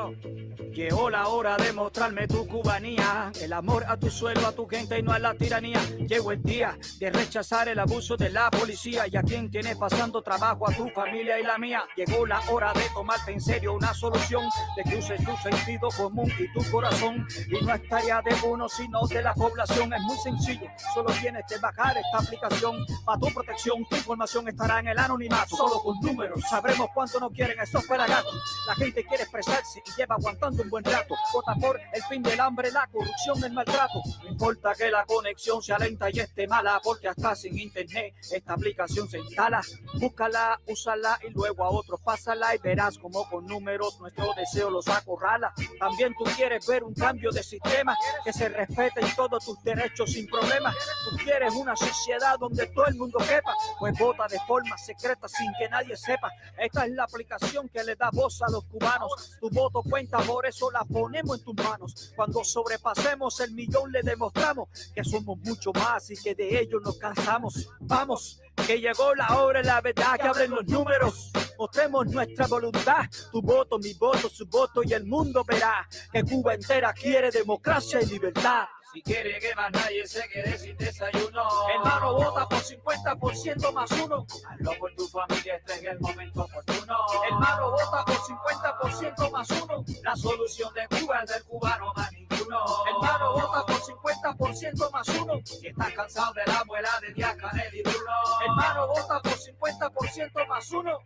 Yo, llegó la hora de mostrarme tu cubanía, el amor a tu suelo, a tu gente y no a la tiranía. Llegó el día de rechazar el abuso de la policía y a quien tiene pasando trabajo, a tu familia y la mía. Llegó la hora de tomarte en serio una solución, de que uses tu sentido común y tu corazón. Y no es tarea de uno, sino de la población. Es muy sencillo, solo tienes que bajar esta aplicación. Para tu protección, tu información estará en el anonimato. Solo con números sabremos cuánto no quieren esos pelagatos. La gente quiere expresarse y lleva aguantando un buen rato. Vota por el fin del hambre, la corrupción, el maltrato. No importa que la conexión sea lenta y esté mala, porque hasta sin internet esta aplicación se instala. Búscala, úsala y luego a otros pásala y verás como con números nuestro deseo los acorrala. También tú quieres ver un cambio de sistema, que se respeten todos tus derechos sin problemas. Tú quieres una sociedad donde todo el mundo quepa, pues vota de forma secreta sin que nadie sepa. Esta es la aplicación que le da voz a los cubanos. Tu voto cuenta, por eso la ponemos en tus manos. Cuando sobrepasemos el millón le demostramos que somos mucho más y que de ellos nos cansamos. Vamos, que llegó la hora, la verdad, que abren los números. Mostremos nuestra voluntad, tu voto, mi voto, su voto, y el mundo verá que Cuba entera quiere democracia y libertad. Si quiere que más nadie se quede sin desayuno, hermano, vota por 50% más uno. Hazlo por tu familia, este es el momento oportuno. Hermano, vota por 50% más uno. La solución de Cuba es del cubano más ninguno. Hermano, vota por 50% más uno. Si estás cansado de la abuela de Díaz Canel y Bruno, hermano, vota por 50% más uno.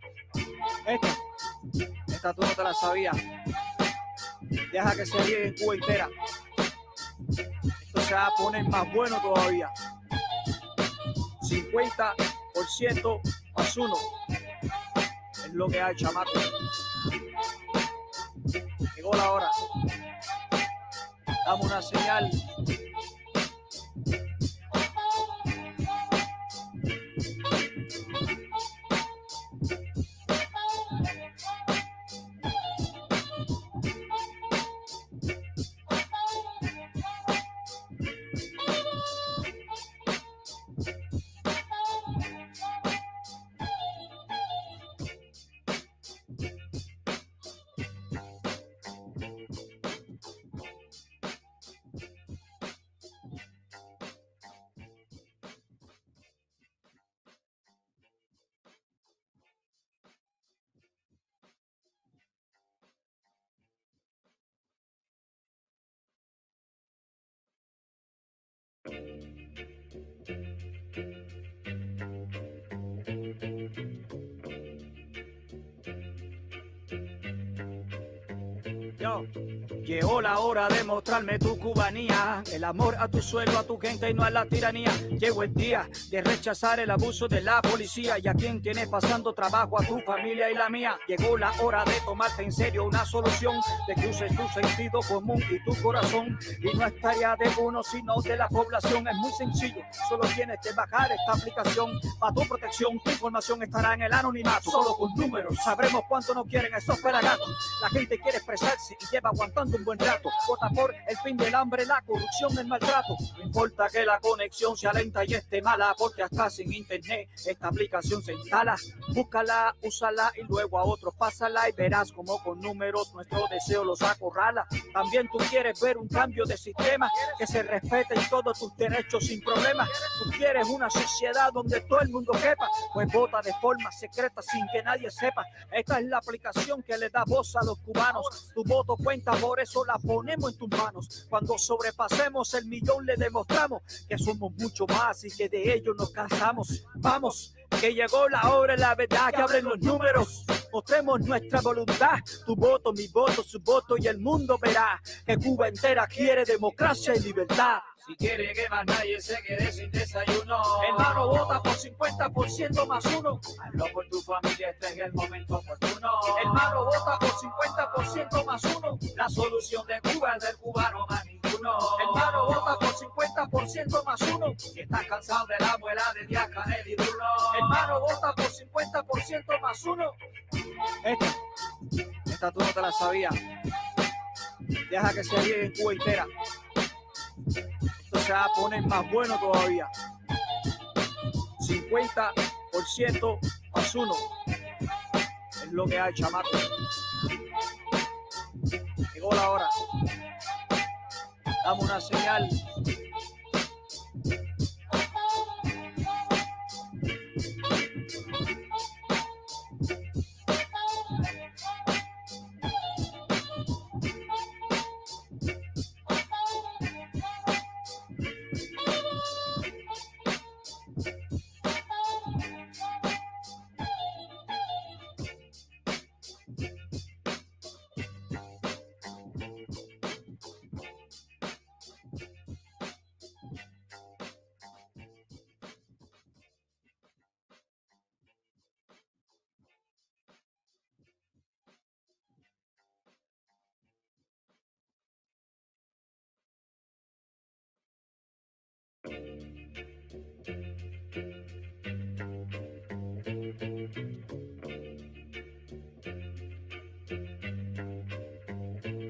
Esta tú no te la sabías. Deja que se riegue en Cuba entera. Esto se va a poner más bueno todavía. 50% más uno. Es lo que hay, chamaco. Llegó la hora. Dame una señal. Yo, llegó la hora de mostrarme tu cubanía, el amor a tu suelo, a tu gente y no a la tiranía. Llegó el día de rechazar el abuso de la policía y a quien tiene pasando trabajo, a tu familia y la mía. Llegó la hora de tomarte en serio una solución, de que uses tu sentido común y tu corazón. Y no es tarea de uno, sino de la población. Es muy sencillo, solo tienes que bajar esta aplicación. Para tu protección, tu información estará en el anonimato. Solo con números sabremos cuánto no quieren esos pelagatos. La gente quiere expresarse y lleva aguantando un buen rato. Vota por el fin del hambre, la corrupción, el maltrato. No importa que la conexión sea lenta y esté mala, porque hasta sin internet esta aplicación se instala. Búscala, úsala y luego a otros pásala y verás como con números nuestro deseo los acorrala. También tú quieres ver un cambio de sistema, que se respeten todos tus derechos sin problemas. Tú quieres una sociedad donde todo el mundo quepa, pues vota de forma secreta sin que nadie sepa. Esta es la aplicación que le da voz a los cubanos. Tu voto cuenta, por eso la ponemos en tus manos. Cuando sobrepasemos el millón le demostramos que somos mucho más y que de ellos nos cansamos. Vamos, que llegó la hora, la verdad, que abren los números. Mostremos nuestra voluntad, tu voto, mi voto, su voto, y el mundo verá que Cuba entera quiere democracia y libertad. Si quiere que más nadie se quede sin desayuno, hermano, vota por 50% más uno. Hazlo por tu familia, este es el momento oportuno. Hermano, vota por 50% más uno. La solución de Cuba es del cubano más ninguno. Hermano, vota por 50% más uno. Si estás cansado de la abuela de Díaz Canel y Bruno, hermano, vota por 50% más uno. Esta tú no te la sabías. Deja que se riegue en Cuba entera. Esto se va a poner más bueno todavía. 50% más uno. Es lo que hay, chamaco. Llegó la hora. Dame una señal.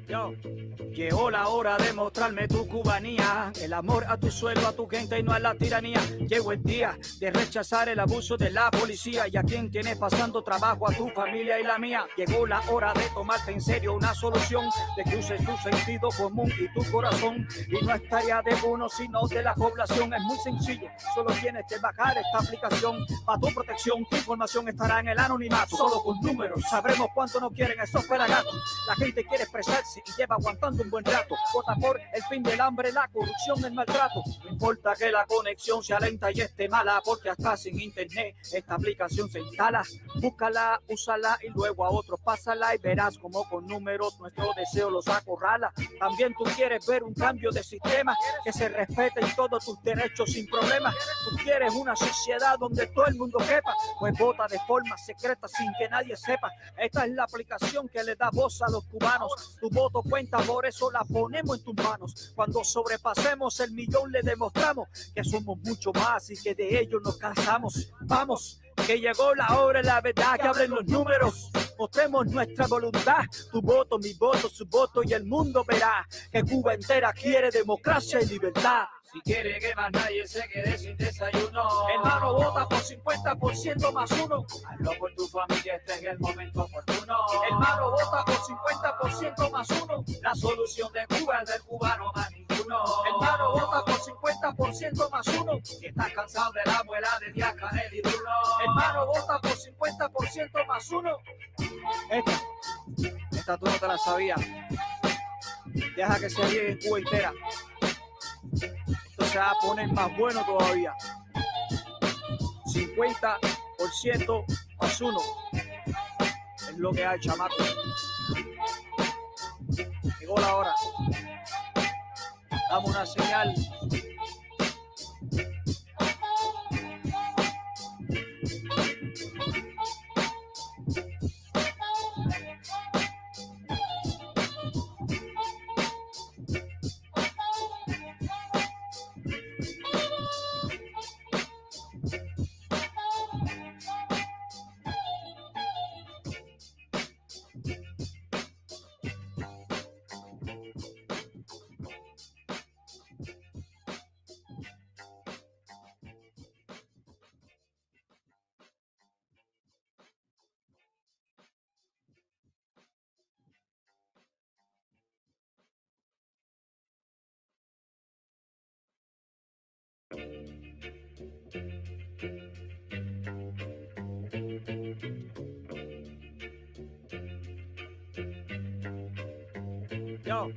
Yo. Llegó la hora de mostrarme tu cubanía, el amor a tu suelo, a tu gente y no a la tiranía. Llegó el día de rechazar el abuso de la policía y a quien tienes pasando trabajo, a tu familia y la mía. Llegó la hora de tomarte en serio una solución, de que uses tu sentido común y tu corazón. Y no es tarea de uno, sino de la población. Es muy sencillo, solo tienes que bajar esta aplicación. Para tu protección, tu información estará en el anonimato. Solo con números sabremos cuánto no quieren esos pelagatos. La gente quiere expresarse y lleva aguantando un buen rato. Vota por el fin del hambre, la corrupción, el maltrato. No importa que la conexión sea lenta y esté mala, porque hasta sin internet esta aplicación se instala. Búscala, úsala y luego a otros pásala y verás como con números nuestro deseo los acorrala. También tú quieres ver un cambio de sistema, que se respeten todos tus derechos sin problemas. Tú quieres una sociedad donde todo el mundo quepa, pues vota de forma secreta sin que nadie sepa. Esta es la aplicación que le da voz a los cubanos. Tu voto cuenta, por eso la ponemos en tus manos. Cuando sobrepasemos el millón le demostramos que somos mucho más y que de ellos nos cansamos. Vamos, que llegó la hora y la verdad, que abren los números. Mostremos nuestra voluntad, tu voto, mi voto, su voto, y el mundo verá que Cuba entera quiere democracia y libertad. Si quiere que más nadie se quede sin desayuno, hermano, vota por 50% más uno. Hazlo por tu familia, este es el momento oportuno. Hermano, vota por 50% más uno. La solución de Cuba es del cubano más ninguno. Hermano, vota por 50% más uno. Si estás cansado de la abuela de Díaz Canel y Bruno, hermano, vota por 50% más uno. Esta tú no te la sabías. Deja que se llegue en Cuba entera. Esto se va a poner más bueno todavía. 50% más uno. Es lo que hay, chamaco. Llegó la hora. Dame una señal. Yo.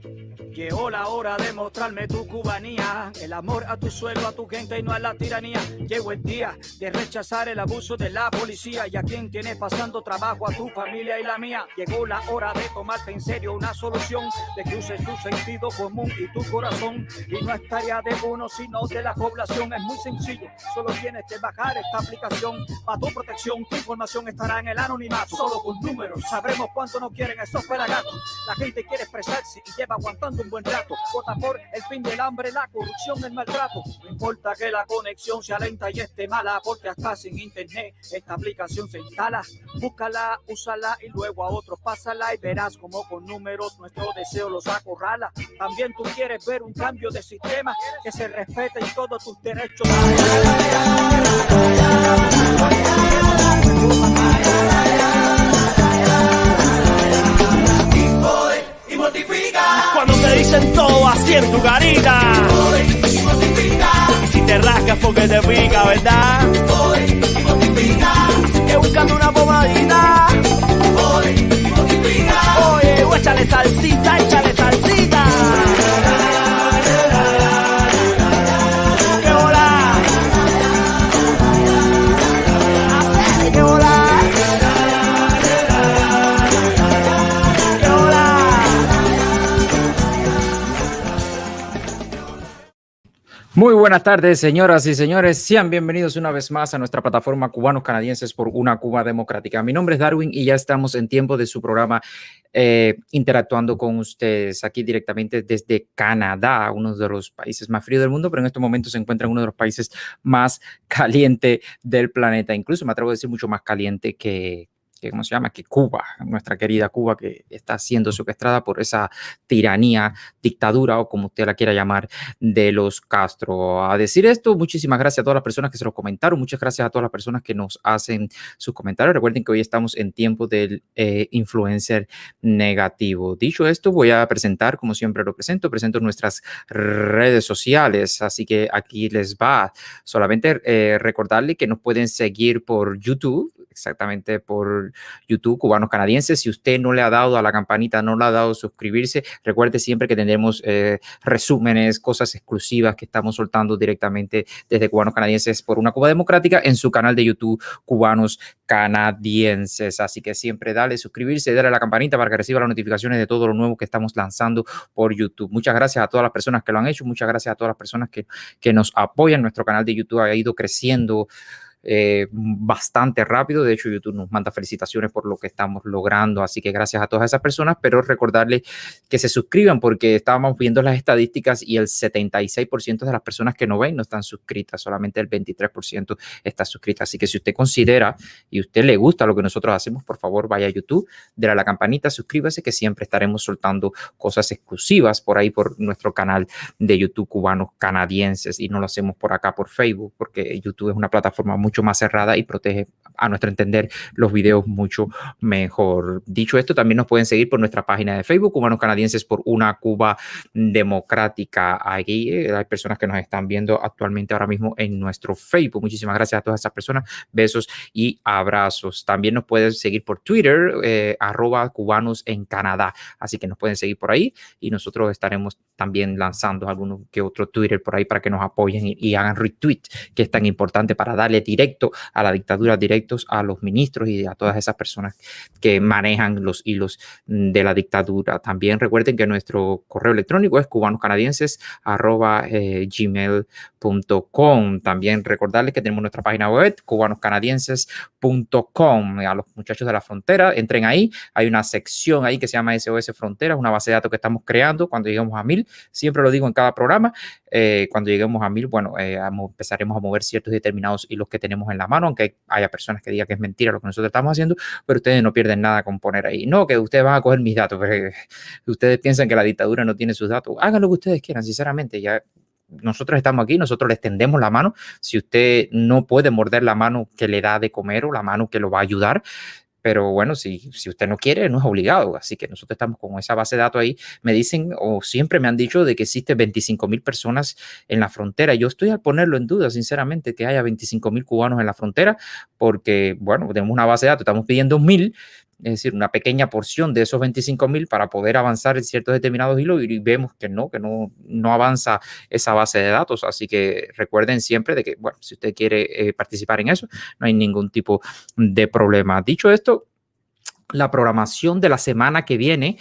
Llegó la hora de mostrarme tu cubanía, el amor a tu suelo, a tu gente y no a la tiranía. Llegó el día de rechazar el abuso de la policía y a quien tienes pasando trabajo, a tu familia y la mía. Llegó la hora de tomarte en serio una solución, de que uses tu sentido común y tu corazón. Y no es tarea de uno, sino de la población. Es muy sencillo, solo tienes que bajar esta aplicación. Para tu protección, tu información estará en el anonimato. Solo con números sabremos cuánto no quieren esos pelagatos. La gente quiere expresarse y lleva aguantando un buen rato. Vota por el fin del hambre, la corrupción, el maltrato. No importa que la conexión sea lenta y esté mala, porque hasta sin internet esta aplicación se instala. Búscala, úsala y luego a otros pásala y verás como con números nuestro deseo los acorrala. También tú quieres ver un cambio de sistema, que se respeten todos tus derechos. Y Cuando te dicen todo así en tu carita. Y si te rascas porque te pica, ¿verdad? Así que buscando una pomadita. Oye, échale salsita, échale salsita. ¡Qué hola! ¡Qué hola! ¡Qué hola! Muy buenas tardes, señoras y señores. Sean bienvenidos una vez más a nuestra plataforma Cubanos Canadienses por una Cuba Democrática. Mi nombre es Darwin y ya estamos en tiempo de su programa interactuando con ustedes aquí directamente desde Canadá, uno de los países más fríos del mundo, pero en estos momentos se encuentra en uno de los países más calientes del planeta. Incluso me atrevo a decir mucho más caliente que ¿cómo se llama? Que Cuba, nuestra querida Cuba, que está siendo secuestrada por esa tiranía, dictadura o como usted la quiera llamar, de los Castro. A decir esto, muchísimas gracias a todas las personas que se lo comentaron, muchas gracias a todas las personas que nos hacen sus comentarios. Recuerden que hoy estamos en tiempo del influencer negativo. Dicho esto, voy a presentar, como siempre lo presento nuestras redes sociales, así que aquí les va. Solamente recordarle que nos pueden seguir por YouTube, exactamente por YouTube, Cubanos Canadienses. Si usted no le ha dado a la campanita, no le ha dado suscribirse, recuerde siempre que tendremos resúmenes, cosas exclusivas que estamos soltando directamente desde Cubanos Canadienses por una Cuba Democrática en su canal de YouTube, Cubanos Canadienses. Así que siempre dale suscribirse, dale a la campanita para que reciba las notificaciones de todo lo nuevo que estamos lanzando por YouTube. Muchas gracias a todas las personas que lo han hecho, muchas gracias a todas las personas que nos apoyan. Nuestro canal de YouTube ha ido creciendo bastante rápido. De hecho, YouTube nos manda felicitaciones por lo que estamos logrando, así que gracias a todas esas personas, pero recordarles que se suscriban porque estábamos viendo las estadísticas y el 76% de las personas que no ven no están suscritas, solamente el 23% está suscrita. Así que si usted considera y usted le gusta lo que nosotros hacemos, por favor vaya a YouTube, déle a la campanita, suscríbase, que siempre estaremos soltando cosas exclusivas por ahí por nuestro canal de YouTube, Cubanos Canadienses, y no lo hacemos por acá por Facebook porque YouTube es una plataforma mucho más cerrada y protege, a nuestro entender, los videos mucho mejor. Dicho esto, también nos pueden seguir por nuestra página de Facebook, Cubanos Canadienses por una Cuba Democrática. Aquí hay personas que nos están viendo actualmente ahora mismo en nuestro Facebook. Muchísimas gracias a todas esas personas. Besos y abrazos. También nos pueden seguir por Twitter, @cubanos en Canadá. Así que nos pueden seguir por ahí y nosotros estaremos también lanzando algunos que otro Twitter por ahí para que nos apoyen y hagan retweet, que es tan importante para darle directo a la dictadura, directos a los ministros y a todas esas personas que manejan los hilos de la dictadura. También recuerden que nuestro correo electrónico es cubanoscanadienses@gmail.com. También recordarles que tenemos nuestra página web, cubanoscanadienses.com. A los muchachos de la frontera, entren ahí. Hay una sección ahí que se llama SOS Fronteras, una base de datos que estamos creando cuando lleguemos a 1000. Siempre lo digo en cada programa. Cuando lleguemos a 1000, bueno, empezaremos a mover ciertos determinados hilos que tenemos en la mano, aunque haya personas que digan que es mentira lo que nosotros estamos haciendo, pero ustedes no pierden nada con poner ahí. No, que ustedes van a coger mis datos, pero ustedes piensan que la dictadura no tiene sus datos. Hagan lo que ustedes quieran, sinceramente. Ya nosotros estamos aquí, nosotros les tendemos la mano. Si usted no puede morder la mano que le da de comer o la mano que lo va a ayudar, pero bueno, si usted no quiere, no es obligado. Así que nosotros estamos con esa base de datos ahí. Me dicen, o siempre me han dicho, de que existen 25,000 personas en la frontera. Yo estoy a ponerlo en duda, sinceramente, que haya 25,000 cubanos en la frontera, porque, bueno, tenemos una base de datos, estamos pidiendo 1000, es decir, una pequeña porción de esos 25,000 para poder avanzar en ciertos determinados hilos, y vemos que no avanza esa base de datos. Así que recuerden siempre de que, bueno, si usted quiere participar en eso, no hay ningún tipo de problema. Dicho esto, la programación de la semana que viene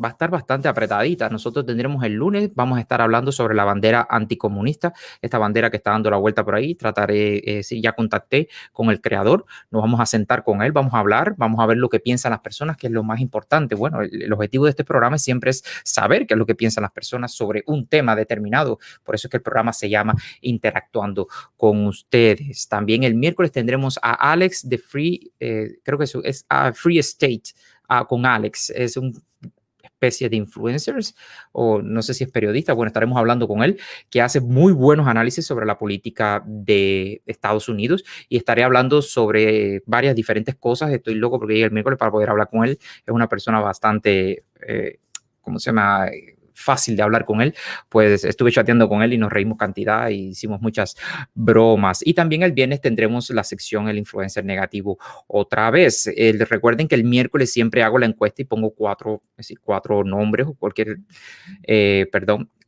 va a estar bastante apretadita. Nosotros tendremos el lunes, vamos a estar hablando sobre la bandera anticomunista, esta bandera que está dando la vuelta por ahí. Trataré, sí, ya contacté con el creador, nos vamos a sentar con él, vamos a hablar, vamos a ver lo que piensan las personas, que es lo más importante. Bueno, el objetivo de este programa siempre es saber qué es lo que piensan las personas sobre un tema determinado. Por eso es que el programa se llama Interactuando con ustedes. También el miércoles tendremos a Alex de Free, creo que es Free State, con Alex. Es un especie de influencers, o no sé si es periodista, bueno, estaremos hablando con él, que hace muy buenos análisis sobre la política de Estados Unidos, y estaré hablando sobre varias diferentes cosas. Estoy loco porque llega el miércoles para poder hablar con él. Es una persona bastante, ¿cómo se llama?, fácil de hablar con él. Pues estuve chateando con él y nos reímos cantidad y hicimos muchas bromas. Y también el viernes tendremos la sección El Influencer Negativo otra vez. Recuerden que el miércoles siempre hago la encuesta y pongo cuatro nombres o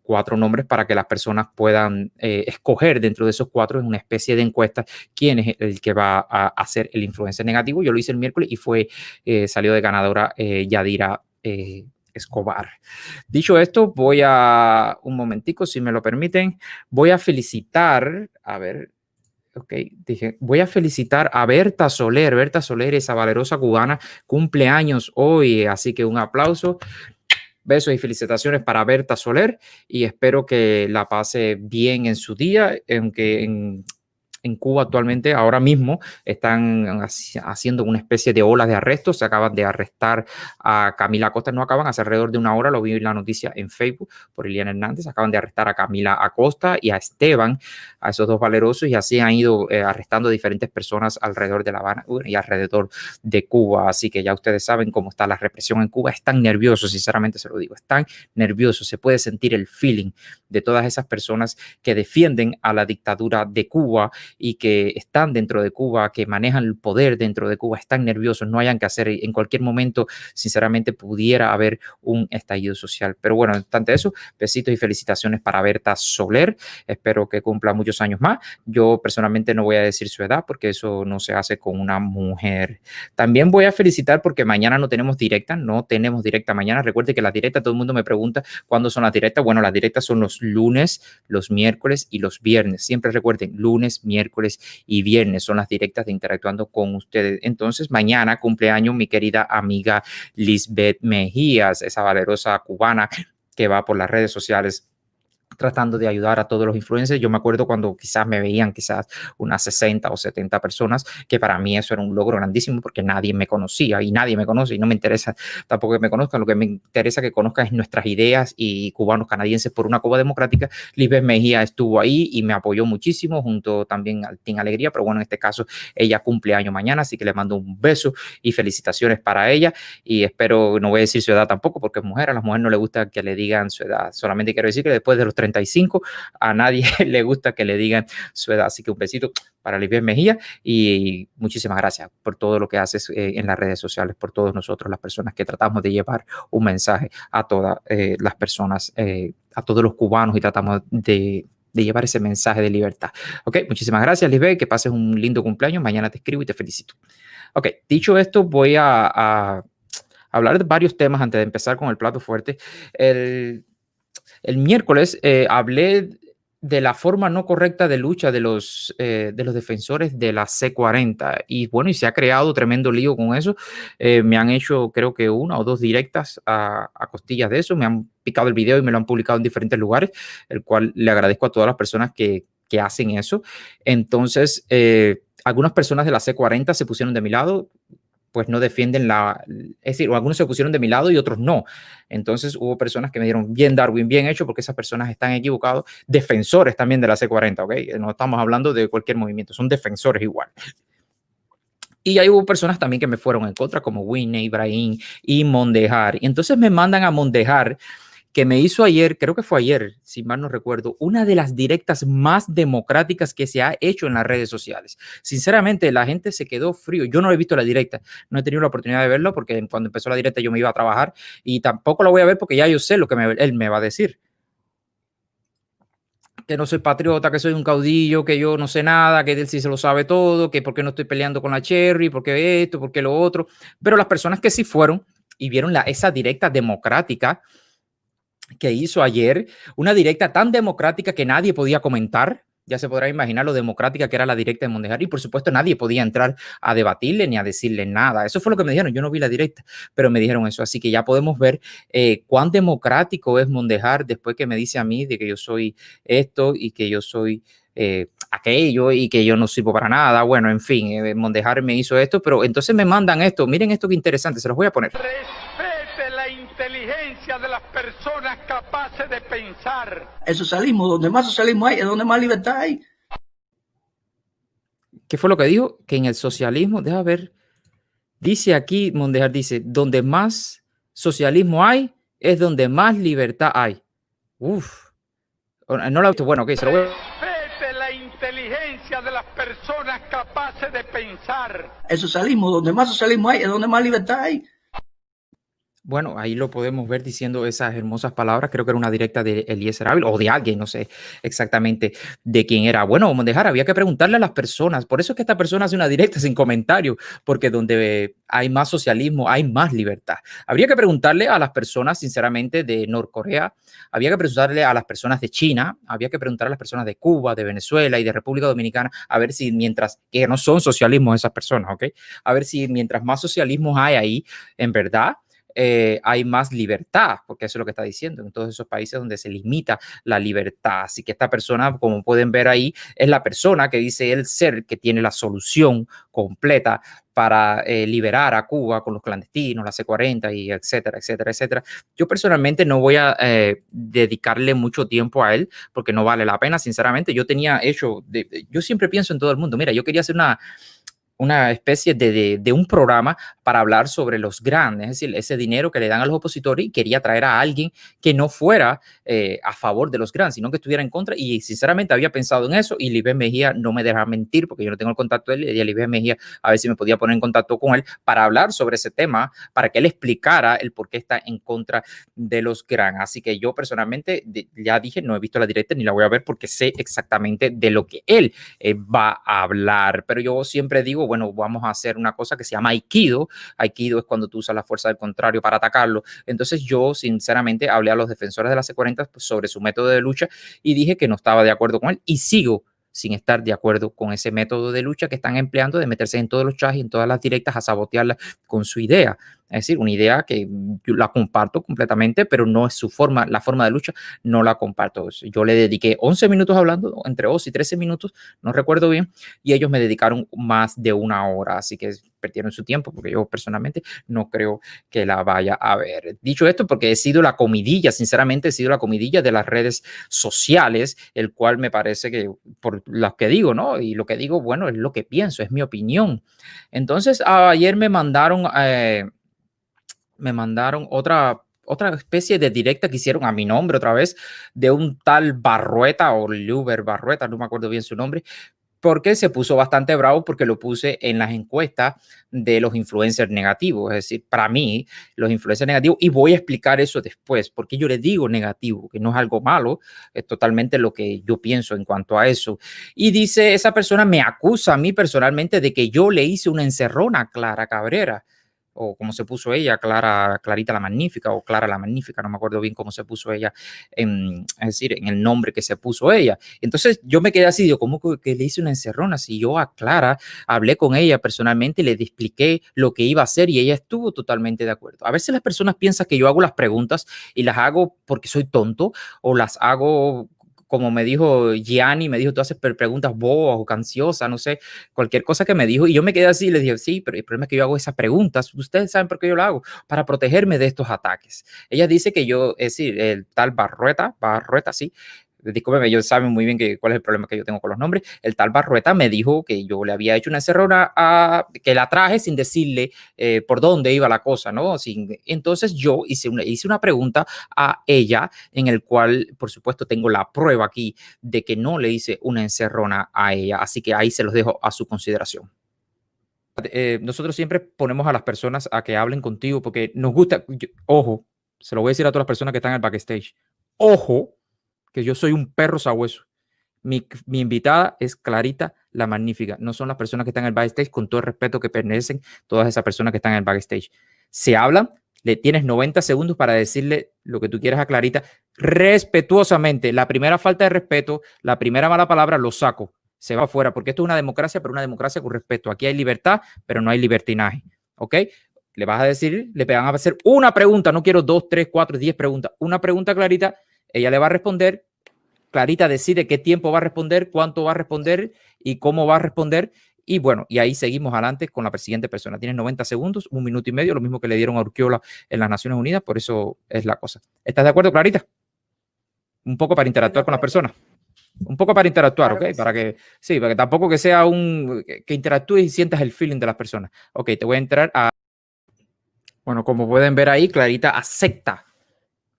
cuatro nombres para que las personas puedan escoger dentro de esos cuatro en una especie de encuesta quién es el que va a hacer el influencer negativo. Yo lo hice el miércoles y salió de ganadora Yadira Escobar. Dicho esto, un momentico, si me lo permiten, voy a felicitar, voy a felicitar a Berta Soler. Berta Soler, esa valerosa cubana, cumpleaños hoy, así que un aplauso. Besos y felicitaciones para Berta Soler y espero que la pase bien en su día, aunque en Cuba actualmente, ahora mismo, están haciendo una especie de ola de arrestos. Se acaban de arrestar a Camila Acosta, no acaban, hace alrededor de una hora, lo vi en la noticia en Facebook por Eliana Hernández, acaban de arrestar a Camila Acosta y a Esteban, a esos dos valerosos, y así han ido arrestando a diferentes personas alrededor de La Habana y alrededor de Cuba. Así que ya ustedes saben cómo está la represión en Cuba. Están nerviosos, sinceramente se lo digo, están nerviosos. Se puede sentir el feeling de todas esas personas que defienden a la dictadura de Cuba y que están dentro de Cuba, que manejan el poder dentro de Cuba. Están nerviosos, no hayan que hacer. En cualquier momento, sinceramente, pudiera haber un estallido social. Pero bueno, no obstante eso, besitos y felicitaciones para Berta Soler. Espero que cumpla muchos años más. Yo personalmente no voy a decir su edad porque eso no se hace con una mujer. También voy a felicitar porque mañana no tenemos directa mañana. Recuerde que las directas, todo el mundo me pregunta cuándo son las directas. Bueno, las directas son los lunes, los miércoles y los viernes. Siempre recuerden, lunes, miércoles y viernes son las directas de Interactuando con ustedes. Entonces, mañana cumpleaños mi querida amiga Lisbeth Mejías, esa valerosa cubana que va por las redes sociales tratando de ayudar a todos los influencers. Yo me acuerdo cuando quizás me veían unas 60 o 70 personas, que para mí eso era un logro grandísimo porque nadie me conocía y nadie me conoce y no me interesa tampoco que me conozcan. Lo que me interesa que conozcan es nuestras ideas y cubanos canadienses por una Cuba democrática. Lisbeth Mejía estuvo ahí y me apoyó muchísimo junto también al Team Alegría, pero bueno, en este caso ella cumple año mañana, así que le mando un beso y felicitaciones para ella y espero, no voy a decir su edad tampoco porque es mujer, a las mujeres no les gusta que le digan su edad, solamente quiero decir que después de los 35 a nadie le gusta que le digan su edad, así que un besito para Lisbeth Mejía y muchísimas gracias por todo lo que haces en las redes sociales, por todos nosotros, las personas que tratamos de llevar un mensaje a todas las personas, a todos los cubanos y tratamos de llevar ese mensaje de libertad. Ok, muchísimas gracias Lisbeth, que pases un lindo cumpleaños, mañana te escribo y te felicito. Ok, dicho esto, voy a hablar de varios temas antes de empezar con el plato fuerte. El miércoles hablé de la forma no correcta de lucha de los defensores de la C40 y bueno, y se ha creado tremendo lío con eso. Me han hecho creo que 1 o 2 directas a costillas de eso, me han picado el video y me lo han publicado en diferentes lugares, el cual le agradezco a todas las personas que hacen eso. Entonces, algunas personas de la C40 se pusieron de mi lado, pues no defienden es decir, algunos se pusieron de mi lado y otros no. Entonces hubo personas que me dijeron, bien Darwin, bien hecho, porque esas personas están equivocadas. Defensores también de la C40, ¿ok? No estamos hablando de cualquier movimiento, son defensores igual. Y ahí hubo personas también que me fueron en contra, como Winnie, Ibrahim y Mondejar. Y entonces me mandan a Mondejar, que me hizo ayer, creo que fue ayer, si mal no recuerdo, una de las directas más democráticas que se ha hecho en las redes sociales. Sinceramente, la gente se quedó frío. Yo no he visto la directa, no he tenido la oportunidad de verlo porque cuando empezó la directa yo me iba a trabajar y tampoco la voy a ver porque ya yo sé lo que él me va a decir. Que no soy patriota, que soy un caudillo, que yo no sé nada, que él sí se lo sabe todo, que por qué no estoy peleando con la Cherry, por qué esto, por qué lo otro. Pero las personas que sí fueron y vieron esa directa democrática que hizo ayer, una directa tan democrática que nadie podía comentar. Ya se podrá imaginar lo democrática que era la directa de Mondejar y por supuesto nadie podía entrar a debatirle ni a decirle nada. Eso fue lo que me dijeron. Yo no vi la directa, pero me dijeron eso. Así que ya podemos ver cuán democrático es Mondejar después que me dice a mí de que yo soy esto y que yo soy aquello y que yo no sirvo para nada. Bueno, en fin, Mondejar me hizo esto, pero entonces me mandan esto. Miren esto que interesante, se los voy a poner. Respete la inteligencia de las personas capaces de pensar. El socialismo, donde más socialismo hay, es donde más libertad hay. ¿Qué fue lo que dijo? Que en el socialismo, deja ver, dice aquí, Mondejar dice, donde más socialismo hay, es donde más libertad hay. Uf. No la, bueno, ok, se lo voy a... Respete la inteligencia de las personas capaces de pensar. El socialismo, donde más socialismo hay, es donde más libertad hay. Bueno, ahí lo podemos ver diciendo esas hermosas palabras. Creo que era una directa de Eliezer Ávila o de alguien, no sé exactamente de quién era. Bueno, Mondejar, había que preguntarle a las personas. Por eso es que esta persona hace una directa sin comentario, porque donde hay más socialismo, hay más libertad. Habría que preguntarle a las personas, sinceramente, de Norcorea. Había que preguntarle a las personas de China. Había que preguntar a las personas de Cuba, de Venezuela y de República Dominicana, a ver si mientras, que no son socialismo esas personas, ¿ok? A ver si mientras más socialismo hay ahí, en verdad, hay más libertad, porque eso es lo que está diciendo, en todos esos países donde se limita la libertad. Así que esta persona, como pueden ver ahí, es la persona que dice él ser que tiene la solución completa para liberar a Cuba con los clandestinos, la C-40 y etcétera, etcétera, etcétera. Yo personalmente no voy a dedicarle mucho tiempo a él porque no vale la pena, sinceramente. Yo tenía hecho, yo siempre pienso en todo el mundo. Mira, yo quería hacer una especie de un programa para hablar sobre los grandes, es decir, ese dinero que le dan a los opositores, y quería traer a alguien que no fuera a favor de los grandes, sino que estuviera en contra, y sinceramente había pensado en eso, y Lisbeth Mejía no me deja mentir porque yo no tengo el contacto de él, y a Lisbeth Mejía a ver si me podía poner en contacto con él para hablar sobre ese tema, para que él explicara el por qué está en contra de los grandes. Así que yo personalmente, ya dije, no he visto la directa ni la voy a ver porque sé exactamente de lo que él va a hablar, pero yo siempre digo, bueno, vamos a hacer una cosa que se llama Aikido. Aikido es cuando tú usas la fuerza del contrario para atacarlo. Entonces yo sinceramente hablé a los defensores de la C-40 sobre su método de lucha y dije que no estaba de acuerdo con él, y sigo sin estar de acuerdo con ese método de lucha que están empleando de meterse en todos los chats y en todas las directas a sabotearla con su idea. Es decir, una idea que yo la comparto completamente, pero no es su forma, la forma de lucha no la comparto. Yo le dediqué 11 minutos hablando, entre 11 y 13 minutos, no recuerdo bien, y ellos me dedicaron más de una hora, así que perdieron su tiempo porque yo personalmente no creo que la vaya a ver. Dicho esto, porque he sido la comidilla, sinceramente he sido la comidilla de las redes sociales, el cual me parece que por lo que digo, ¿no? Y lo que digo, bueno, es lo que pienso, es mi opinión. Entonces, ayer me mandaron otra especie de directa que hicieron a mi nombre otra vez, de un tal Barrueta o Luber Barrueta, no me acuerdo bien su nombre, porque se puso bastante bravo porque lo puse en las encuestas de los influencers negativos. Es decir, para mí, los influencers negativos, y voy a explicar eso después, porque yo le digo negativo, que no es algo malo, es totalmente lo que yo pienso en cuanto a eso. Y dice, esa persona me acusa a mí personalmente de que yo le hice una encerrona a Clara Cabrera, o como se puso ella, Clarita la Magnífica, o Clara la Magnífica, no me acuerdo bien cómo se puso ella, es decir, en el nombre que se puso ella. Entonces yo me quedé así, digo, ¿cómo que le hice una encerrona? Si yo a Clara hablé con ella personalmente, le expliqué lo que iba a hacer y ella estuvo totalmente de acuerdo. A veces las personas piensan que yo hago las preguntas y las hago porque soy tonto, o las hago como me dijo Gianni, me dijo, tú haces preguntas bobas o canciosas, no sé, cualquier cosa que me dijo, y yo me quedé así y le dije, sí, pero el problema es que yo hago esas preguntas, ustedes saben por qué yo lo hago, para protegerme de estos ataques. Ella dice que yo, es decir, el tal Barrueta, sí, discúlpeme, ellos saben muy bien cuál es el problema que yo tengo con los nombres. El tal Barrueta me dijo que yo le había hecho una encerrona, que la traje sin decirle por dónde iba la cosa, ¿no? Entonces yo hice una pregunta a ella, en el cual, por supuesto, tengo la prueba aquí de que no le hice una encerrona a ella. Así que ahí se los dejo a su consideración. Nosotros siempre ponemos a las personas a que hablen contigo porque nos gusta, ojo, se lo voy a decir a todas las personas que están en el backstage, ojo, que yo soy un perro sabueso. Mi invitada es Clarita la Magnífica. No son las personas que están en el backstage, con todo el respeto que pertenecen todas esas personas que están en el backstage. Se hablan, le tienes 90 segundos para decirle lo que tú quieras a Clarita respetuosamente. La primera falta de respeto, la primera mala palabra, lo saco. Se va afuera, porque esto es una democracia, pero una democracia con respeto. Aquí hay libertad, pero no hay libertinaje. ¿Ok? Le vas a decir, le van a hacer una pregunta. No quiero 2, 3, 4, 10 preguntas. Una pregunta, Clarita. Ella le va a responder, Clarita decide qué tiempo va a responder, cuánto va a responder y cómo va a responder, Y bueno, y ahí seguimos adelante con la siguiente persona. Tienes 90 segundos, 1 minuto y medio, lo mismo que le dieron a Urquiola en las Naciones Unidas, por eso es la cosa. ¿Estás de acuerdo, Clarita? Un poco para interactuar con las personas. Un poco para interactuar, Claro ¿ok? que Para sí. que, sí, para que tampoco que sea que interactúes y sientas el feeling de las personas. Ok, te voy a entrar a... Bueno, como pueden ver ahí, Clarita acepta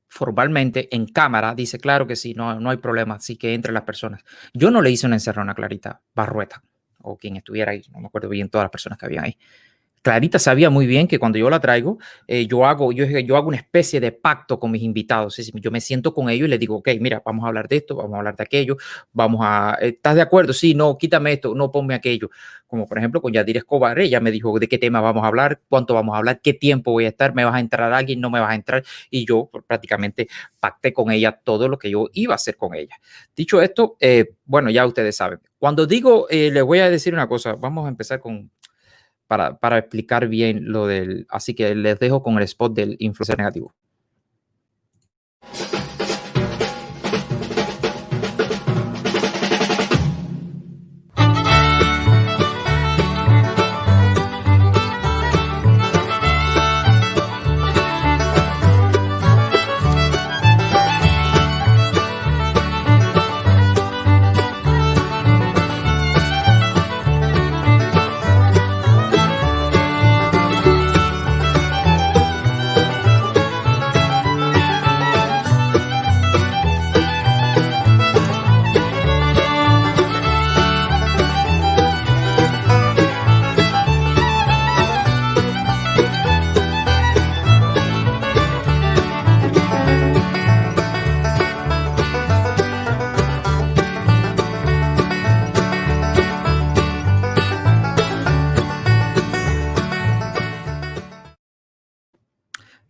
formalmente en cámara, dice, claro que sí, no hay problema, así que entre las personas. Yo no le hice una encerrona a Clarita Barrueta, o quien estuviera ahí, no me acuerdo bien todas las personas que habían ahí. Clarita sabía muy bien que cuando yo la traigo, yo hago una especie de pacto con mis invitados. Es decir, yo me siento con ellos y les digo, ok, mira, vamos a hablar de esto, vamos a hablar de aquello, ¿estás de acuerdo? Sí, no, quítame esto, no, ponme aquello. Como por ejemplo con Yadira Escobar, ella me dijo de qué tema vamos a hablar, cuánto vamos a hablar, qué tiempo voy a estar, me vas a entrar alguien, no me vas a entrar. Y yo prácticamente pacté con ella todo lo que yo iba a hacer con ella. Dicho esto, bueno, ya ustedes saben. Cuando digo, les voy a decir una cosa, vamos a empezar para explicar bien lo del... Así que les dejo con el spot del influencer negativo.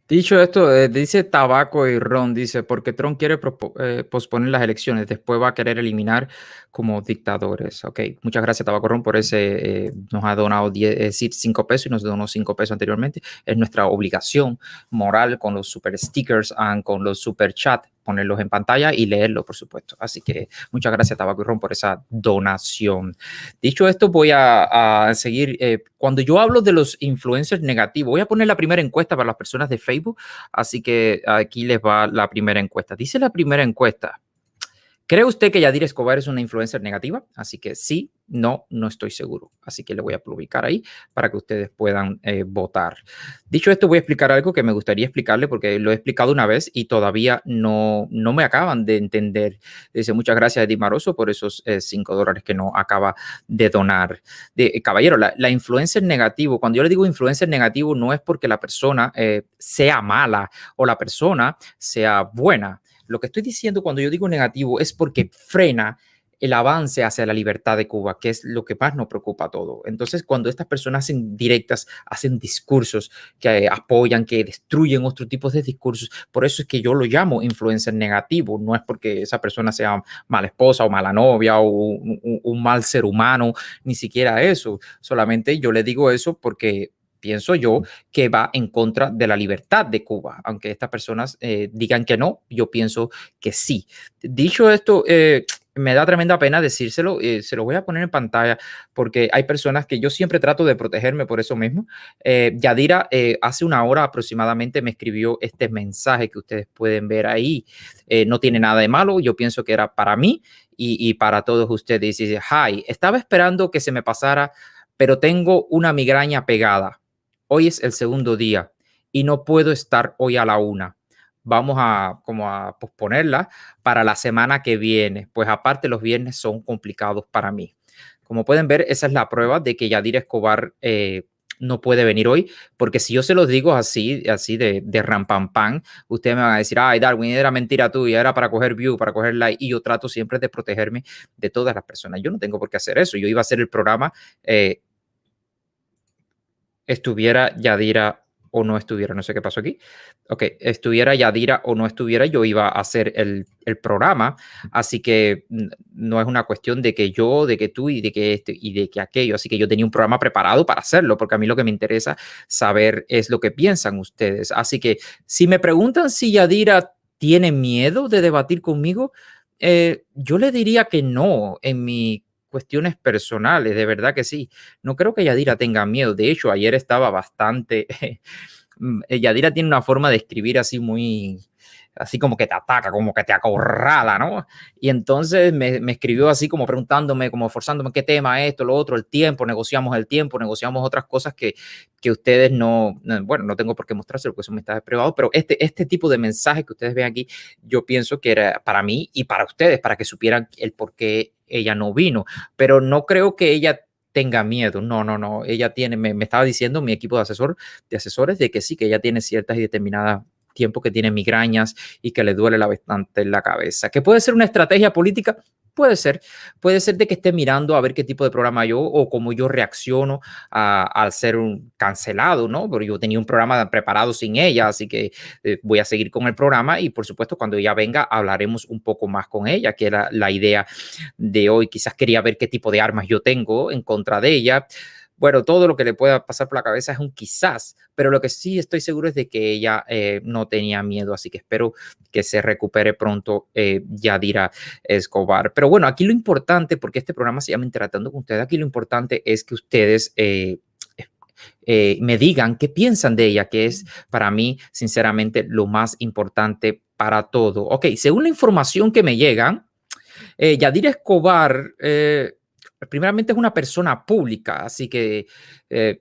Dicho esto, dice tabaco y ron, dice, porque Trump quiere posponer las elecciones, después va a querer eliminar como dictadores. Ok, muchas gracias Tabaco Ron por ese, nos ha donado 5 pesos y nos donó 5 pesos anteriormente. Es nuestra obligación moral con los super stickers, con los super chat, ponerlos en pantalla y leerlo, por supuesto. Así que muchas gracias Tabaco y Ron por esa donación. Dicho esto, voy a seguir. Cuando yo hablo de los influencers negativos, voy a poner la primera encuesta para las personas de Facebook. Así que aquí les va la primera encuesta. Dice la primera encuesta: ¿cree usted que Yadira Escobar es una influencer negativa? Así que sí, no estoy seguro. Así que le voy a publicar ahí para que ustedes puedan votar. Dicho esto, voy a explicar algo que me gustaría explicarle porque lo he explicado una vez y todavía no me acaban de entender. Dice, muchas gracias, Eddie Maroso, por esos $5 que no acaba de donar. Caballero, la influencer negativo, cuando yo le digo influencer negativo, no es porque la persona sea mala o la persona sea buena. Lo que estoy diciendo cuando yo digo negativo es porque frena el avance hacia la libertad de Cuba, que es lo que más nos preocupa a todos. Entonces, cuando estas personas hacen directas, hacen discursos que apoyan, que destruyen otros tipos de discursos, por eso es que yo lo llamo influencer negativo. No es porque esa persona sea mala esposa o mala novia o un mal ser humano, ni siquiera eso. Solamente yo le digo eso porque pienso yo que va en contra de la libertad de Cuba. Aunque estas personas digan que no, yo pienso que sí. Dicho esto, me da tremenda pena decírselo, se lo voy a poner en pantalla porque hay personas que yo siempre trato de protegerme por eso mismo. Yadira hace 1 hora aproximadamente me escribió este mensaje que ustedes pueden ver ahí. No tiene nada de malo, yo pienso que era para mí y para todos ustedes. Dice, hi, estaba esperando que se me pasara, pero tengo una migraña pegada. Hoy es el segundo día y no puedo estar hoy a la 1. Vamos a posponerla para la semana que viene, pues aparte los viernes son complicados para mí. Como pueden ver, esa es la prueba de que Yadira Escobar no puede venir hoy, porque si yo se los digo así de rampampán, ustedes me van a decir, ay, Darwin, era mentira tuya, era para coger view, para coger like, y yo trato siempre de protegerme de todas las personas. Yo no tengo por qué hacer eso. Yo iba a hacer el programa estuviera Yadira o no estuviera, no sé qué pasó aquí. Ok, estuviera Yadira o no estuviera, yo iba a hacer el programa, así que no es una cuestión de que yo, de que tú y de que este y de que aquello, así que yo tenía un programa preparado para hacerlo, porque a mí lo que me interesa saber es lo que piensan ustedes. Así que si me preguntan si Yadira tiene miedo de debatir conmigo, yo le diría que no. En mi cuestiones personales, de verdad que sí. No creo que Yadira tenga miedo. De hecho, ayer estaba bastante... Yadira tiene una forma de escribir así como que te ataca, como que te acorrala, ¿no? Y entonces me escribió así como preguntándome, como forzándome qué tema, esto, lo otro, el tiempo, negociamos otras cosas que ustedes bueno, no tengo por qué mostrárselo porque son mensajes privados, pero este tipo de mensajes que ustedes ven aquí, yo pienso que era para mí y para ustedes, para que supieran el por qué ella no vino, pero no creo que ella tenga miedo. No. Ella tiene, me estaba diciendo mi equipo de asesores de que sí, que ella tiene ciertas y determinadas tiempo que tiene migrañas y que le duele bastante la cabeza. ¿Que puede ser una estrategia política? Puede ser de que esté mirando a ver qué tipo de programa yo o cómo yo reacciono al ser cancelado, ¿no? Pero yo tenía un programa preparado sin ella, así que voy a seguir con el programa y por supuesto cuando ella venga hablaremos un poco más con ella, que era la idea de hoy. Quizás quería ver qué tipo de armas yo tengo en contra de ella. Bueno, todo lo que le pueda pasar por la cabeza es un quizás, pero lo que sí estoy seguro es de que ella no tenía miedo, así que espero que se recupere pronto Yadira Escobar. Pero bueno, aquí lo importante, porque este programa se llama Interactuando con ustedes, aquí lo importante es que ustedes me digan qué piensan de ella, que es para mí, sinceramente, lo más importante para todo. Ok, según la información que me llega, Yadira Escobar... primeramente es una persona pública, así que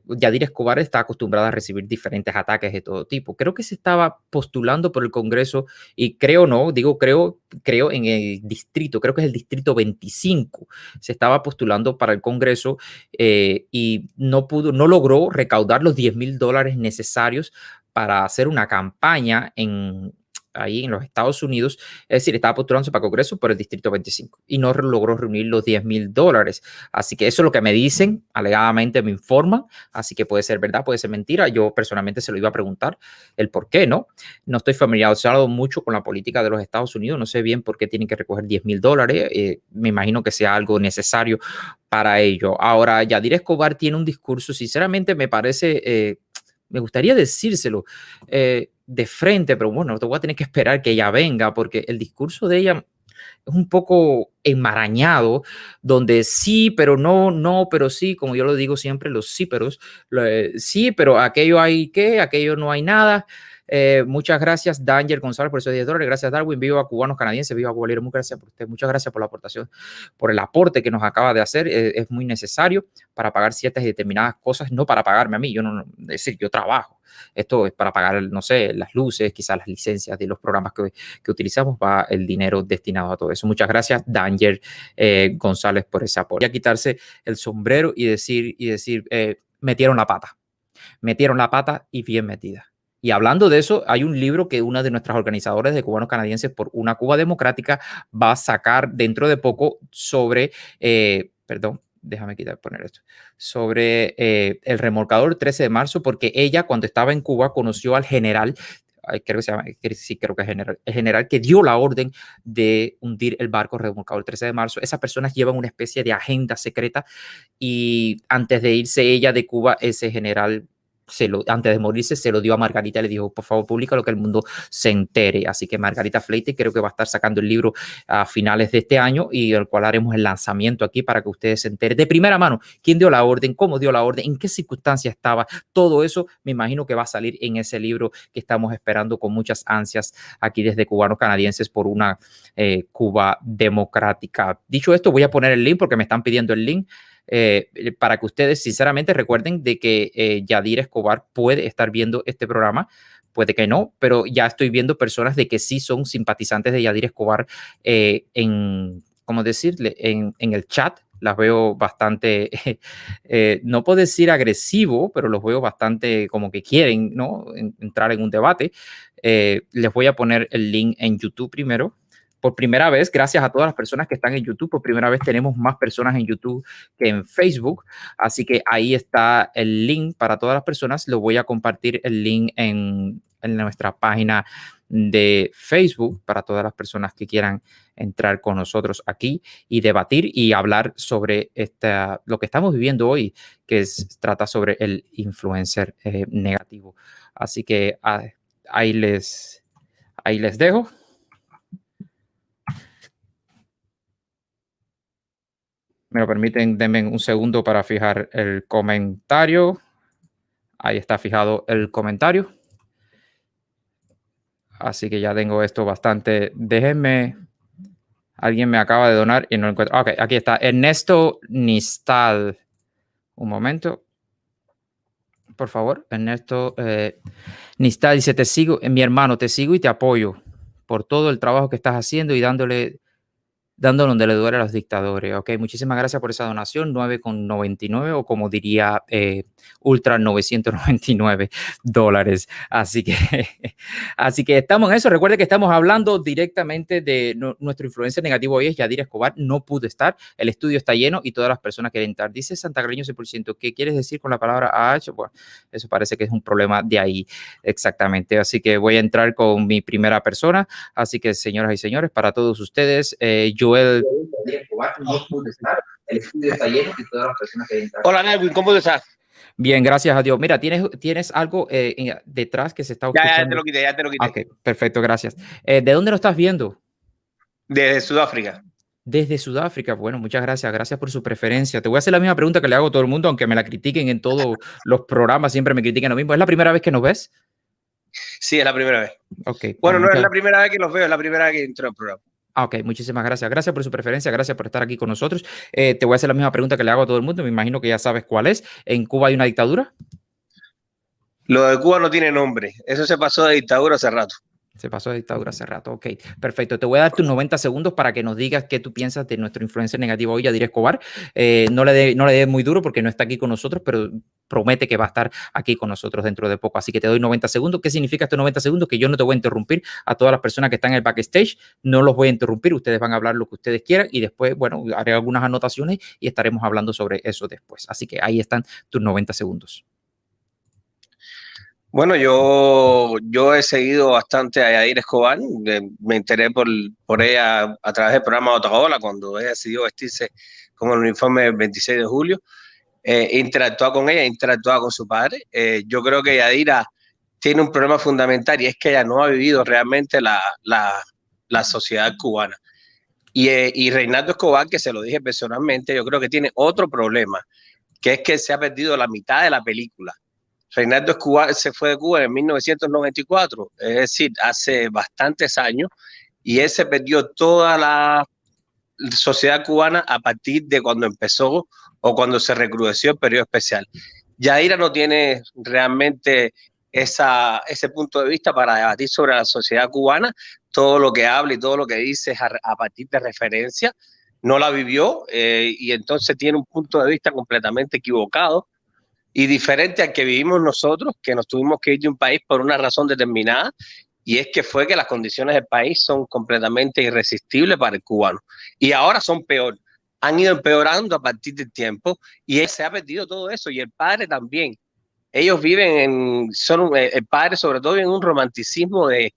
Yadira Escobar está acostumbrada a recibir diferentes ataques de todo tipo. Creo que se estaba postulando por el Congreso y creo en el distrito, creo que es el distrito 25. Se estaba postulando para el Congreso y no logró recaudar los $10,000 necesarios para hacer una campaña ahí en los Estados Unidos, es decir, estaba postulándose para Congreso por el Distrito 25 y no logró reunir los $10,000. Así que eso es lo que me dicen, alegadamente me informan, así que puede ser verdad, puede ser mentira. Yo personalmente se lo iba a preguntar el por qué, ¿no? No estoy familiarizado mucho con la política de los Estados Unidos, no sé bien por qué tienen que recoger $10,000. Me imagino que sea algo necesario para ello. Ahora, Yadira Escobar tiene un discurso, sinceramente me parece... me gustaría decírselo de frente, pero bueno, te voy a tener que esperar que ella venga porque el discurso de ella es un poco enmarañado, donde sí, pero no, pero sí, como yo lo digo siempre, los sí, pero sí, pero aquello hay que, aquello no hay nada. Muchas gracias, Danger González, por esos $10. Gracias, Darwin. Viva Cubanos Canadienses, viva Cuba Libre. Muchas gracias por usted. Muchas gracias por la aportación, por el aporte que nos acaba de hacer. Es muy necesario para pagar ciertas y determinadas cosas, no para pagarme a mí. Yo no, es decir, yo trabajo. Esto es para pagar, no sé, las luces, quizás las licencias de los programas que utilizamos, va el dinero destinado a todo eso. Muchas gracias, Danger González, por ese apoyo. Voy a quitarse el sombrero y decir metieron la pata y bien metida. Y hablando de eso, hay un libro que una de nuestras organizadoras de Cubanos Canadienses por una Cuba Democrática va a sacar dentro de poco sobre, déjame poner esto, sobre el remolcador 13 de marzo, porque ella cuando estaba en Cuba conoció al general, creo que se llama, sí, creo que es el general que dio la orden de hundir el barco remolcador 13 de marzo. Esas personas llevan una especie de agenda secreta y antes de irse ella de Cuba, ese general antes de morirse se lo dio a Margarita y le dijo, por favor, publica lo que el mundo se entere. Así que Margarita Fleite creo que va a estar sacando el libro a finales de este año y el cual haremos el lanzamiento aquí para que ustedes se enteren de primera mano quién dio la orden, cómo dio la orden, en qué circunstancias estaba. Todo eso me imagino que va a salir en ese libro que estamos esperando con muchas ansias aquí desde Cubanos Canadienses por una Cuba democrática. Dicho esto, voy a poner el link porque me están pidiendo el link. Para que ustedes sinceramente recuerden de que Yadira Escobar puede estar viendo este programa, puede que no, pero ya estoy viendo personas de que sí son simpatizantes de Yadira Escobar ¿cómo decirle? En el chat. Las veo bastante, no puedo decir agresivo, pero los veo bastante como que quieren, ¿no? Entrar en un debate. Les voy a poner el link en YouTube primero. Por primera vez, gracias a todas las personas que están en YouTube, por primera vez tenemos más personas en YouTube que en Facebook. Así que ahí está el link para todas las personas. Lo voy a compartir el link en nuestra página de Facebook para todas las personas que quieran entrar con nosotros aquí y debatir y hablar sobre lo que estamos viviendo hoy, que trata sobre el influencer negativo. Así que ahí les dejo. Me lo permiten, denme un segundo para fijar el comentario. Ahí está fijado el comentario. Así que ya tengo esto bastante. Déjenme. Alguien me acaba de donar y no lo encuentro. Ok, aquí está. Ernesto Nistal. Un momento. Por favor, Ernesto Nistal dice, te sigo, mi hermano, te sigo y te apoyo por todo el trabajo que estás haciendo y dándole donde le duele a los dictadores. Ok, muchísimas gracias por esa donación, 9,99 o como diría Ultra $999. Así que estamos en eso. Recuerde que estamos hablando directamente de nuestro influencer negativo hoy es Yadira Escobar. No pudo estar, el estudio está lleno y todas las personas quieren entrar. Dice Santacaleño 100%. ¿Qué quieres decir con la palabra AH? Bueno, eso parece que es un problema de ahí exactamente. Así que voy a entrar con mi primera persona. Así que, señoras y señores, para todos ustedes, Joel. Hola, Nelwin, ¿cómo estás? Bien, gracias a Dios. Mira, ¿tienes algo detrás que se está escuchando? Ya te lo quité, ya te lo quité. Ok, perfecto, gracias. ¿De dónde lo estás viendo? Desde Sudáfrica. Desde Sudáfrica. Bueno, muchas gracias. Gracias por su preferencia. Te voy a hacer la misma pregunta que le hago a todo el mundo, aunque me la critiquen en todos los programas, siempre me critican lo mismo. ¿Es la primera vez que nos ves? Sí, es la primera vez. Okay, bueno, no es la primera vez que los veo, es la primera vez que entro al programa. Ok, muchísimas gracias. Gracias por su preferencia, gracias por estar aquí con nosotros. Te voy a hacer la misma pregunta que le hago a todo el mundo, me imagino que ya sabes cuál es. ¿En Cuba hay una dictadura? Lo de Cuba no tiene nombre, eso se pasó de dictadura hace rato. Se pasó de dictadura hace rato, ok, perfecto. Te voy a dar tus 90 segundos para que nos digas qué tú piensas de nuestro influencer negativo hoy, Yadira Escobar. No le dé muy duro porque no está aquí con nosotros, pero promete que va a estar aquí con nosotros dentro de poco. Así que te doy 90 segundos. ¿Qué significa estos 90 segundos? Que yo no te voy a interrumpir a todas las personas que están en el backstage. No los voy a interrumpir. Ustedes van a hablar lo que ustedes quieran y después, bueno, haré algunas anotaciones y estaremos hablando sobre eso después. Así que ahí están tus 90 segundos. Bueno, yo he seguido bastante a Yadira Escobar. Me enteré por ella a través del programa Otaola, cuando ella decidió vestirse con el uniforme del 26 de julio. Interactuaba con ella, interactuaba con su padre. Yo creo que Yadira tiene un problema fundamental y es que ella no ha vivido realmente la sociedad cubana. Y Reinaldo Escobar, que se lo dije personalmente, yo creo que tiene otro problema, que es que se ha perdido la mitad de la película. Reinaldo Escobar se fue de Cuba en 1994, es decir, hace bastantes años, y él se perdió toda la sociedad cubana a partir de cuando empezó o cuando se recrudeció el periodo especial. Yadira no tiene realmente ese punto de vista para debatir sobre la sociedad cubana. Todo lo que habla y todo lo que dice es a partir de referencia. No la vivió y entonces tiene un punto de vista completamente equivocado y diferente al que vivimos nosotros, que nos tuvimos que ir de un país por una razón determinada, y es que fue que las condiciones del país son completamente irresistibles para el cubano. Y ahora son peor. Han ido empeorando a partir del tiempo y él se ha perdido todo eso, y el padre también. Ellos viven el padre sobre todo vive en un romanticismo de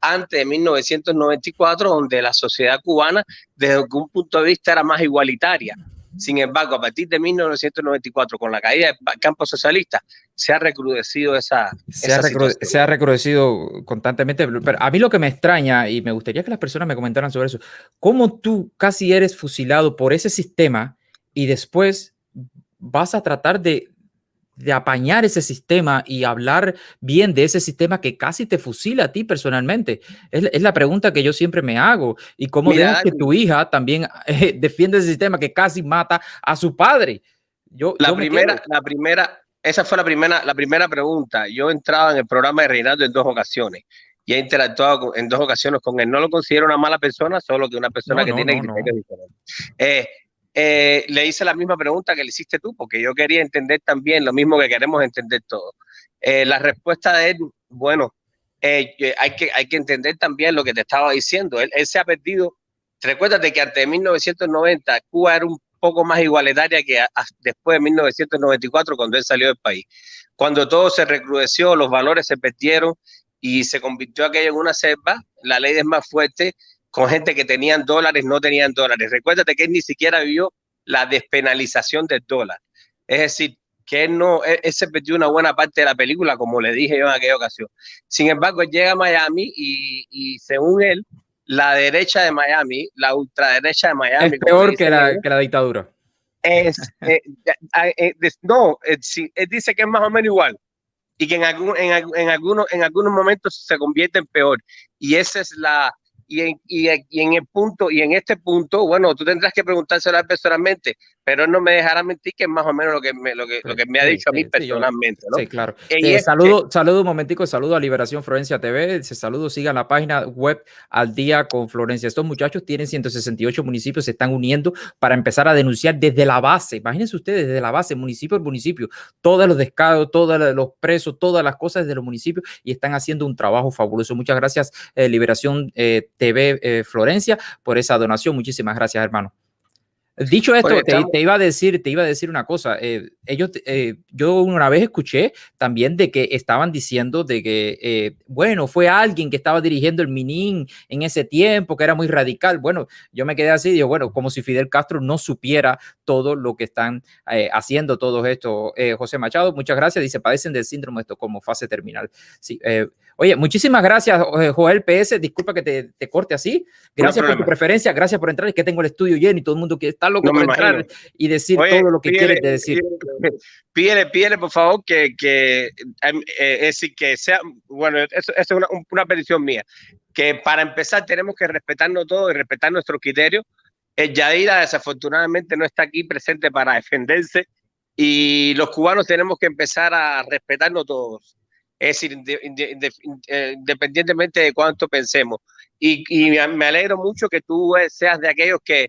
antes de 1994, donde la sociedad cubana desde algún punto de vista era más igualitaria. Sin embargo, a partir de 1994, con la caída del campo socialista, se ha recrudecido se ha recrudecido constantemente. Pero a mí lo que me extraña, y me gustaría que las personas me comentaran sobre eso, cómo tú casi eres fusilado por ese sistema y después vas a tratar de apañar ese sistema y hablar bien de ese sistema que casi te fusila a ti personalmente. Es la pregunta que yo siempre me hago. Y cómo dejas que tu hija también defiende ese sistema que casi mata a su padre. Esa fue la primera pregunta. Yo entraba en el programa de Reinaldo en 2 ocasiones y he interactuado en 2 ocasiones con él. No lo considero una mala persona, solo que una persona que tiene criterios diferentes. Le hice la misma pregunta que le hiciste tú, porque yo quería entender también lo mismo que queremos entender todos. La respuesta de él, bueno, hay que entender también lo que te estaba diciendo. Él se ha perdido. Recuérdate que antes de 1990 Cuba era un poco más igualitaria que después de 1994, cuando él salió del país. Cuando todo se recrudeció, los valores se perdieron y se convirtió aquello en una selva. La ley es más fuerte, con gente que tenían dólares, no tenían dólares. Recuérdate que él ni siquiera vivió la despenalización del dólar. Es decir, que él se perdió una buena parte de la película, como le dije yo en aquella ocasión. Sin embargo, él llega a Miami y según él, la derecha de Miami, la ultraderecha de Miami, es peor que la dictadura. Él dice que es más o menos igual y que en algunos momentos se convierte en peor. Y esa es en este punto, bueno, tú tendrás que preguntárselo a él personalmente, pero él no me dejará mentir que es más o menos lo que me ha dicho a mí personalmente, ¿no? Sí, claro. Saludo un momentico, saludo a Liberación Florencia TV, sigan la página web Al Día con Florencia. Estos muchachos tienen 168 municipios, se están uniendo para empezar a denunciar desde la base. Imagínense ustedes, desde la base, municipio por municipio, todos los descados, todos los presos, todas las cosas desde los municipios, y están haciendo un trabajo fabuloso. Muchas gracias, Liberación TV Florencia, por esa donación. Muchísimas gracias, hermano. Dicho esto, te iba a decir una cosa. Yo una vez escuché también de que estaban diciendo de que, bueno, fue alguien que estaba dirigiendo el Minin en ese tiempo, que era muy radical. Bueno, yo me quedé así, digo, bueno, como si Fidel Castro no supiera todo lo que están haciendo todos estos. José Machado, muchas gracias. Dice, padecen del síndrome de Estocolmo, fase terminal. Sí, oye, muchísimas gracias, Joel PS. Disculpa que te corte así. Gracias por tu preferencia, gracias por entrar. Es que tengo el estudio lleno y todo el mundo que está loco por entrar y decir todo lo que quieres decir. Pídele, por favor, que sea, bueno, eso es una petición mía, que para empezar tenemos que respetarnos todos y respetar nuestros criterios. Yadira desafortunadamente no está aquí presente para defenderse y los cubanos tenemos que empezar a respetarnos todos. Es decir, independientemente de cuánto pensemos. Y me alegro mucho que tú seas de aquellos que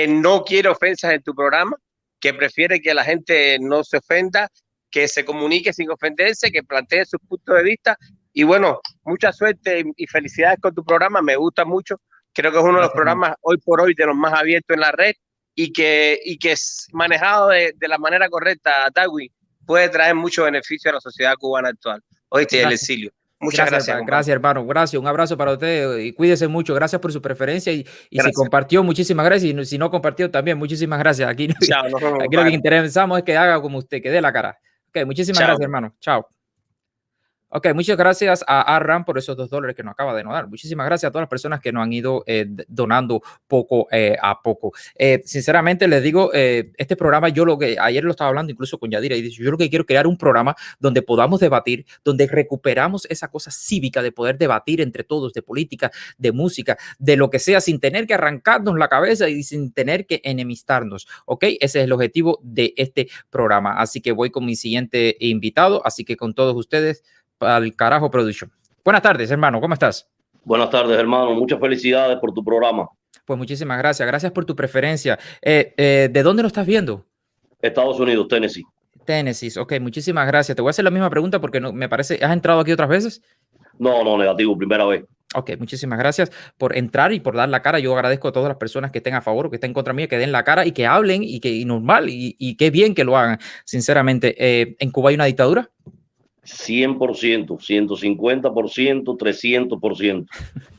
no quiere ofensas en tu programa, que prefiere que la gente no se ofenda, que se comunique sin ofenderse, que plantee sus puntos de vista. Y bueno, mucha suerte y felicidades con tu programa, me gusta mucho. Creo que es uno de los programas hoy por hoy de los más abiertos en la red y que es manejado de la manera correcta, Darwin, puede traer mucho beneficio a la sociedad cubana actual. Oíste, el exilio. Muchas gracias. Gracias, hermano. Gracias. Un abrazo para usted y cuídese mucho. Gracias por su preferencia y si compartió, muchísimas gracias. Y si no compartió, también muchísimas gracias. Aquí lo que interesamos es que haga como usted, que dé la cara. Ok, muchísimas gracias, hermano. Chao. Ok, muchas gracias a Arran por esos $2 que nos acaba de donar. Muchísimas gracias a todas las personas que nos han ido donando poco a poco. Sinceramente les digo, este programa, ayer lo estaba hablando incluso con Yadira y dice, yo lo que quiero es crear un programa donde podamos debatir, donde recuperamos esa cosa cívica de poder debatir entre todos, de política, de música, de lo que sea, sin tener que arrancarnos la cabeza y sin tener que enemistarnos. Ok, ese es el objetivo de este programa. Así que voy con mi siguiente invitado. Así que con todos ustedes, al carajo Production. Buenas tardes, hermano, ¿cómo estás? Buenas tardes, hermano, muchas felicidades por tu programa. Pues muchísimas gracias por tu preferencia. ¿De dónde lo estás viendo? Estados Unidos, Tennessee. Tennessee, ok, muchísimas gracias. Te voy a hacer la misma pregunta porque me parece, ¿has entrado aquí otras veces? No, negativo, primera vez. Ok, muchísimas gracias por entrar y por dar la cara. Yo agradezco a todas las personas que estén a favor o que estén contra mí, que den la cara y que hablen y normal y qué bien que lo hagan, sinceramente. ¿En Cuba hay una dictadura? 100%, 150%, 300%.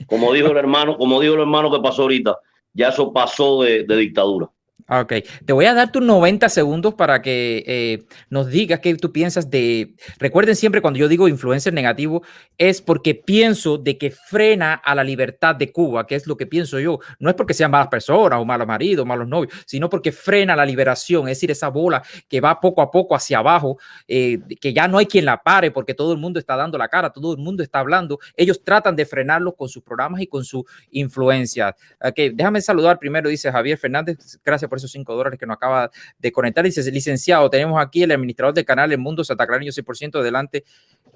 Como dijo el hermano que pasó ahorita, ya eso pasó de dictadura. Ok, te voy a dar tus 90 segundos para que nos digas qué tú piensas de... Recuerden siempre cuando yo digo influencer negativo es porque pienso de que frena a la libertad de Cuba, que es lo que pienso yo. No es porque sean malas personas o malos maridos, malos novios, sino porque frena la liberación, es decir, esa bola que va poco a poco hacia abajo, que ya no hay quien la pare porque todo el mundo está dando la cara, todo el mundo está hablando. Ellos tratan de frenarlo con sus programas y con su influencia. Okay, déjame saludar primero, dice Javier Fernández, gracias por esos $5 que nos acaba de conectar. Dice, licenciado, tenemos aquí el administrador del canal El Mundo Santa Clareño 100% adelante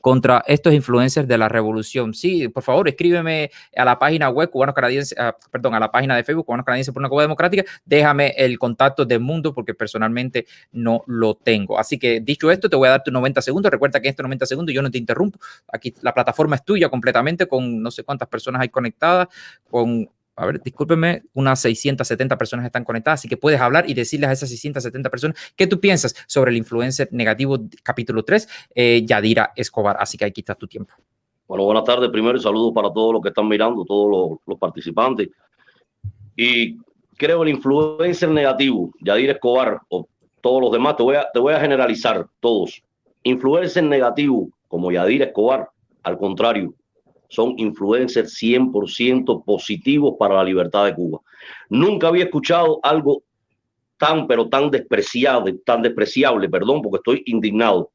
contra estos influencers de la revolución. Sí, por favor, escríbeme a la página web Cubanos Canadienses, a la página de Facebook Cubanos Canadienses por una Cuba Democrática. Déjame el contacto del Mundo porque personalmente no lo tengo. Así que dicho esto, te voy a dar tus 90 segundos. Recuerda que en estos 90 segundos yo no te interrumpo. Aquí la plataforma es tuya completamente con no sé cuántas personas hay conectadas, a ver, discúlpenme, unas 670 personas están conectadas, así que puedes hablar y decirles a esas 670 personas qué tú piensas sobre el influencer negativo capítulo 3, Yadira Escobar. Así que aquí está tu tiempo. Bueno, buenas tardes primero y saludos para todos los que están mirando, todos los participantes. Y creo el influencer negativo, Yadira Escobar o todos los demás, te voy a generalizar todos. Influencer negativo como Yadira Escobar, al contrario, son influencers 100% positivos para la libertad de Cuba. Nunca había escuchado algo pero tan despreciable, perdón, porque estoy indignado,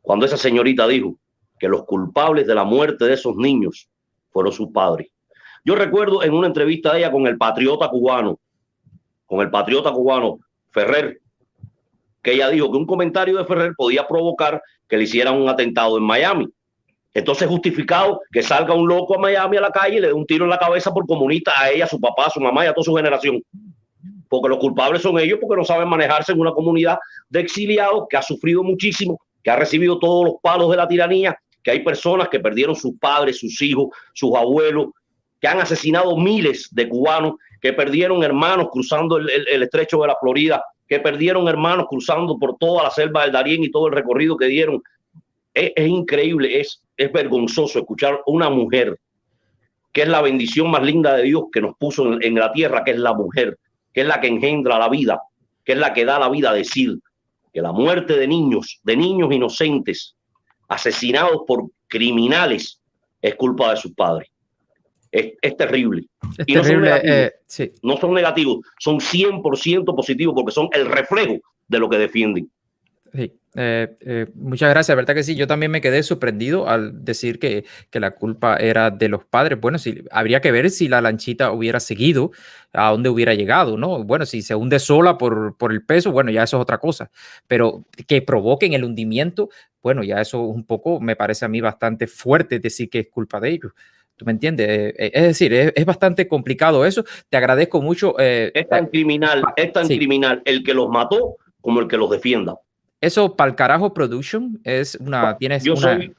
cuando esa señorita dijo que los culpables de la muerte de esos niños fueron sus padres. Yo recuerdo en una entrevista de ella con el patriota cubano Ferrer, que ella dijo que un comentario de Ferrer podía provocar que le hicieran un atentado en Miami. Entonces, justificado que salga un loco a Miami a la calle y le dé un tiro en la cabeza por comunista a ella, a su papá, a su mamá y a toda su generación. Porque los culpables son ellos, porque no saben manejarse en una comunidad de exiliados que ha sufrido muchísimo, que ha recibido todos los palos de la tiranía, que hay personas que perdieron sus padres, sus hijos, sus abuelos, que han asesinado miles de cubanos, que perdieron hermanos cruzando el estrecho de la Florida, que perdieron hermanos cruzando por toda la selva del Darién y todo el recorrido que dieron. Es increíble, es vergonzoso escuchar a una mujer, que es la bendición más linda de Dios que nos puso en la tierra, que es la mujer, que es la que engendra la vida, que es la que da la vida, decir que la muerte de niños inocentes, asesinados por criminales, es culpa de sus padres. Es terrible. Es y terrible, sí. No son negativos, son 100% positivos, porque son el reflejo de lo que defienden. Sí. Muchas gracias, verdad que sí, yo también me quedé sorprendido al decir que la culpa era de los padres. Bueno, sí, habría que ver si la lanchita hubiera seguido, a dónde hubiera llegado, ¿no? Bueno, si se hunde sola por el peso, bueno, ya eso es otra cosa, pero que provoquen el hundimiento, bueno, ya eso un poco me parece a mí bastante fuerte decir que es culpa de ellos. ¿Tú me entiendes? Es decir, es bastante complicado eso. Te agradezco mucho. Es tan criminal el que los mató como el que los defienda. Eso, Pa'l Carajo Production, es una... Yo soy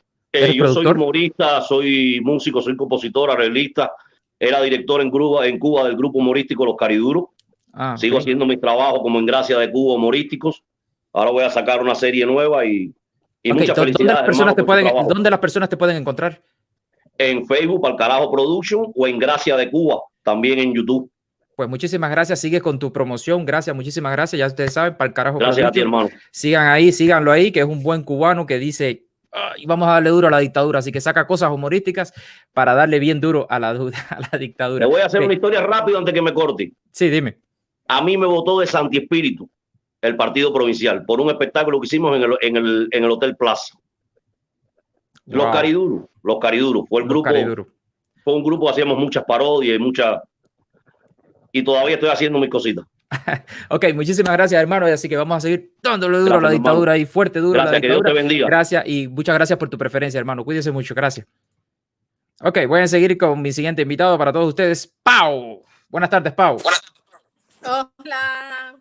humorista, soy músico, soy compositor, arreglista. Era director en Cuba del grupo humorístico Los Cariduros. Sigo haciendo mis trabajos como En Gracia de Cuba humorísticos. Ahora voy a sacar una serie nueva y muchas felicidades. ¿Dónde las personas te pueden encontrar? En Facebook, Pa'l Carajo Production, o En Gracia de Cuba, también en YouTube. Pues muchísimas gracias, sigue con tu promoción, gracias, muchísimas gracias, ya ustedes saben, Pa'l Carajo. Gracias a ti, hermano. Síganlo ahí, que es un buen cubano que dice, vamos a darle duro a la dictadura, así que saca cosas humorísticas para darle bien duro a la dictadura. Le voy a hacer una historia rápida antes que me corte. Sí, dime. A mí me votó de Santi Espíritu el partido provincial por un espectáculo que hicimos en el Hotel Plaza. Wow. Los Cariduros, fue el grupo. Fue un grupo que hacíamos muchas parodias y todavía estoy haciendo mis cositas. Ok, muchísimas gracias, hermano. Así que vamos a seguir dándole duro a la dictadura y fuerte duro a la dictadura. Que Dios te bendiga. Gracias y muchas gracias por tu preferencia, hermano. Cuídese mucho, gracias. Ok, voy a seguir con mi siguiente invitado para todos ustedes, Pau. Buenas tardes, Pau. Hola.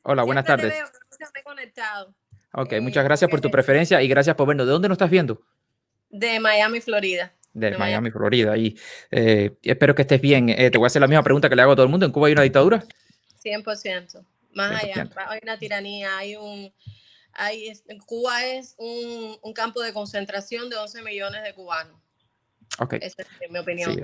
Hola, buenas tardes. Siempre conectado. Ok, muchas gracias por tu preferencia y gracias por vernos. ¿De dónde nos estás viendo? De Miami, Florida. De Miami, Florida. Y espero que estés bien. Te voy a hacer la misma pregunta que le hago a todo el mundo. ¿En Cuba hay una dictadura? 100%. Más 100%. Allá. Hay una tiranía. Cuba es un campo de concentración de 11 millones de cubanos. Okay. Esa es mi opinión. Sí,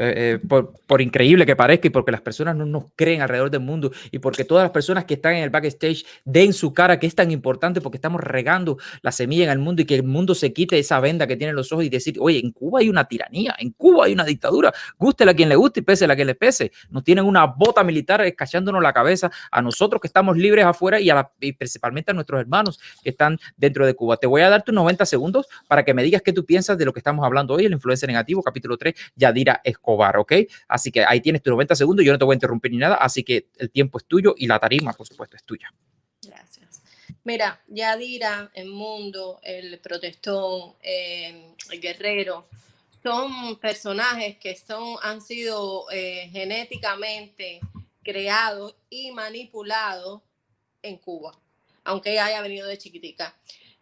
por increíble que parezca y porque las personas no nos creen alrededor del mundo y porque todas las personas que están en el backstage den su cara, que es tan importante porque estamos regando la semilla en el mundo y que el mundo se quite esa venda que tiene en los ojos y decir, oye, en Cuba hay una tiranía, en Cuba hay una dictadura, gústele a quien le guste y pésele a quien le pese. Nos tienen una bota militar escachándonos la cabeza a nosotros que estamos libres afuera y principalmente a nuestros hermanos que están dentro de Cuba. Te voy a dar tus 90 segundos para que me digas qué tú piensas de lo que estamos hablando hoy, el influencer negativo, capítulo 3, Yadira Escobar, ¿ok? Así que ahí tienes tus 90 segundos, yo no te voy a interrumpir ni nada, así que el tiempo es tuyo y la tarima, por supuesto, es tuya. Gracias. Mira, Yadira, el Mundo, el Protestón, el Guerrero, son personajes que han sido genéticamente creados y manipulados en Cuba, aunque ella haya venido de chiquitica.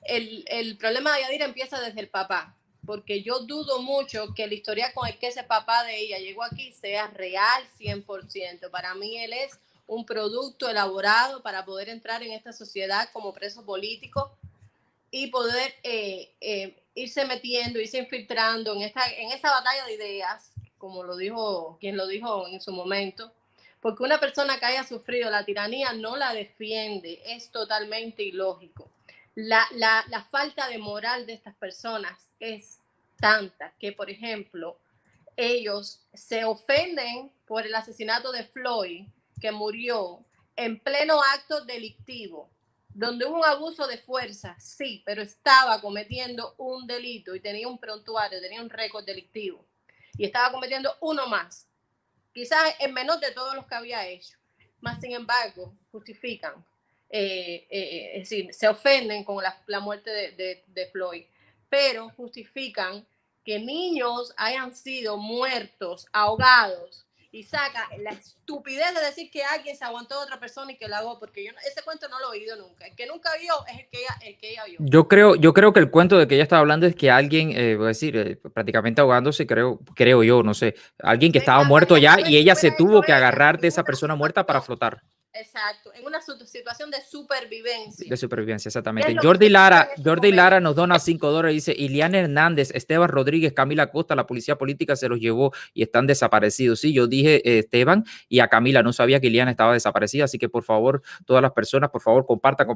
El problema de Yadira empieza desde el papá, porque yo dudo mucho que la historia con el que ese papá de ella llegó aquí sea real 100%. Para mí él es un producto elaborado para poder entrar en esta sociedad como preso político y poder irse metiendo, irse infiltrando en esa batalla de ideas, como lo dijo quien lo dijo en su momento, porque una persona que haya sufrido la tiranía no la defiende, es totalmente ilógico. La falta de moral de estas personas es tanta que, por ejemplo, ellos se ofenden por el asesinato de Floyd, que murió, en pleno acto delictivo, donde hubo un abuso de fuerza, sí, pero estaba cometiendo un delito y tenía un prontuario, tenía un récord delictivo y estaba cometiendo uno más, quizás el menor de todos los que había hecho, más sin embargo justifican, es decir, se ofenden con la muerte de Floyd, pero justifican que niños hayan sido muertos, ahogados, y saca la estupidez de decir que alguien se aguantó a otra persona y que la hago, porque ese cuento no lo he oído nunca. El que nunca vio es el que ella vio. Yo creo que el cuento de que ella estaba hablando es que alguien, voy a decir, prácticamente ahogándose, creo yo, no sé, alguien que estaba muerto ya y ella se tuvo que agarrar de esa persona muerta para flotar. Exacto, en una situación de supervivencia. De supervivencia, exactamente. Jordi Lara nos dona $5 y dice, Iliana Hernández, Esteban Rodríguez, Camila Costa, la policía política se los llevó y están desaparecidos. Sí, yo dije Esteban y a Camila, no sabía que Iliana estaba desaparecida, así que por favor, todas las personas, por favor, compartan,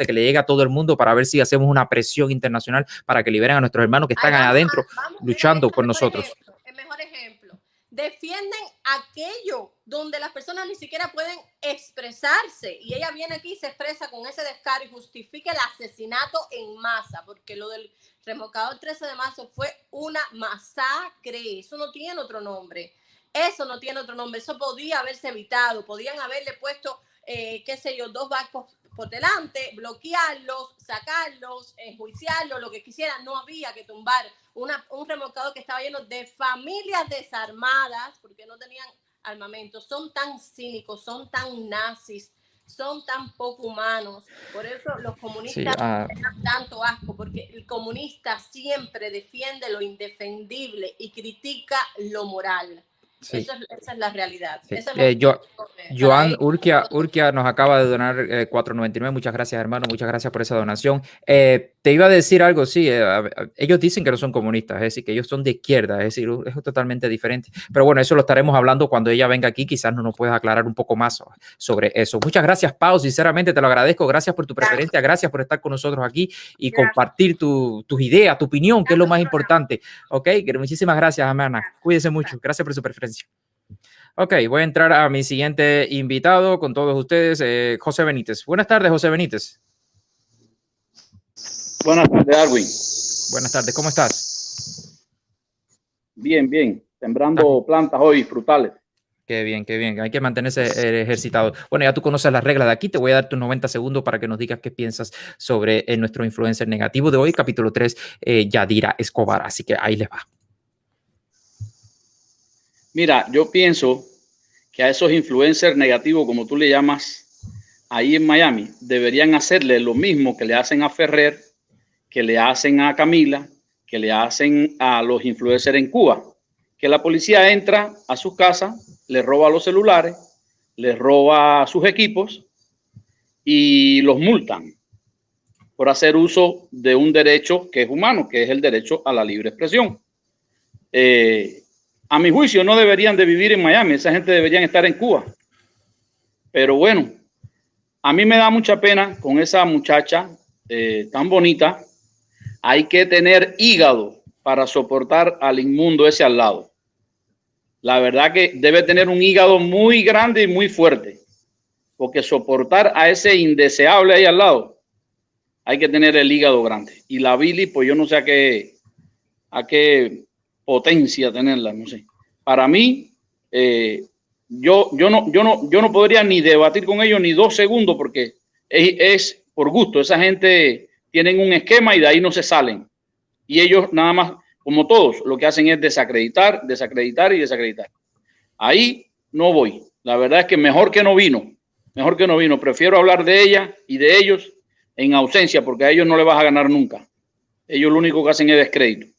que le llegue a todo el mundo para ver si hacemos una presión internacional para que liberen a nuestros hermanos que están adentro luchando con nosotros. El mejor ejemplo. Defienden aquello donde las personas ni siquiera pueden expresarse y ella viene aquí y se expresa con ese descaro y justifica el asesinato en masa, porque lo del remolcador 13 de marzo fue una masacre, eso no tiene otro nombre, eso podía haberse evitado, podían haberle puesto, qué sé yo, 2 barcos por delante, bloquearlos, sacarlos, enjuiciarlos, lo que quisieran, no había que tumbar un remolcador que estaba lleno de familias desarmadas porque no tenían armamento. Son tan cínicos, son tan nazis, son tan poco humanos. Por eso los comunistas dan tanto asco, porque el comunista siempre defiende lo indefendible y critica lo moral. Sí. Esa es la realidad. Sí. Joan Urquia nos acaba de donar $4.99. Muchas gracias, hermano. Muchas gracias por esa donación. Te iba a decir algo, sí. Ellos dicen que no son comunistas, es decir, que ellos son de izquierda, es decir, es totalmente diferente. Pero bueno, eso lo estaremos hablando cuando ella venga aquí. Quizás nos puedas aclarar un poco más sobre eso. Muchas gracias, Pau. Sinceramente te lo agradezco. Gracias por tu preferencia. Gracias por estar con nosotros aquí y compartir tus ideas, tu opinión, que es lo más importante. Ok, muchísimas gracias, hermana. Cuídense mucho. Gracias por su preferencia. Ok, voy a entrar a mi siguiente invitado con todos ustedes, José Benítez. Buenas tardes, José Benítez. Buenas tardes, Darwin. Buenas tardes, ¿cómo estás? Bien, bien. Sembrando plantas hoy, frutales. Qué bien, qué bien. Hay que mantenerse ejercitado. Bueno, ya tú conoces las reglas de aquí. Te voy a dar tus 90 segundos para que nos digas qué piensas sobre nuestro influencer negativo de hoy, capítulo 3, Yadira Escobar. Así que ahí les va. Mira, yo pienso que a esos influencers negativos, como tú le llamas, ahí en Miami, deberían hacerle lo mismo que le hacen a Ferrer, que le hacen a Camila, que le hacen a los influencers en Cuba. Que la policía entra a sus casas, les roba los celulares, les roba sus equipos y los multan por hacer uso de un derecho que es humano, que es el derecho a la libre expresión. A mi juicio no deberían de vivir en Miami, esa gente deberían estar en Cuba. Pero bueno, a mí me da mucha pena con esa muchacha tan bonita. Hay que tener hígado para soportar al inmundo ese al lado. La verdad que debe tener un hígado muy grande y muy fuerte, porque soportar a ese indeseable ahí al lado, hay que tener el hígado grande. Y la bilis, pues yo no sé a qué potencia tenerla, no sé. Para mí, yo no podría ni debatir con ellos ni 2 segundos porque es por gusto. Esa gente tienen un esquema y de ahí no se salen. Y ellos nada más, como todos, lo que hacen es desacreditar, desacreditar y desacreditar. Ahí no voy. La verdad es que mejor que no vino. Mejor que no vino. Prefiero hablar de ella y de ellos en ausencia porque a ellos no le vas a ganar nunca. Ellos lo único que hacen es descrédito.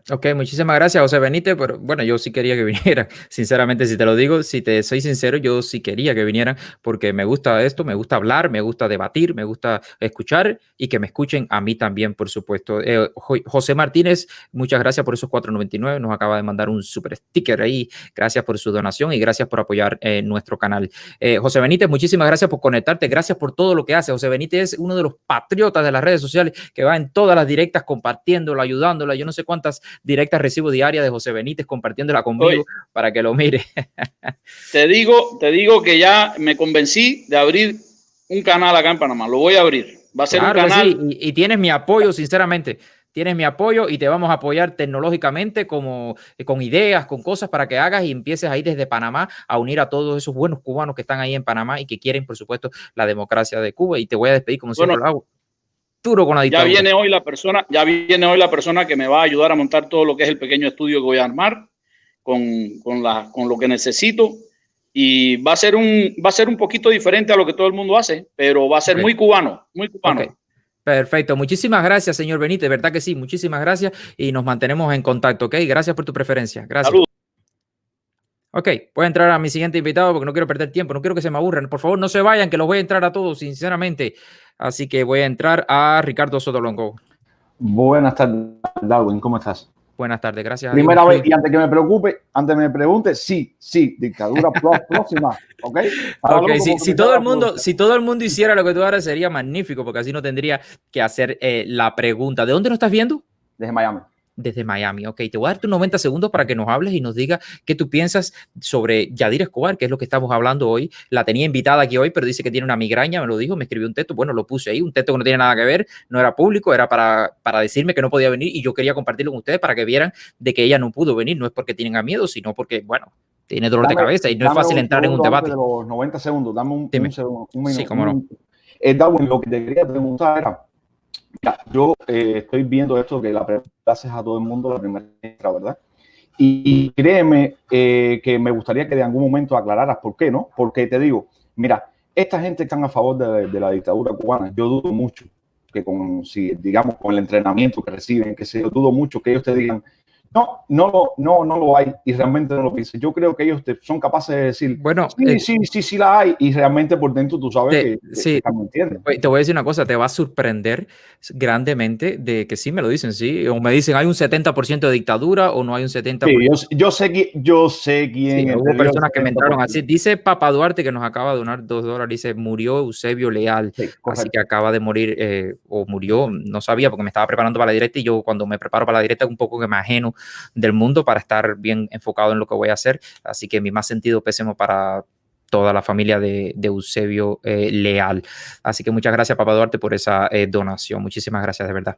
Ok, muchísimas gracias, José Benítez, pero bueno, yo sí quería que viniera, sinceramente, si te lo digo, si te soy sincero, yo sí quería que vinieran porque me gusta esto, me gusta hablar, me gusta debatir, me gusta escuchar y que me escuchen a mí también, por supuesto. José Martínez, muchas gracias por esos $4.99, nos acaba de mandar un super sticker ahí, gracias por su donación y gracias por apoyar nuestro canal. José Benítez, muchísimas gracias por conectarte, gracias por todo lo que hace. José Benítez es uno de los patriotas de las redes sociales que va en todas las directas compartiéndolo, ayudándolo, yo no sé sé cuántas directas recibo diarias de José Benítez compartiéndola conmigo para que lo mire. Te digo que ya me convencí de abrir un canal acá en Panamá. Lo voy a abrir. Va a ser un canal. Sí. Y tienes mi apoyo, sinceramente. Tienes mi apoyo y te vamos a apoyar tecnológicamente con ideas, con cosas para que hagas y empieces ahí desde Panamá a unir a todos esos buenos cubanos que están ahí en Panamá y que quieren, por supuesto, la democracia de Cuba. Y te voy a despedir como siempre lo hago. Duro con la dictadura. Ya viene hoy la persona que me va a ayudar a montar todo lo que es el pequeño estudio que voy a armar con lo que necesito. Y va a ser un poquito diferente a lo que todo el mundo hace, pero va a ser muy cubano, muy cubano. Okay. Perfecto. Muchísimas gracias, señor Benítez. ¿Verdad que sí? Muchísimas gracias y nos mantenemos en contacto, ¿ok? Gracias por tu preferencia. Gracias. Saludos. Ok, voy a entrar a mi siguiente invitado porque no quiero perder tiempo, no quiero que se me aburran. Por favor, no se vayan, que los voy a entrar a todos, sinceramente. Así que voy a entrar a Ricardo Sotolongo. Buenas tardes, Darwin. ¿Cómo estás? Buenas tardes, gracias. Primera vez, y antes que me preocupe, antes me pregunte, sí, dictadura próxima, ¿ok? Okay, si todo el mundo hiciera lo que tú haces sería magnífico, porque así no tendría que hacer la pregunta. ¿De dónde nos estás viendo? Desde Miami. Desde Miami, ok. Te voy a dar tus 90 segundos para que nos hables y nos digas qué tú piensas sobre Yadira Escobar, que es lo que estamos hablando hoy. La tenía invitada aquí hoy, pero dice que tiene una migraña, me lo dijo, me escribió un texto, bueno, lo puse ahí, un texto que no tiene nada que ver, no era público, era para decirme que no podía venir y yo quería compartirlo con ustedes para que vieran de que ella no pudo venir, no es porque tienen miedo, sino porque, bueno, tiene dolor de cabeza y no es fácil entrar en un debate. De los 90 segundos, dame un minuto. Sí, cómo no. Darwin, lo que te quería preguntar era, mira, yo estoy viendo esto que la pregunta haces a todo el mundo la primera vez, ¿verdad? Y créeme que me gustaría que de algún momento aclararas por qué, ¿no? Porque te digo, mira, esta gente que están a favor de la dictadura cubana, yo dudo mucho que digamos, con el entrenamiento que reciben, yo dudo mucho que ellos te digan, no lo hay y realmente no lo piensan. Yo creo que ellos son capaces de decir, bueno, sí la hay y realmente por dentro tú sabes que están mintiendo. Te voy a decir una cosa, te va a sorprender grandemente de que sí me lo dicen, sí, o me dicen hay un 70% de dictadura o no hay un 70%. Sí, yo sé quién. Sí, hubo personas que me entraron así. Dice Papa Duarte que nos acaba de donar $2, dice murió Eusebio Leal, así que acaba de morir o murió, no sabía porque me estaba preparando para la directa y yo cuando me preparo para la directa un poco que me ajeno del mundo para estar bien enfocado en lo que voy a hacer, así que mi más sentido pésimo para toda la familia de Eusebio Leal. Así que muchas gracias, Papa Duarte, por esa donación. Muchísimas gracias, de verdad.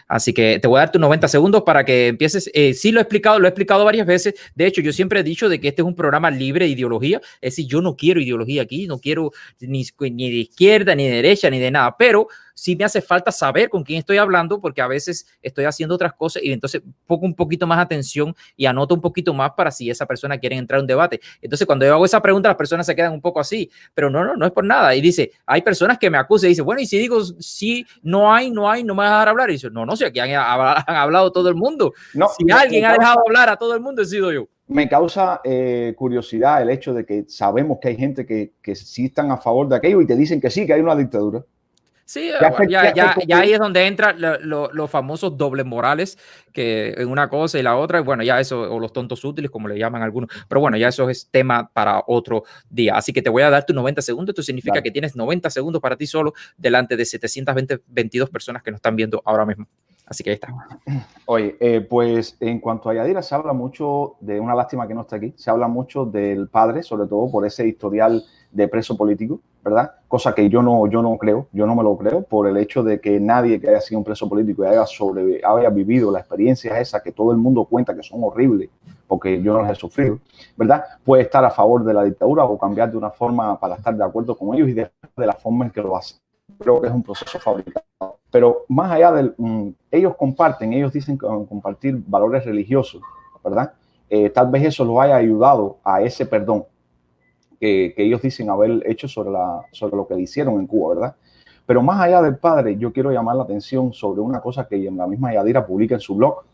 Así que te voy a dar tus 90 segundos para que empieces. Sí, lo he explicado varias veces. De hecho, yo siempre he dicho de que este es un programa libre de ideología. Es decir, yo no quiero ideología aquí, no quiero ni de izquierda, ni de derecha, ni de nada, pero sí me hace falta saber con quién estoy hablando porque a veces estoy haciendo otras cosas y entonces pongo un poquito más atención y anoto un poquito más para si esa persona quiere entrar en un debate. Entonces, cuando yo hago esa pregunta, las personas se quedan un poco así, pero no es por nada. Y dice, hay personas que me acusan y dicen, bueno, y si digo, sí, no me vas a dejar hablar. Y dice, no, si aquí han hablado todo el mundo. Si alguien ha dejado hablar a todo el mundo, he sido yo. Me causa curiosidad el hecho de que sabemos que hay gente que sí están a favor de aquello y te dicen que sí, que hay una dictadura. Sí, ya ahí es donde entran los famosos dobles morales, que en una cosa y la otra, bueno, ya eso, o los tontos útiles, como le llaman algunos, pero bueno, ya eso es tema para otro día. Así que te voy a dar tus 90 segundos, esto significa que tienes 90 segundos para ti solo, delante de 722 personas que nos están viendo ahora mismo. Así que ahí está. Oye, pues en cuanto a Yadira, se habla mucho de una lástima que no está aquí, se habla mucho del padre, sobre todo por ese historial de preso político, ¿verdad? Cosa que yo no creo, yo no me lo creo, por el hecho de que nadie que haya sido un preso político y haya vivido las experiencias esas que todo el mundo cuenta que son horribles, porque yo no las he sufrido, ¿verdad? Puede estar a favor de la dictadura o cambiar de una forma para estar de acuerdo con ellos y de la forma en que lo hacen. Creo que es un proceso fabricado. Pero más allá ellos dicen compartir valores religiosos, ¿verdad? Tal vez eso los haya ayudado a ese perdón que ellos dicen haber hecho sobre lo que hicieron en Cuba, ¿verdad? Pero más allá del padre, yo quiero llamar la atención sobre una cosa que en la misma Yadira publica en su blog,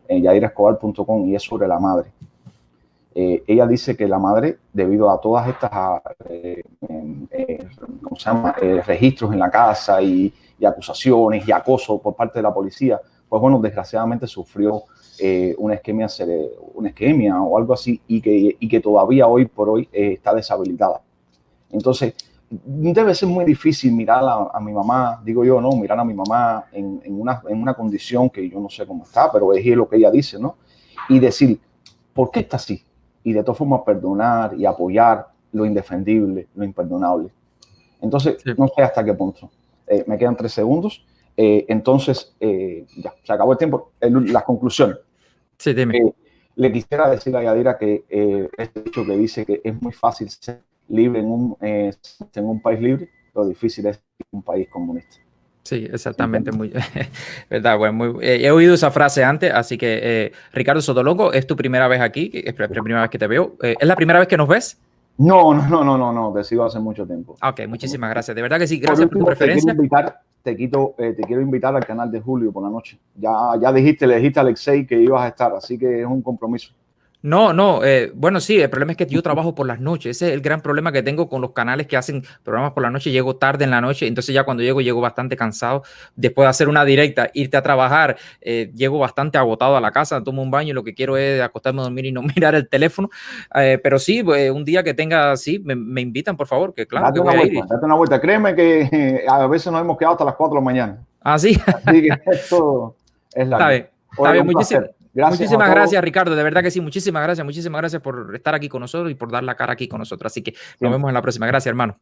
en yadiraescobar.com, y es sobre la madre. Ella dice que la madre, debido a todas estas registros en la casa y acusaciones y acoso por parte de la policía, pues bueno, desgraciadamente sufrió una isquemia o algo así y que todavía hoy por hoy está deshabilitada. Entonces, debe ser muy difícil mirar a mi mamá, digo yo, ¿no? Mirar a mi mamá en una condición que yo no sé cómo está, pero es lo que ella dice, ¿no? Y decir, ¿por qué está así? Y de todas formas perdonar y apoyar lo indefendible, lo imperdonable. Entonces, no sé hasta qué punto. Me quedan 3 segundos. Entonces, ya, se acabó el tiempo. Las conclusiones. Sí, dime. Le quisiera decir a Yadira que este dicho que dice que es muy fácil ser libre en un país libre, lo difícil es un país comunista. Sí, exactamente, muy verdad. Bueno, he oído esa frase antes, así que Ricardo Sotolongo, es tu primera vez aquí, es la primera vez que te veo. ¿Es la primera vez que nos ves? No, te sigo hace mucho tiempo. Ok, muchísimas gracias. De verdad que sí, gracias por tu preferencia. Te quiero invitar al canal de Julio por la noche. Ya le dijiste a Alexei que ibas a estar, así que es un compromiso. No, bueno, sí, el problema es que yo trabajo por las noches. Ese es el gran problema que tengo con los canales que hacen programas por la noche. Llego tarde en la noche, entonces ya cuando llego bastante cansado. Después de hacer una directa, irte a trabajar, llego bastante agotado a la casa, tomo un baño y lo que quiero es acostarme a dormir y no mirar el teléfono. Pero sí, un día que tenga, sí, me invitan, por favor, que claro. Date una vuelta. Créeme que a veces nos hemos quedado hasta las 4 de la mañana. ¿Ah, sí? Así que esto es la... Está bien, muchísimas gracias, Ricardo, de verdad que sí, muchísimas gracias por estar aquí con nosotros y por dar la cara aquí con nosotros, así que nos vemos en la próxima, gracias, hermano.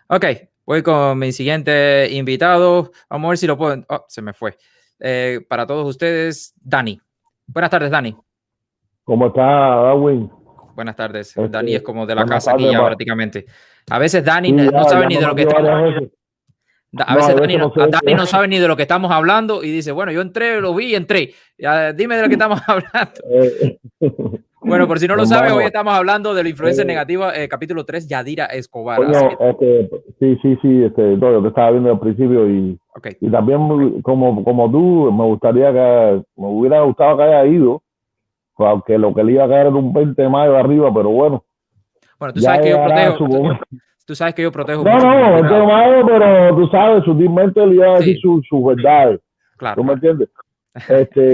Ok, voy con mi siguiente invitado, vamos a ver si lo puedo, se me fue, para todos ustedes, Dani. Buenas tardes, Dani. ¿Cómo está, Darwin? Buenas tardes, Dani es como de la casa aquí ya prácticamente. A veces Dani no sabe ni de lo que estamos hablando. A veces Dani no sabe ni de lo que estamos hablando y dice, bueno, yo entré, lo vi y entré. Dime de lo que estamos hablando. Bueno, por si no lo sabe, hoy estamos hablando de la influencia negativa, capítulo 3, Yadira Escobar. Sí, lo que estaba viendo al principio y también como tú, me hubiera gustado que haya ido, aunque lo que le iba a caer era un 20 de mayo arriba, pero bueno. Bueno, tú sabes que yo protejo. Tú sabes que yo protejo. No, pero tú sabes, sutilmente le iba a decir sus verdades. Claro. ¿Tú me entiendes?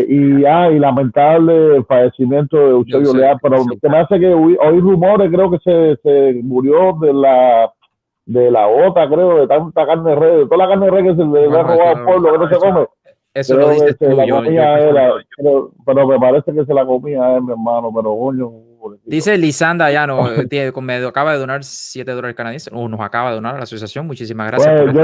Y lamentable fallecimiento de Eusebio Leal, pero se me hace que oí rumores, creo que se murió de la bota, creo, de tanta carne de res, de toda la carne de res que se le ha robado al pueblo, que no se come. Eso lo dices tú, pero me parece que se la comía él, mi hermano, pero coño. Dice Lisanda Llano, me acaba de donar $7 canadienses, nos acaba de donar a la asociación, muchísimas gracias. Pues,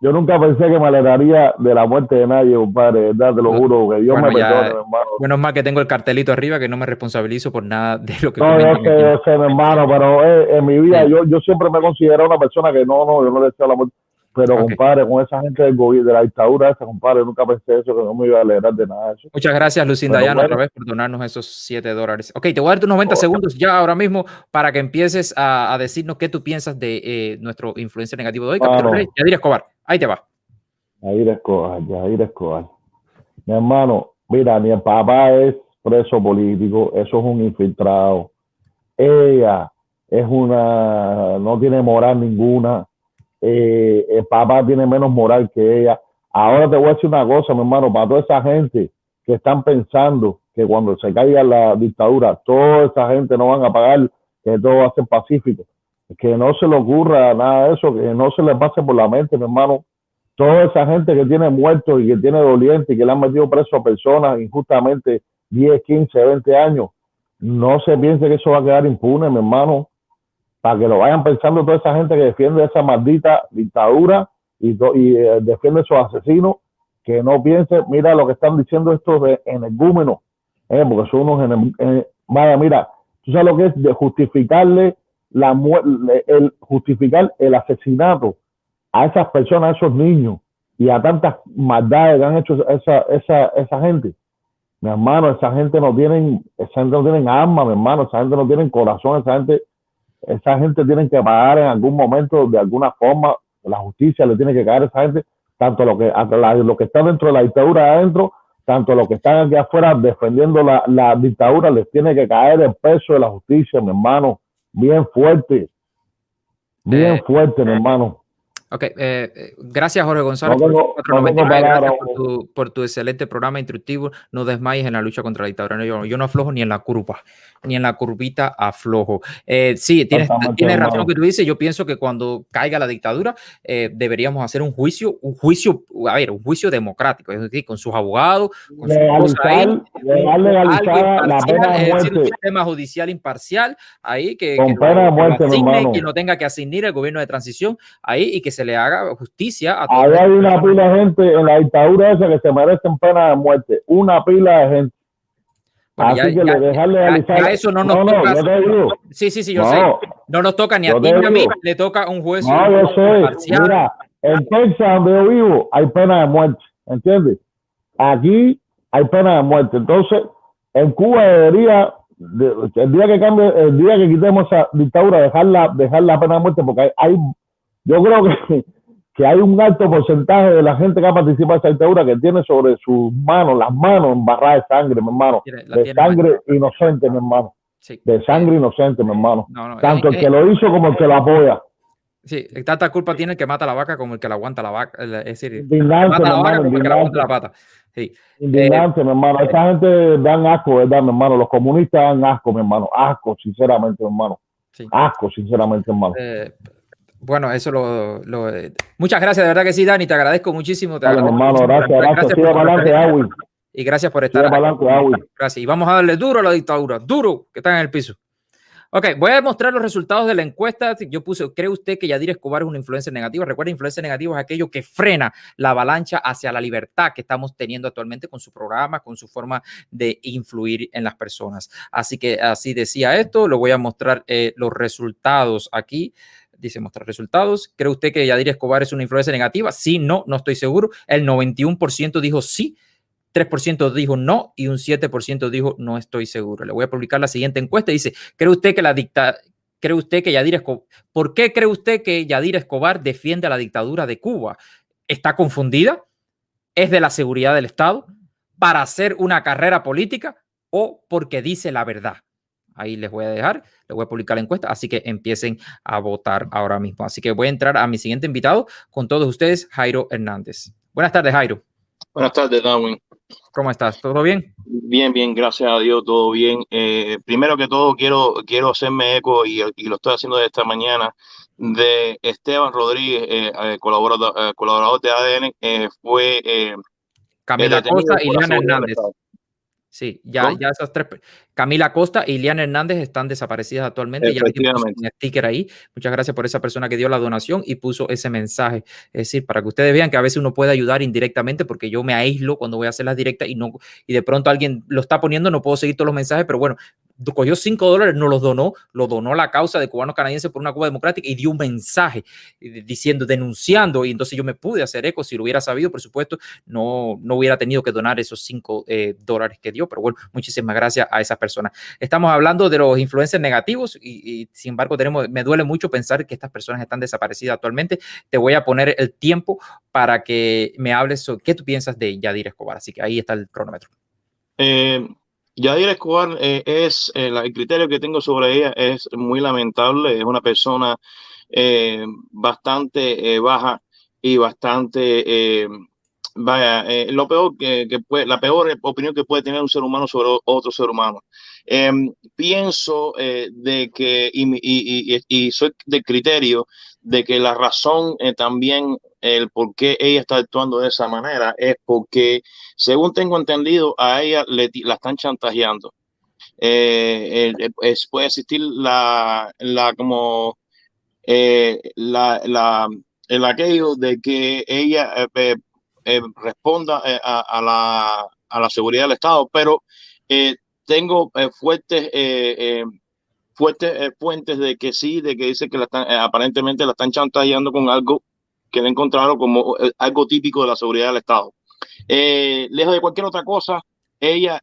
yo nunca pensé que me alegraría de la muerte de nadie, compadre, ¿verdad? Te lo juro, que Dios me perdone, hermano. Bueno, es más que tengo el cartelito arriba, que no me responsabilizo por nada de lo que yo sé, mi hermano, pero en mi vida yo siempre me considero una persona que yo no deseo la muerte. Pero, compadre, con esa gente del gobierno, de la dictadura esa, compadre, nunca pensé eso, que no me iba a alegrar de nada de eso. Muchas gracias, Lucinda Llano, otra vez por donarnos esos $7. Ok, te voy a dar tus 90 segundos ya ahora mismo para que empieces a decirnos qué tú piensas de nuestro influencer negativo de hoy, capítulo 3, Yadira Escobar. Ahí te va. Yadira Escobar. Mi hermano, mira, ni el papá es preso político, eso es un infiltrado. Ella no tiene moral ninguna. El papá tiene menos moral que ella. Ahora te voy a decir una cosa, mi hermano, para toda esa gente que están pensando que cuando se caiga la dictadura, toda esa gente no van a pagar, que todo va a ser pacífico, que no se le ocurra nada de eso, que no se le pase por la mente, mi hermano. Toda esa gente que tiene muertos y que tiene dolientes y que le han metido preso a personas injustamente 10, 15, 20 años, no se piense que eso va a quedar impune, mi hermano. Para que lo vayan pensando toda esa gente que defiende esa maldita dictadura y defiende a esos asesinos, que no piensen, mira lo que están diciendo estos energúmenos, porque son unos mira, tú sabes lo que es de justificarle justificar el asesinato a esas personas, a esos niños y a tantas maldades que han hecho esa gente. Mi hermano, esa gente no tienen alma, mi hermano, esa gente no tiene corazón, esa gente tiene que pagar en algún momento, de alguna forma, la justicia le tiene que caer a esa gente, tanto lo que está dentro de la dictadura adentro, tanto los que están aquí afuera defendiendo la dictadura, les tiene que caer el peso de la justicia, mi hermano, bien fuerte, mi hermano. Ok, gracias Jorge González por tu excelente programa instructivo. No desmayes en la lucha contra la dictadura. Yo no aflojo ni en la curva, ni en la curvita aflojo. Sí, tienes razón que tú dices. Yo pienso que cuando caiga la dictadura deberíamos hacer un juicio democrático, es decir, con sus abogados, con legalizar la pena de muerte. Un sistema judicial imparcial ahí que pena de muerte, que no tenga que asignar el gobierno de transición ahí y que se le haga justicia a todos. Ahí hay una pila de gente en la dictadura esa que se merecen pena de muerte. Una pila de gente. Bueno, así que dejar legalizar. Ya eso no nos toca. Yo te digo. Sí, yo sé. No nos toca ni a ti ni a mí. Le toca a un juez. No, yo sé. Mira, en Texas, donde yo vivo, hay pena de muerte. ¿Entiendes? Aquí hay pena de muerte. Entonces, en Cuba debería, el día que quitemos esa dictadura, dejar la pena de muerte, porque yo creo que hay un alto porcentaje de la gente que ha participado en esa dictadura que tiene sobre sus manos, las manos embarradas de sangre, mi hermano. De sangre inocente, mi hermano. Sí. De sangre inocente, mi hermano. Tanto el que lo hizo como el que lo apoya. Sí, tanta culpa tiene el que mata la vaca como el que la aguanta la vaca. Es decir, indignante, mata la vaca como el que la aguanta la pata. Sí. Indignante, mi hermano. Esa gente dan asco, ¿verdad, mi hermano? Los comunistas dan asco, mi hermano. Asco, sinceramente, mi hermano. Sí. Asco, sinceramente, hermano. Bueno, eso muchas gracias, de verdad que sí, Dani. Te agradezco muchísimo. Hermano, gracias. Sigue para adelante, Awi. Y gracias por estar aquí. Gracias. Y vamos a darle duro a la dictadura. Duro, que están en el piso. Ok, voy a mostrar los resultados de la encuesta. Yo puse, ¿cree usted que Yadira Escobar es una influencia negativa? Recuerda, influencia negativa es aquello que frena la avalancha hacia la libertad que estamos teniendo actualmente con su programa, con su forma de influir en las personas. Así que así decía esto. Lo voy a mostrar los resultados aquí. Dice mostrar resultados. ¿Cree usted que Yadira Escobar es una influencia negativa? Sí, no estoy seguro. El 91% dijo sí. 3% dijo no y un 7% dijo no estoy seguro. Le voy a publicar la siguiente encuesta. Dice, ¿cree usted que Yadira Escobar, ¿por qué cree usted que Yadira Escobar defiende a la dictadura de Cuba? ¿Está confundida? ¿Es de la seguridad del Estado? ¿Para hacer una carrera política? ¿O porque dice la verdad? Ahí les voy a dejar, les voy a publicar la encuesta, así que empiecen a votar ahora mismo. Así que voy a entrar a mi siguiente invitado con todos ustedes, Jairo Hernández. Buenas tardes, Jairo. Buenas tardes, Darwin. ¿Cómo estás? ¿Todo bien? Bien, gracias a Dios, todo bien. Primero que todo, quiero hacerme eco y lo estoy haciendo de esta mañana de Esteban Rodríguez, colaborador de ADN, fue Camila Costa y Ileana Hernández. Sí, ya esas tres. Camila Costa y Ileana Hernández están desaparecidas actualmente. Ya puso un sticker ahí. Muchas gracias por esa persona que dio la donación y puso ese mensaje. Es decir, para que ustedes vean que a veces uno puede ayudar indirectamente, porque yo me aíslo cuando voy a hacer las directas y de pronto alguien lo está poniendo, no puedo seguir todos los mensajes, pero bueno, cogió $5, nos los donó, lo donó a la causa de Cubanos Canadienses por una Cuba Democrática y dio un mensaje denunciando, y entonces yo me pude hacer eco. Si lo hubiera sabido, por supuesto, no hubiera tenido que donar esos $5 que dio, pero bueno, muchísimas gracias a esas personas. Estamos hablando de los influencers negativos y sin embargo me duele mucho pensar que estas personas están desaparecidas actualmente. Te voy a poner el tiempo para que me hables sobre qué tú piensas de Yadira Escobar, así que ahí está el cronómetro. Yadira Escobar el criterio que tengo sobre ella es muy lamentable. Es una persona bastante baja y bastante lo peor la peor opinión que puede tener un ser humano sobre otro ser humano. Pienso de que y soy del criterio de que la razón también el por qué ella está actuando de esa manera es porque, según tengo entendido, a ella la están chantajeando. Puede existir el aquello de que ella responda a la seguridad del Estado, pero tengo fuertes fuentes de que sí, de que dice que aparentemente la están chantajeando con algo que le encontraron como algo típico de la seguridad del Estado. Lejos de cualquier otra cosa, ella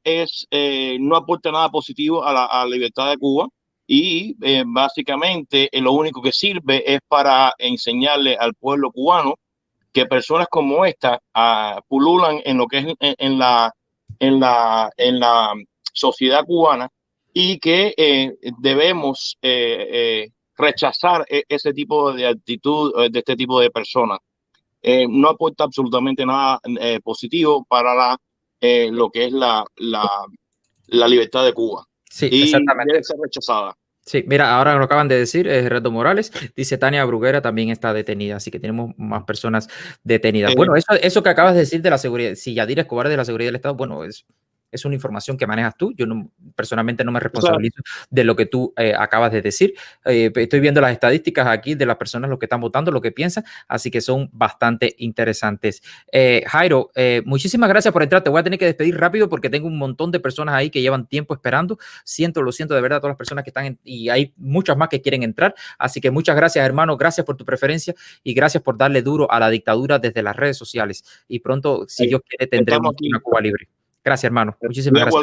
no aporta nada positivo a la libertad de Cuba y básicamente lo único que sirve es para enseñarle al pueblo cubano que personas como esta pululan en lo que es en la sociedad cubana y que debemos rechazar ese tipo de actitud de este tipo de personas. No aporta absolutamente nada positivo para lo que es la libertad de Cuba. Sí, y exactamente. debe ser rechazada. Sí, mira, ahora lo acaban de decir, Gerardo Morales, dice Tania Bruguera también está detenida, así que tenemos más personas detenidas. Bueno, eso que acabas de decir de la seguridad, si Yadira Escobar es de la seguridad del Estado, bueno, es una información que manejas tú. Yo personalmente no me responsabilizo de lo que tú acabas de decir. Estoy viendo las estadísticas aquí de las personas, lo que están votando, lo que piensan, así que son bastante interesantes. Jairo, muchísimas gracias por entrar. Te voy a tener que despedir rápido porque tengo un montón de personas ahí que llevan tiempo esperando. Lo siento de verdad a todas las personas que están y hay muchas más que quieren entrar. Así que muchas gracias, hermano. Gracias por tu preferencia y gracias por darle duro a la dictadura desde las redes sociales. Y pronto, si Dios quiere, tendremos una Cuba libre. Gracias, hermano. Muchísimas gracias.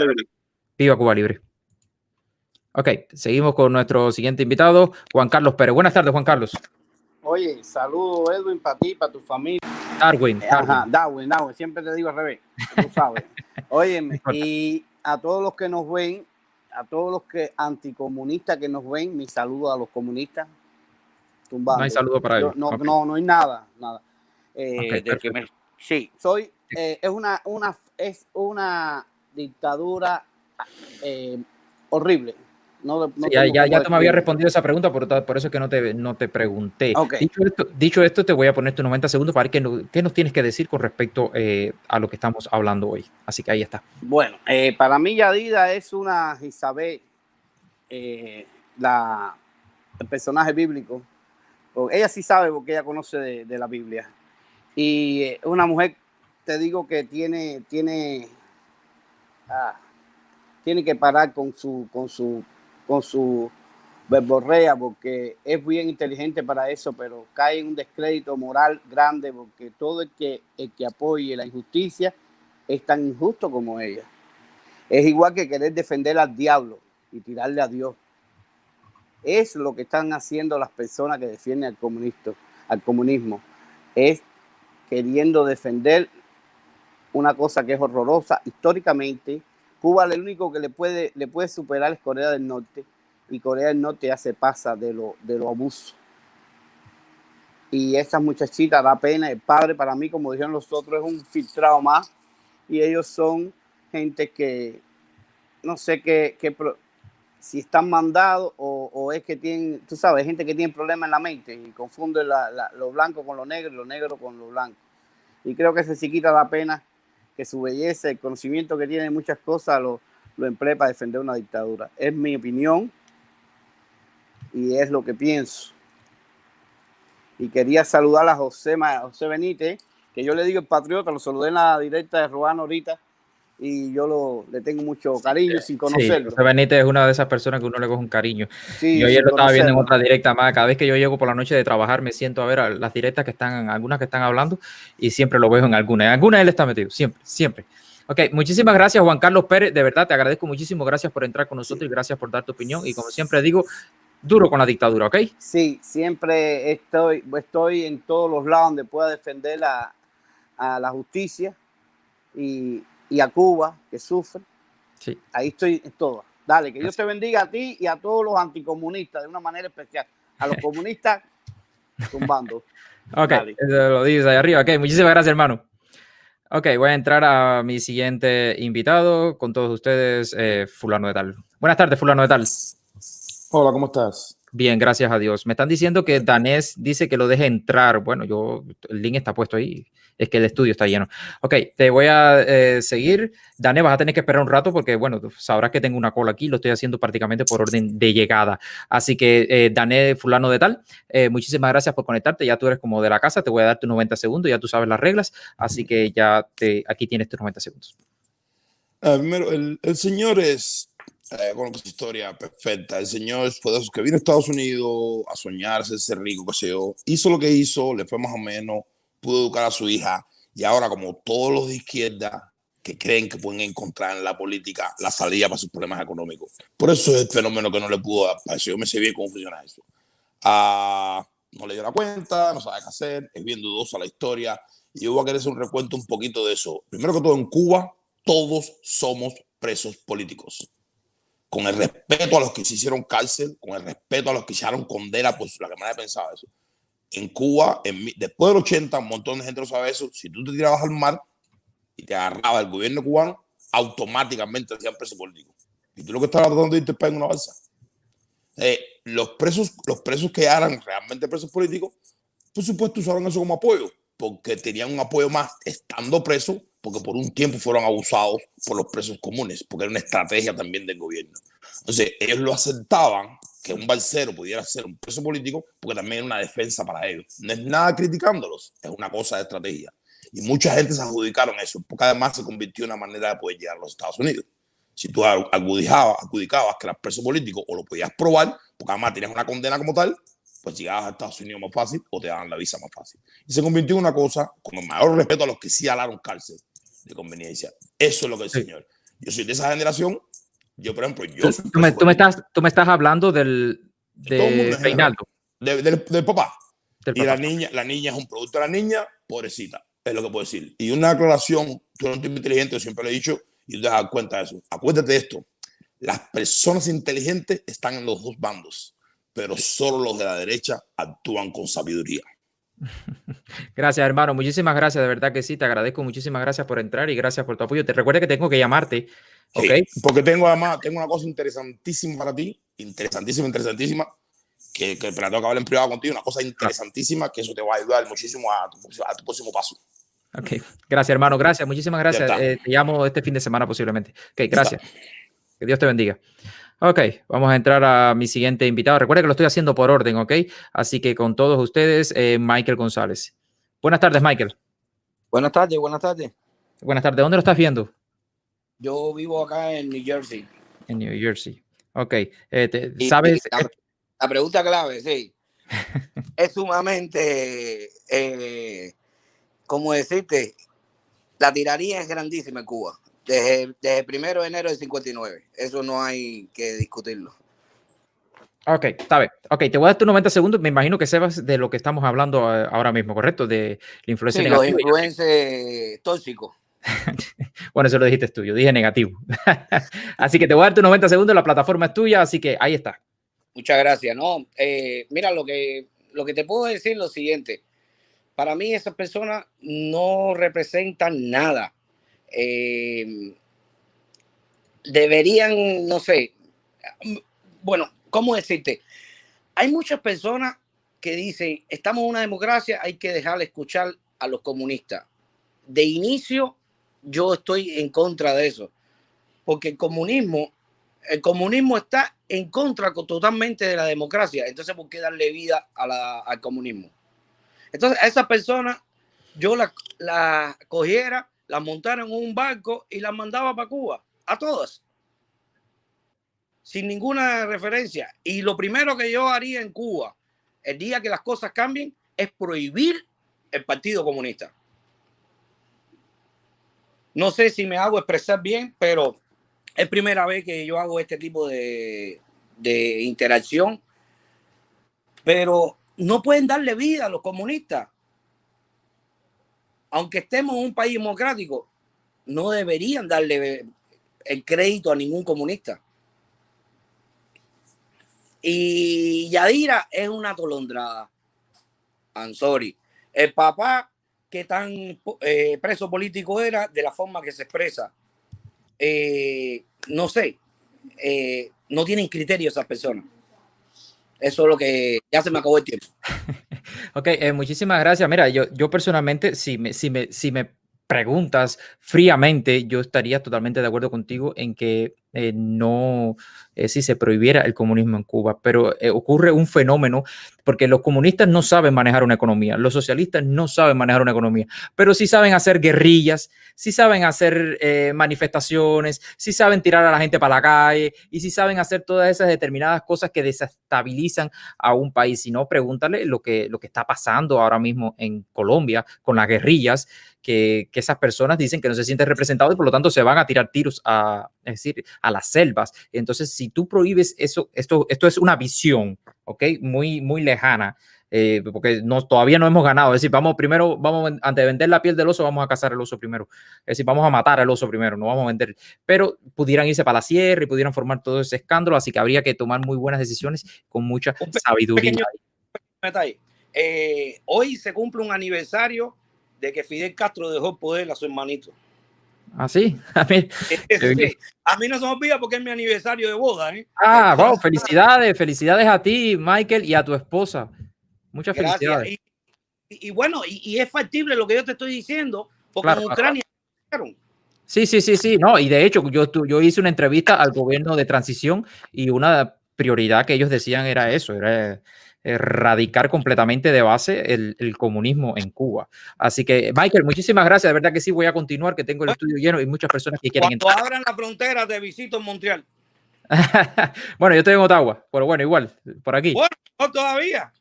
Viva Cuba Libre. Ok, seguimos con nuestro siguiente invitado, Juan Carlos Pérez. Buenas tardes, Juan Carlos. Oye, saludo, Edwin, para ti, para tu familia. Darwin. Ajá, Darwin, siempre te digo al revés, tú sabes. Óyeme, y a todos los que nos ven, a todos los que anticomunistas que nos ven, mi saludo a los comunistas. Tumbando. No hay saludo para ellos. No, okay. No hay nada. Okay, sí, soy, es una dictadura horrible. Ya tú me habías respondido esa pregunta, por eso es que no te pregunté. Okay. Dicho esto, te voy a poner tus 90 segundos para ver qué nos tienes que decir con respecto a lo que estamos hablando hoy. Así que ahí está. Bueno, para mí Yadira es una Isabel, el personaje bíblico. Ella sí sabe porque ella conoce de la Biblia. Y una mujer, te digo que tiene que parar con su verborrea, porque es bien inteligente para eso, pero cae en un descrédito moral grande, porque todo el que apoye la injusticia es tan injusto como ella. Es igual que querer defender al diablo y tirarle a Dios. Es lo que están haciendo las personas que defienden al comunismo. Es queriendo defender una cosa que es horrorosa. Históricamente, Cuba el único que le puede superar es Corea del Norte, y Corea del Norte ya se pasa de lo abuso. Y esa muchachita da pena. El padre, para mí, como dijeron los otros, es un filtrado más, y ellos son gente que no sé si están mandados o es que tienen, tú sabes, gente que tiene problemas en la mente y confunde lo blanco con lo negro y lo negro con lo blanco. Y creo que ese chiquita da pena que su belleza, el conocimiento que tiene de muchas cosas lo emplee para defender una dictadura. Es mi opinión y es lo que pienso. Y quería saludar a José Benítez, que yo le digo el patriota, lo saludé en la directa de Ruano ahorita, y yo le tengo mucho cariño sin conocerlo. Sí, José Benítez es una de esas personas que uno le coge un cariño. Sí, yo ayer lo estaba viendo en otra directa más. Cada vez que yo llego por la noche de trabajar, me siento a ver las directas algunas que están hablando, y siempre lo veo en algunas. En algunas él está metido, siempre. Ok, muchísimas gracias, Juan Carlos Pérez. De verdad, te agradezco muchísimo. Gracias por entrar con nosotros y gracias por dar tu opinión. Y como siempre digo, duro con la dictadura, ¿ok? Sí, siempre estoy en todos los lados donde pueda defender a la justicia y a Cuba, que sufre. Sí. Ahí estoy en todo. Dale, que Dios te bendiga a ti y a todos los anticomunistas de una manera especial. A los comunistas, tumbando. Ok, lo dices ahí arriba. Ok, muchísimas gracias, hermano. Ok, voy a entrar a mi siguiente invitado con todos ustedes, fulano de tal. Buenas tardes, fulano de tal. Hola, ¿cómo estás? Bien, gracias a Dios. Me están diciendo que Danés dice que lo deje entrar. Bueno, el link está puesto ahí. Es que el estudio está lleno. Ok, te voy a seguir. Danés, vas a tener que esperar un rato porque, bueno, sabrás que tengo una cola aquí. Lo estoy haciendo prácticamente por orden de llegada. Así que, Danés, fulano de tal, muchísimas gracias por conectarte. Ya tú eres como de la casa. Te voy a dar tus 90 segundos. Ya tú sabes las reglas. Así que aquí tienes tus 90 segundos. Primero, el señor es... con su historia perfecta. El señor fue de esos que vino a Estados Unidos a soñarse, ser rico, qué sé yo. Hizo lo que hizo, le fue más o menos, pudo educar a su hija. Y ahora, como todos los de izquierda que creen que pueden encontrar en la política la salida para sus problemas económicos. Por eso es el fenómeno que no le pudo dar. Yo me sé bien cómo funciona eso. No le dio la cuenta, no sabe qué hacer, es bien dudosa la historia. Y yo voy a querer hacer un recuento un poquito de eso. Primero que todo, en Cuba, todos somos presos políticos. con el respeto a los que se hicieron cárcel, con el respeto a los que hicieron condena por la manera de pensar eso. En Cuba, después del 80, un montón de gente no sabe eso. Si tú te tirabas al mar y te agarraba el gobierno cubano, automáticamente te hacían preso político. Y tú lo que estabas tratando de irte para en una balsa. Los presos que eran realmente presos políticos, por supuesto, usaron eso como apoyo, porque tenían un apoyo más estando presos, porque por un tiempo fueron abusados por los presos comunes, porque era una estrategia también del gobierno. Entonces, ellos lo aceptaban que un balsero pudiera ser un preso político, porque también era una defensa para ellos. No es nada criticándolos, es una cosa de estrategia. Y mucha gente se adjudicaron eso, porque además se convirtió en una manera de poder llegar a los Estados Unidos. Si tú adjudicabas que eras preso político o lo podías probar, porque además tenías una condena como tal, pues llegabas a Estados Unidos más fácil o te daban la visa más fácil. Y se convirtió en una cosa con el mayor respeto a los que sí alaron cárcel de conveniencia. Eso es lo que el señor. Yo soy de esa generación. Yo, por ejemplo, tú me estás hablando de Reinaldo. Del papá. Y la niña es un producto de la niña, pobrecita. Es lo que puedo decir. Y una aclaración, tú eres un tipo inteligente, yo siempre lo he dicho, y tú te das cuenta de eso. Acuérdate de esto. Las personas inteligentes están en los dos bandos, pero solo los de la derecha actúan con sabiduría. Gracias, hermano. Muchísimas gracias. De verdad que sí, te agradezco. Muchísimas gracias por entrar y gracias por tu apoyo. Te recuerdo que tengo que llamarte. Sí, ¿okay? Porque tengo una cosa interesantísima para ti. Interesantísima. Que te la tengo que hablar en privado contigo. Una cosa interesantísima que eso te va a ayudar muchísimo a tu próximo paso. Ok. Gracias, hermano. Gracias. Muchísimas gracias. Te llamo este fin de semana posiblemente. Ok, gracias. Que Dios te bendiga. Ok, vamos a entrar a mi siguiente invitado. Recuerda que lo estoy haciendo por orden, ¿ok? Así que con todos ustedes, Michael González. Buenas tardes, Michael. Buenas tardes, buenas tardes. Buenas tardes. ¿Dónde lo estás viendo? Yo vivo acá en New Jersey. En New Jersey. Ok. ¿Sabes? La pregunta clave, sí. Es sumamente, ¿cómo decirte? La tiranía es grandísima en Cuba. Desde el 1 de enero del 59. Eso no hay que discutirlo. Ok, está bien. Ok, te voy a dar tus 90 segundos. Me imagino que sepas de lo que estamos hablando ahora mismo, ¿correcto? De la influencia negativa. Los influencers tóxicos. Bueno, eso lo dijiste tú. Yo dije negativo. Así que te voy a dar tus 90 segundos. La plataforma es tuya, así que ahí está. Muchas gracias. No, mira, lo que te puedo decir es lo siguiente. Para mí esas personas no representan nada. Deberían, no sé, bueno, ¿cómo decirte? Hay muchas personas que dicen, estamos en una democracia, hay que dejar de escuchar a los comunistas. De inicio, yo estoy en contra de eso, porque el comunismo está en contra totalmente de la democracia. Entonces, ¿por qué darle vida al comunismo? Entonces, a esas personas, yo la cogiera, las montaron en un barco y las mandaba para Cuba, a todas, sin ninguna referencia. Y lo primero que yo haría en Cuba, el día que las cosas cambien, es prohibir el Partido Comunista. No sé si me hago expresar bien, pero es primera vez que yo hago este tipo de interacción. Pero no pueden darle vida a los comunistas. Aunque estemos en un país democrático, no deberían darle el crédito a ningún comunista. Y Yadira es una atolondrada. I'm sorry. El papá, que tan preso político era, de la forma que se expresa, no sé, no tienen criterio esas personas. Eso es lo que ya se me acabó el tiempo. Ok, muchísimas gracias. Mira, yo personalmente, si me preguntas fríamente, yo estaría totalmente de acuerdo contigo en que si se prohibiera el comunismo en Cuba, pero ocurre un fenómeno porque los comunistas no saben manejar una economía, los socialistas no saben manejar una economía, pero sí saben hacer guerrillas, sí saben hacer manifestaciones, sí saben tirar a la gente para la calle y sí saben hacer todas esas determinadas cosas que desestabilizan a un país. Si no, pregúntale lo que está pasando ahora mismo en Colombia con las guerrillas, que esas personas dicen que no se sienten representados y por lo tanto se van a tirar tiros a las selvas. Entonces, si tú prohíbes eso, esto es una visión, ¿ok? Muy, muy lejana. porque todavía no hemos ganado. Es decir, antes de vender la piel del oso, vamos a cazar el oso primero. Es decir, vamos a matar al oso primero, no vamos a vender. Pero pudieran irse para la sierra y pudieran formar todo ese escándalo, así que habría que tomar muy buenas decisiones con mucha sabiduría. Detalle. Hoy se cumple un aniversario de que Fidel Castro dejó el poder a su hermanito. ¿Ah, sí? A mí no se me olvida porque es mi aniversario de boda. Wow, felicidades a ti, Michael, y a tu esposa. Muchas felicidades. Y bueno, y es factible lo que yo te estoy diciendo, porque claro, en Ucrania... Sí, no, y de hecho yo hice una entrevista al gobierno de transición y una prioridad que ellos decían era eso, era erradicar completamente de base el comunismo en Cuba. Así que, Michael, muchísimas gracias, de verdad que sí, voy a continuar, que tengo el estudio lleno y muchas personas que quieren entrar. Cuando abran la frontera te visito en Montreal. Bueno, yo estoy en Ottawa, pero bueno, igual, por aquí. Bueno, no todavía,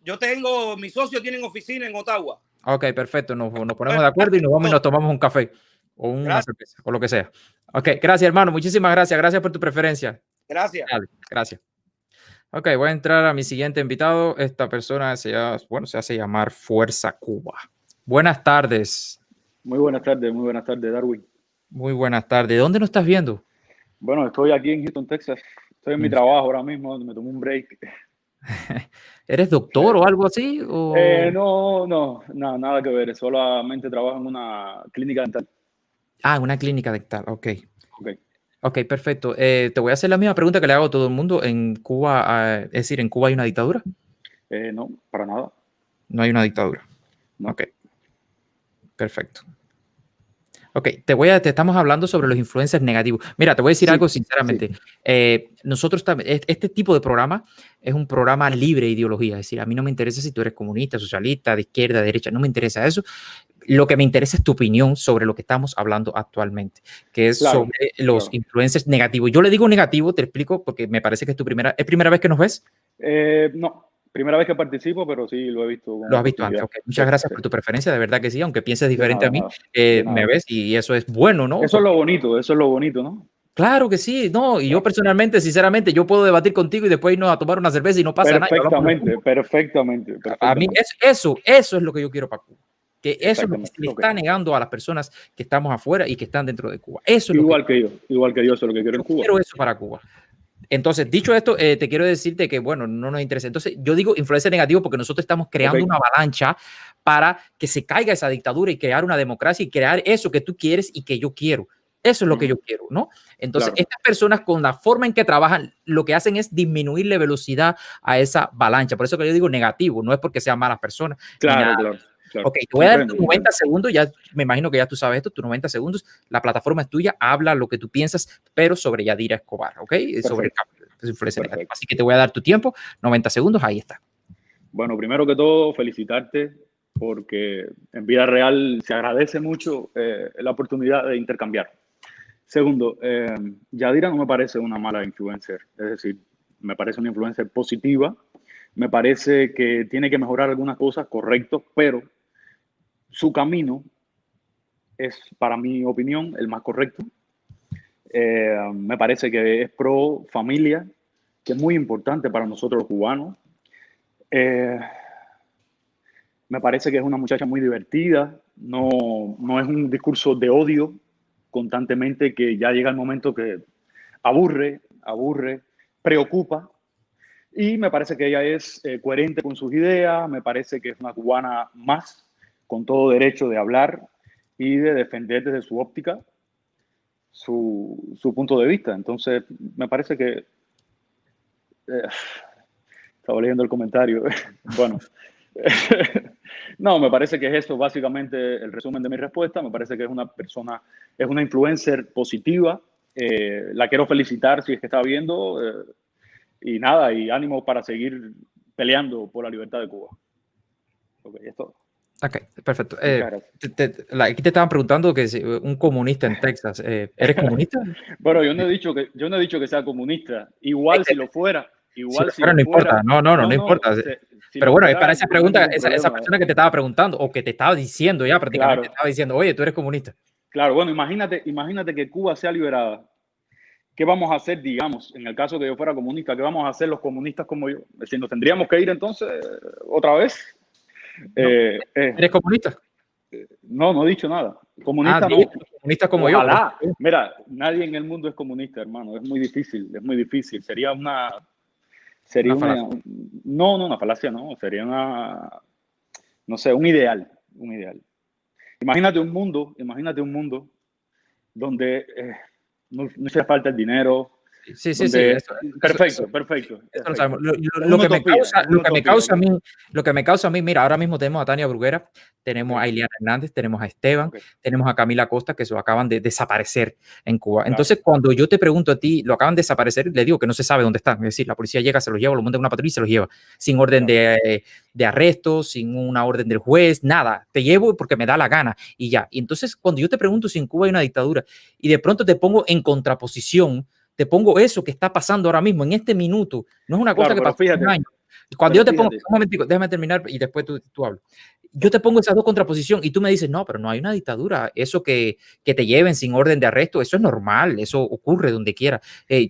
mis socios tienen oficina en Ottawa. Ok, perfecto, nos ponemos de acuerdo y nos vamos y nos tomamos un café o una cerveza o lo que sea. Ok, gracias, hermano, muchísimas gracias por tu preferencia. Gracias. Dale, gracias. Ok, voy a entrar a mi siguiente invitado. Esta persona se hace llamar Fuerza Cuba. Buenas tardes. Muy buenas tardes, Darwin. Muy buenas tardes. ¿Dónde nos estás viendo? Bueno, estoy aquí en Houston, Texas. Estoy en mi trabajo ahora mismo, me tomé un break. ¿Eres doctor o algo así? ¿O? No, nada que ver. Solamente trabajo en una clínica dental. Una clínica dental, ok, perfecto. Te voy a hacer la misma pregunta que le hago a todo el mundo. ¿En Cuba, es decir, en Cuba hay una dictadura? No, para nada. No hay una dictadura. No. Ok, perfecto. Ok, te estamos hablando sobre los influencers negativos. Mira, te voy a decir algo sinceramente. Nosotros también, este tipo de programa es un programa libre de ideología. Es decir, a mí no me interesa si tú eres comunista, socialista, de izquierda, de derecha, no me interesa eso. Lo que me interesa es tu opinión sobre lo que estamos hablando actualmente, que es sobre los influencers negativos. Yo le digo negativo, te explico, porque me parece que es primera vez que nos ves. No, primera vez que participo, pero sí lo he visto. Lo has visto antes, ok. Muchas gracias por tu preferencia, de verdad que sí, aunque pienses diferente a mí, me ves y eso es bueno, ¿no? Eso es lo bonito, ¿no? Claro que sí, no, y yo personalmente, sinceramente, yo puedo debatir contigo y después irnos a tomar una cerveza y no pasa nada. Perfectamente. A mí eso es lo que yo quiero para Cuba. Que eso es lo que se le está negando a las personas que estamos afuera y que están dentro de Cuba. Eso es igual que yo, eso es lo que quiero en Cuba. Quiero eso para Cuba. Entonces, dicho esto, te quiero decirte que, bueno, no nos interesa. Entonces, yo digo influencia negativa porque nosotros estamos creando una avalancha para que se caiga esa dictadura y crear una democracia y crear eso que tú quieres y que yo quiero. Eso es lo que yo quiero, ¿no? Entonces, estas personas con la forma en que trabajan, lo que hacen es disminuirle velocidad a esa avalancha. Por eso que yo digo negativo, no es porque sean malas personas. Claro. Ok, te voy a dar tus 90 segundos, ya me imagino que ya tú sabes esto, tus 90 segundos, la plataforma es tuya, habla lo que tú piensas, pero sobre Yadira Escobar, ¿ok? Sobre el cambio de influencia negativa. Así que te voy a dar tu tiempo, 90 segundos, ahí está. Bueno, primero que todo, felicitarte porque en vida real se agradece mucho la oportunidad de intercambiar. Segundo, Yadira no me parece una mala influencer, es decir, me parece una influencer positiva, me parece que tiene que mejorar algunas cosas, correcto, pero su camino es, para mi opinión, el más correcto. Me parece que es pro familia, que es muy importante para nosotros los cubanos. Me parece que es una muchacha muy divertida, no es un discurso de odio constantemente que ya llega el momento que aburre, preocupa. Y me parece que ella es coherente con sus ideas, me parece que es una cubana más, con todo derecho de hablar y de defender desde su óptica su punto de vista. Entonces, me parece que... estaba leyendo el comentario. Bueno, no, me parece que es eso básicamente el resumen de mi respuesta. Me parece que es una persona, es una influencer positiva. La quiero felicitar si es que está viendo. Y nada, y ánimo para seguir peleando por la libertad de Cuba. Ok, esto. Ok, perfecto. Aquí te estaban preguntando que si un comunista en Texas, ¿eres comunista? Bueno, yo no he dicho que sea comunista. Igual si lo fuera. Igual si no importa. No importa. Pero bueno, es para esa pregunta, esa persona que te estaba preguntando o que te estaba diciendo ya prácticamente, te estaba diciendo, oye, tú eres comunista. Claro, bueno, imagínate que Cuba sea liberada. ¿Qué vamos a hacer, digamos, en el caso que yo fuera comunista? ¿Qué vamos a hacer los comunistas como yo? Es decir, ¿nos tendríamos que ir entonces otra vez? ¿Eres comunista? No, no he dicho nada. Comunista no. Comunista como Ojalá. yo. Mira, nadie en el mundo es comunista, hermano. Es muy difícil, es muy difícil. Sería una falacia. No, una falacia, no. Sería no sé, un ideal. Imagínate un mundo donde no hace falta el dinero. Sí. Perfecto. Eso lo sabemos. Lo que me causa a mí, mira, ahora mismo tenemos a Tania Bruguera, tenemos a Ileana Hernández, tenemos a Esteban, tenemos a Camila Costa, que se acaban de desaparecer en Cuba. Entonces, cuando yo te pregunto a ti, lo acaban de desaparecer, le digo que no se sabe dónde están. Es decir, la policía llega, se los lleva, lo monta en una patrulla y se los lleva, sin orden de arresto, sin una orden del juez, nada. Te llevo porque me da la gana y ya. Y entonces, cuando yo te pregunto si en Cuba hay una dictadura y de pronto te pongo en contraposición, te pongo eso que está pasando ahora mismo, en este minuto. No es una cosa que pasó hace un año. Cuando yo te pongo, un momentico, déjame terminar y después tú hablas. Yo te pongo esas dos contraposiciones y tú me dices, no, pero no hay una dictadura. Eso que te lleven sin orden de arresto, eso es normal, eso ocurre donde quiera.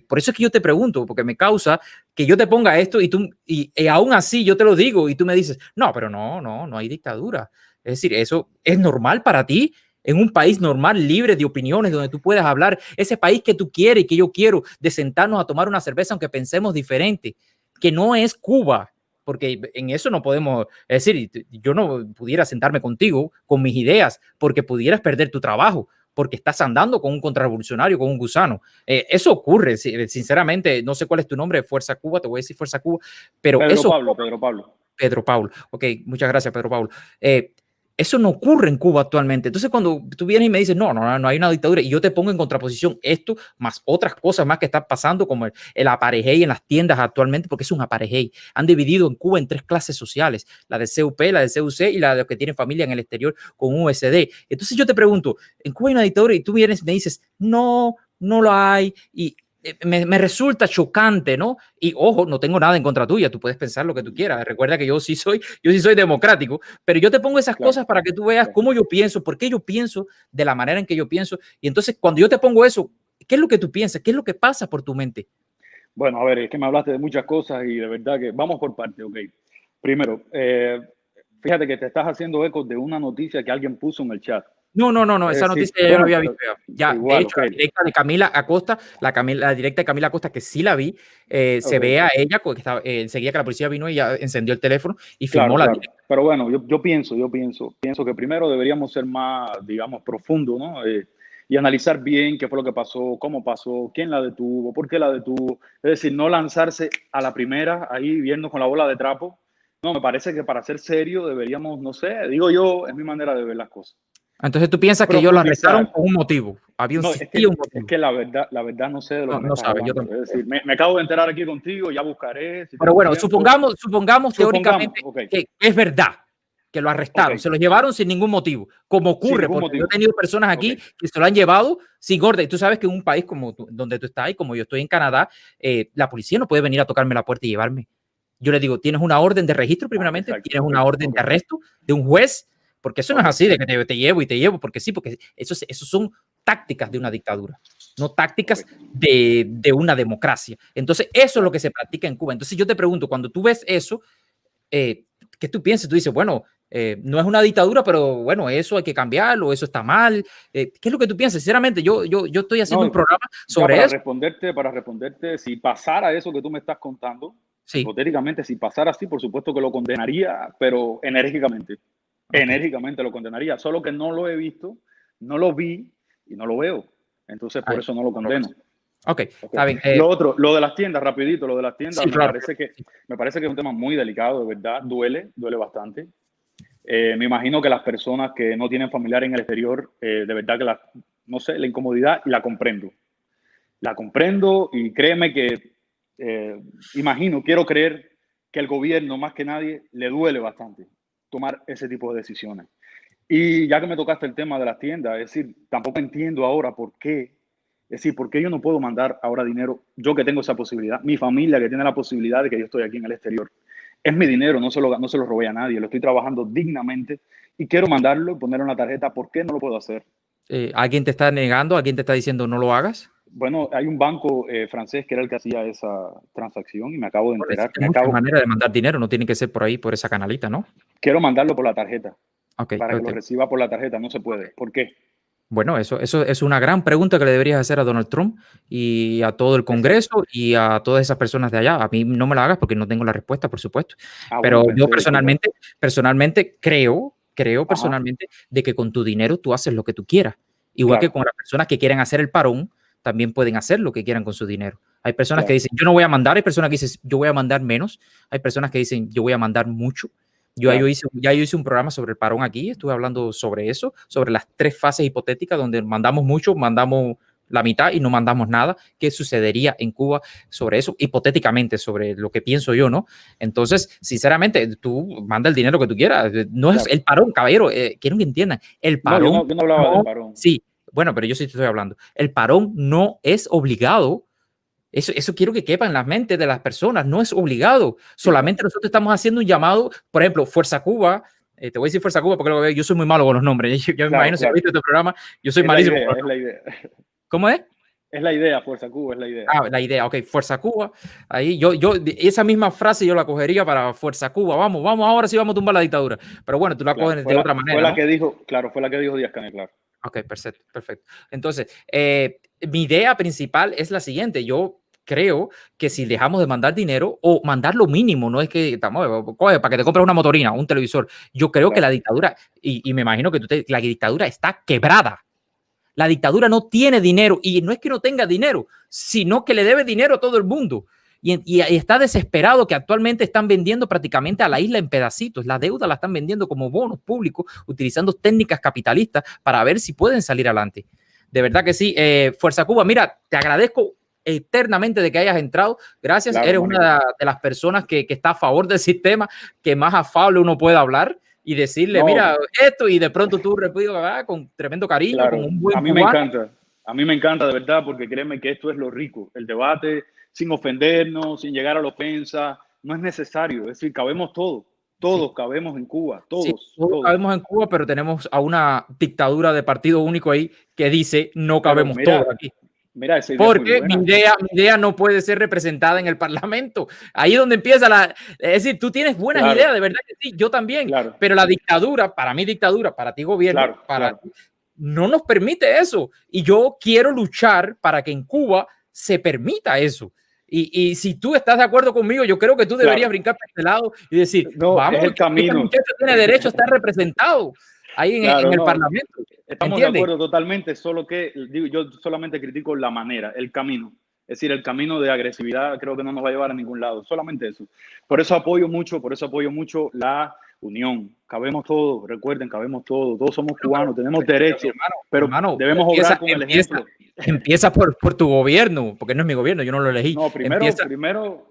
Por eso es que yo te pregunto, porque me causa que yo te ponga esto y aún así yo te lo digo y tú me dices, no, pero no hay dictadura. Es decir, eso es normal para ti. En un país normal, libre de opiniones, donde tú puedas hablar, ese país que tú quieres y que yo quiero, de sentarnos a tomar una cerveza aunque pensemos diferente, que no es Cuba, porque en eso no podemos, es decir, yo no pudiera sentarme contigo con mis ideas porque pudieras perder tu trabajo, porque estás andando con un contrarrevolucionario, con un gusano. Eso ocurre, sinceramente, no sé cuál es tu nombre, Fuerza Cuba, te voy a decir Fuerza Cuba, pero Pedro Pablo. Ok, muchas gracias, Pedro Pablo. Eso no ocurre en Cuba actualmente. Entonces, cuando tú vienes y me dices, no hay una dictadura, y yo te pongo en contraposición esto, más otras cosas más que están pasando, como el apartheid en las tiendas actualmente, porque es un apartheid. Han dividido en Cuba en 3 clases sociales, la de CUP, la de CUC y la de los que tienen familia en el exterior con USD. Entonces yo te pregunto, ¿en Cuba hay una dictadura? Y tú vienes y me dices, no lo hay, y me resulta chocante, ¿no? Y ojo, no tengo nada en contra tuya, tú puedes pensar lo que tú quieras. Recuerda que yo sí soy democrático, pero yo te pongo esas cosas para que tú veas cómo yo pienso, por qué yo pienso de la manera en que yo pienso. Y entonces, cuando yo te pongo eso, ¿qué es lo que tú piensas? ¿Qué es lo que pasa por tu mente? Bueno, a ver, es que me hablaste de muchas cosas y de verdad que vamos por partes, ok. Primero, fíjate que te estás haciendo eco de una noticia que alguien puso en el chat. No, esa noticia yo no había visto. Ya, igual, de hecho, la directa de Camila Acosta, la directa de Camila Acosta, que sí la vi, se ve a ella, porque enseguida que la policía vino y ya encendió el teléfono y filmó la directa. Pero bueno, yo pienso que primero deberíamos ser más, digamos, profundos, ¿no? Y analizar bien qué fue lo que pasó, cómo pasó, quién la detuvo, por qué la detuvo. Es decir, no lanzarse a la primera ahí viendo con la bola de trapo. No, me parece que para ser serio deberíamos, no sé, digo yo, es mi manera de ver las cosas. Entonces tú piensas que ellos lo arrestaron con un motivo. Había un motivo. Es que la verdad no sé de lo que me sabes. Yo también. Es decir, me acabo de enterar aquí contigo, ya buscaré. Pero bueno, supongamos teóricamente que es verdad que lo arrestaron, se lo llevaron sin ningún motivo, como ocurre, porque yo he tenido personas aquí que se lo han llevado sin orden. Tú sabes que en un país como donde tú estás y como yo estoy en Canadá, la policía no puede venir a tocarme la puerta y llevarme. Yo le digo, ¿tienes una orden de registro primeramente? ¿Tienes una orden de arresto de un juez? Porque eso no es así de que te llevo, porque sí, porque eso son tácticas de una dictadura, no tácticas de una democracia. Entonces, eso es lo que se practica en Cuba. Entonces, yo te pregunto, cuando tú ves eso, ¿qué tú piensas? Tú dices, bueno, no es una dictadura, pero bueno, eso hay que cambiarlo, eso está mal. ¿Qué es lo que tú piensas? Sinceramente, yo estoy haciendo un programa sobre eso. Para responderte, si pasara eso que tú me estás contando, hipotéticamente, si pasara así, por supuesto que lo condenaría, pero enérgicamente. Enérgicamente lo condenaría, solo que no lo he visto, no lo vi y no lo veo. Entonces, por eso no lo condeno. Está bien. Lo de las tiendas, rapidito, lo de las tiendas, me parece que es un tema muy delicado, de verdad, duele bastante. Me imagino que las personas que no tienen familiares en el exterior, de verdad que no sé, la incomodidad, y la comprendo. La comprendo y créeme que, quiero creer que el gobierno, más que nadie, le duele bastante tomar ese tipo de decisiones. Y ya que me tocaste el tema de las tiendas, es decir, tampoco entiendo ahora por qué. Es decir, ¿por qué yo no puedo mandar ahora dinero? Yo que tengo esa posibilidad, mi familia que tiene la posibilidad de que yo estoy aquí en el exterior. Es mi dinero, no se lo robé a nadie, lo estoy trabajando dignamente y quiero mandarlo y ponerlo en la tarjeta. ¿Por qué no lo puedo hacer? ¿Alguien te está negando? ¿Alguien te está diciendo no lo hagas? Bueno, hay un banco francés que era el que hacía esa transacción y me acabo de enterar. Hay muchas maneras de mandar dinero, no tiene que ser por ahí, por esa canalita, ¿no? Quiero mandarlo por la tarjeta. Okay, para que lo reciba por la tarjeta, no se puede. ¿Por qué? Bueno, eso es una gran pregunta que le deberías hacer a Donald Trump y a todo el Congreso y a todas esas personas de allá. A mí no me la hagas porque no tengo la respuesta, por supuesto. Pero bueno, yo personalmente creo personalmente de que con tu dinero tú haces lo que tú quieras. Igual que con las personas que quieren hacer el parón, también pueden hacer lo que quieran con su dinero. Hay personas que dicen, yo no voy a mandar, hay personas que dicen, yo voy a mandar menos, hay personas que dicen, yo voy a mandar mucho. Yo hice un programa sobre el parón aquí, estuve hablando sobre eso, sobre las 3 fases hipotéticas donde mandamos mucho, mandamos la mitad y no mandamos nada. ¿Qué sucedería en Cuba sobre eso? Hipotéticamente, sobre lo que pienso yo, ¿no? Entonces, sinceramente, tú manda el dinero que tú quieras. No es el parón, caballero, quiero que entiendan. El parón. Yo no hablaba del parón. Sí, bueno, pero yo sí te estoy hablando. El parón no es obligado. Eso quiero que quepa en la mente de las personas, no es obligado. Solamente nosotros estamos haciendo un llamado, por ejemplo, Fuerza Cuba. Te voy a decir Fuerza Cuba porque yo soy muy malo con los nombres. Yo me imagino si has visto este programa, yo soy malísimo. Es la idea. ¿Cómo es? Es la idea, Fuerza Cuba, es la idea. La idea, ok, Fuerza Cuba. Ahí esa misma frase yo la cogería para Fuerza Cuba. Vamos, ahora sí vamos a tumbar la dictadura. Pero bueno, tú la coges de otra manera. Fue la que dijo Díaz-Canel, claro. Ok, perfecto. Entonces, mi idea principal es la siguiente. Yo creo que si dejamos de mandar dinero o mandar lo mínimo, no es que coge para que te compres una motorina, un televisor. Yo creo que la dictadura, y me imagino que la dictadura está quebrada. La dictadura no tiene dinero y no es que no tenga dinero, sino que le debe dinero a todo el mundo. Y está desesperado que actualmente están vendiendo prácticamente a la isla en pedacitos. La deuda la están vendiendo como bonos públicos, utilizando técnicas capitalistas para ver si pueden salir adelante. De verdad que sí. Fuerza Cuba, mira, te agradezco eternamente de que hayas entrado. Gracias. Claro, eres una de las personas que está a favor del sistema, que más afable uno puede hablar y decirle, mira, esto, y de pronto tú repites con tremendo cariño, claro, con un buen a mí me encanta, de verdad, porque créeme que esto es lo rico, el debate sin ofendernos, sin llegar a la ofensa, no es necesario, es decir, cabemos todos cabemos en Cuba, todos cabemos en Cuba, pero tenemos a una dictadura de partido único ahí que dice, no cabemos todos aquí. Mira, esa idea porque mi idea no puede ser representada en el Parlamento. Ahí es donde empieza es decir, tú tienes buenas ideas, de verdad que sí, yo también. Pero la dictadura, para mí dictadura, para ti gobierno, no nos permite eso. Y yo quiero luchar para que en Cuba se permita eso. Y si tú estás de acuerdo conmigo, yo creo que tú deberías brincar para este lado y decir, vamos, este muchacho tiene derecho a estar representado ahí en el Parlamento. Estamos de acuerdo totalmente, solo que yo solamente critico la manera, el camino. Es decir, el camino de agresividad creo que no nos va a llevar a ningún lado, solamente eso. Por eso apoyo mucho la unión. Cabemos todos, recuerden, cabemos todos somos cubanos, tenemos derechos, pero debemos obrar con el ejemplo. Empieza por tu gobierno, porque no es mi gobierno, yo no lo elegí. No, primero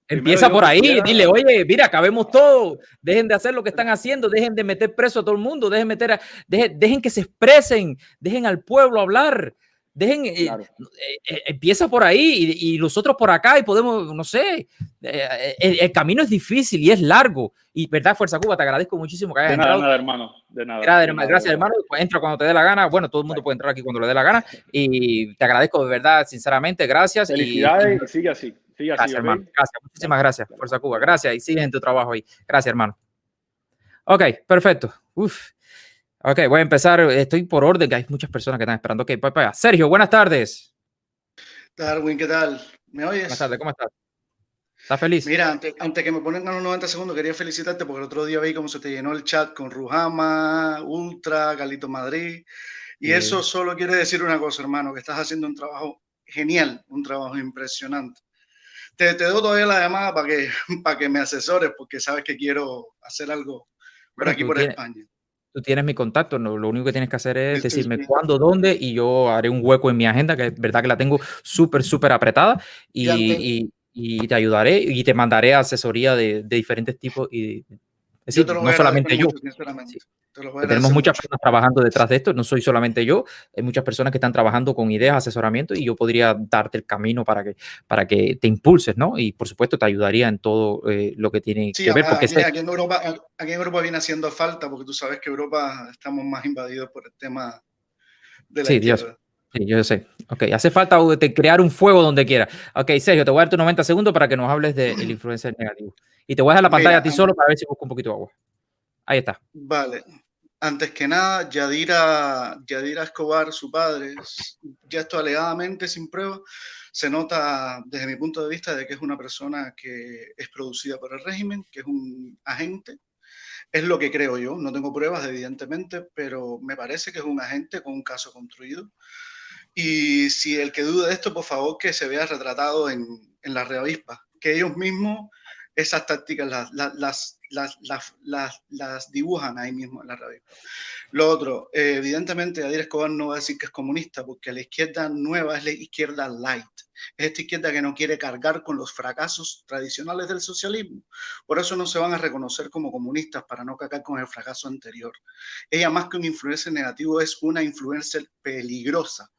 empieza por ahí, dile, oye, mira, cabemos todos, dejen de hacer lo que están haciendo, dejen de meter preso a todo el mundo, dejen que se expresen, dejen al pueblo hablar, empieza por ahí y nosotros por acá y podemos, no sé, el camino es difícil y es largo. Y verdad, Fuerza Cuba, te agradezco muchísimo que hayas entrado. De nada, hermano. De nada. Gracias, hermano. Entra cuando te dé la gana. Bueno, todo el mundo puede entrar aquí cuando le dé la gana. Y te agradezco de verdad, sinceramente. Gracias. Felicidades y sigue así. Gracias, hermano. Gracias. Muchísimas gracias, Fuerza Cuba. Gracias y sigues en tu trabajo ahí. Gracias, hermano. Ok, perfecto. Ok, voy a empezar. Estoy por orden, que hay muchas personas que están esperando. Ok, pues para Sergio, buenas tardes. Darwin, ¿qué tal? ¿Me oyes? Buenas tardes, ¿cómo estás? ¿Estás feliz? Mira, antes que me pongan a los 90 segundos, quería felicitarte porque el otro día vi cómo se te llenó el chat con Rujama, Ultra, Carlito Madrid. Y eso solo quiere decir una cosa, hermano, que estás haciendo un trabajo genial, un trabajo impresionante. Te doy todavía la llamada para que me asesores, porque sabes que quiero hacer algo por aquí, por España. Tú tienes mi contacto, no, lo único que tienes que hacer es decirme cuándo, dónde, y yo haré un hueco en mi agenda, que es verdad que la tengo súper apretada, y te ayudaré y te mandaré asesoría de diferentes tipos. Es decir, no solamente yo. Tenemos muchas personas trabajando detrás de esto, no soy solamente yo, hay muchas personas que están trabajando con ideas, asesoramiento, y yo podría darte el camino para que te impulses, ¿no? Y por supuesto te ayudaría en todo lo que tiene que ver. Porque aquí en Europa viene haciendo falta, porque tú sabes que Europa estamos más invadidos por el tema de la izquierda. Sí, yo sé. Ok, hace falta crear un fuego donde quiera. Ok, Sergio, te voy a dar tus 90 segundos para que nos hables del influencer negativo. Y te voy a dejar la pantalla a ti solo para ver si busco un poquito de agua. Ahí está. Vale. Antes que nada, Yadira Escobar, su padre, ya esto alegadamente sin prueba, se nota desde mi punto de vista de que es una persona que es producida por el régimen, que es un agente. Es lo que creo yo, no tengo pruebas evidentemente, pero me parece que es un agente con un caso construido. Y si el que duda de esto, por favor, que se vea retratado en la reavispa, que ellos mismos esas tácticas las dibujan ahí mismo en la reavispa. Lo otro, evidentemente, Yadira Escobar no va a decir que es comunista, porque la izquierda nueva es la izquierda light. Es esta izquierda que no quiere cargar con los fracasos tradicionales del socialismo. Por eso no se van a reconocer como comunistas, para no cargar con el fracaso anterior. Ella, más que un influencer negativo, es una influencer peligrosa.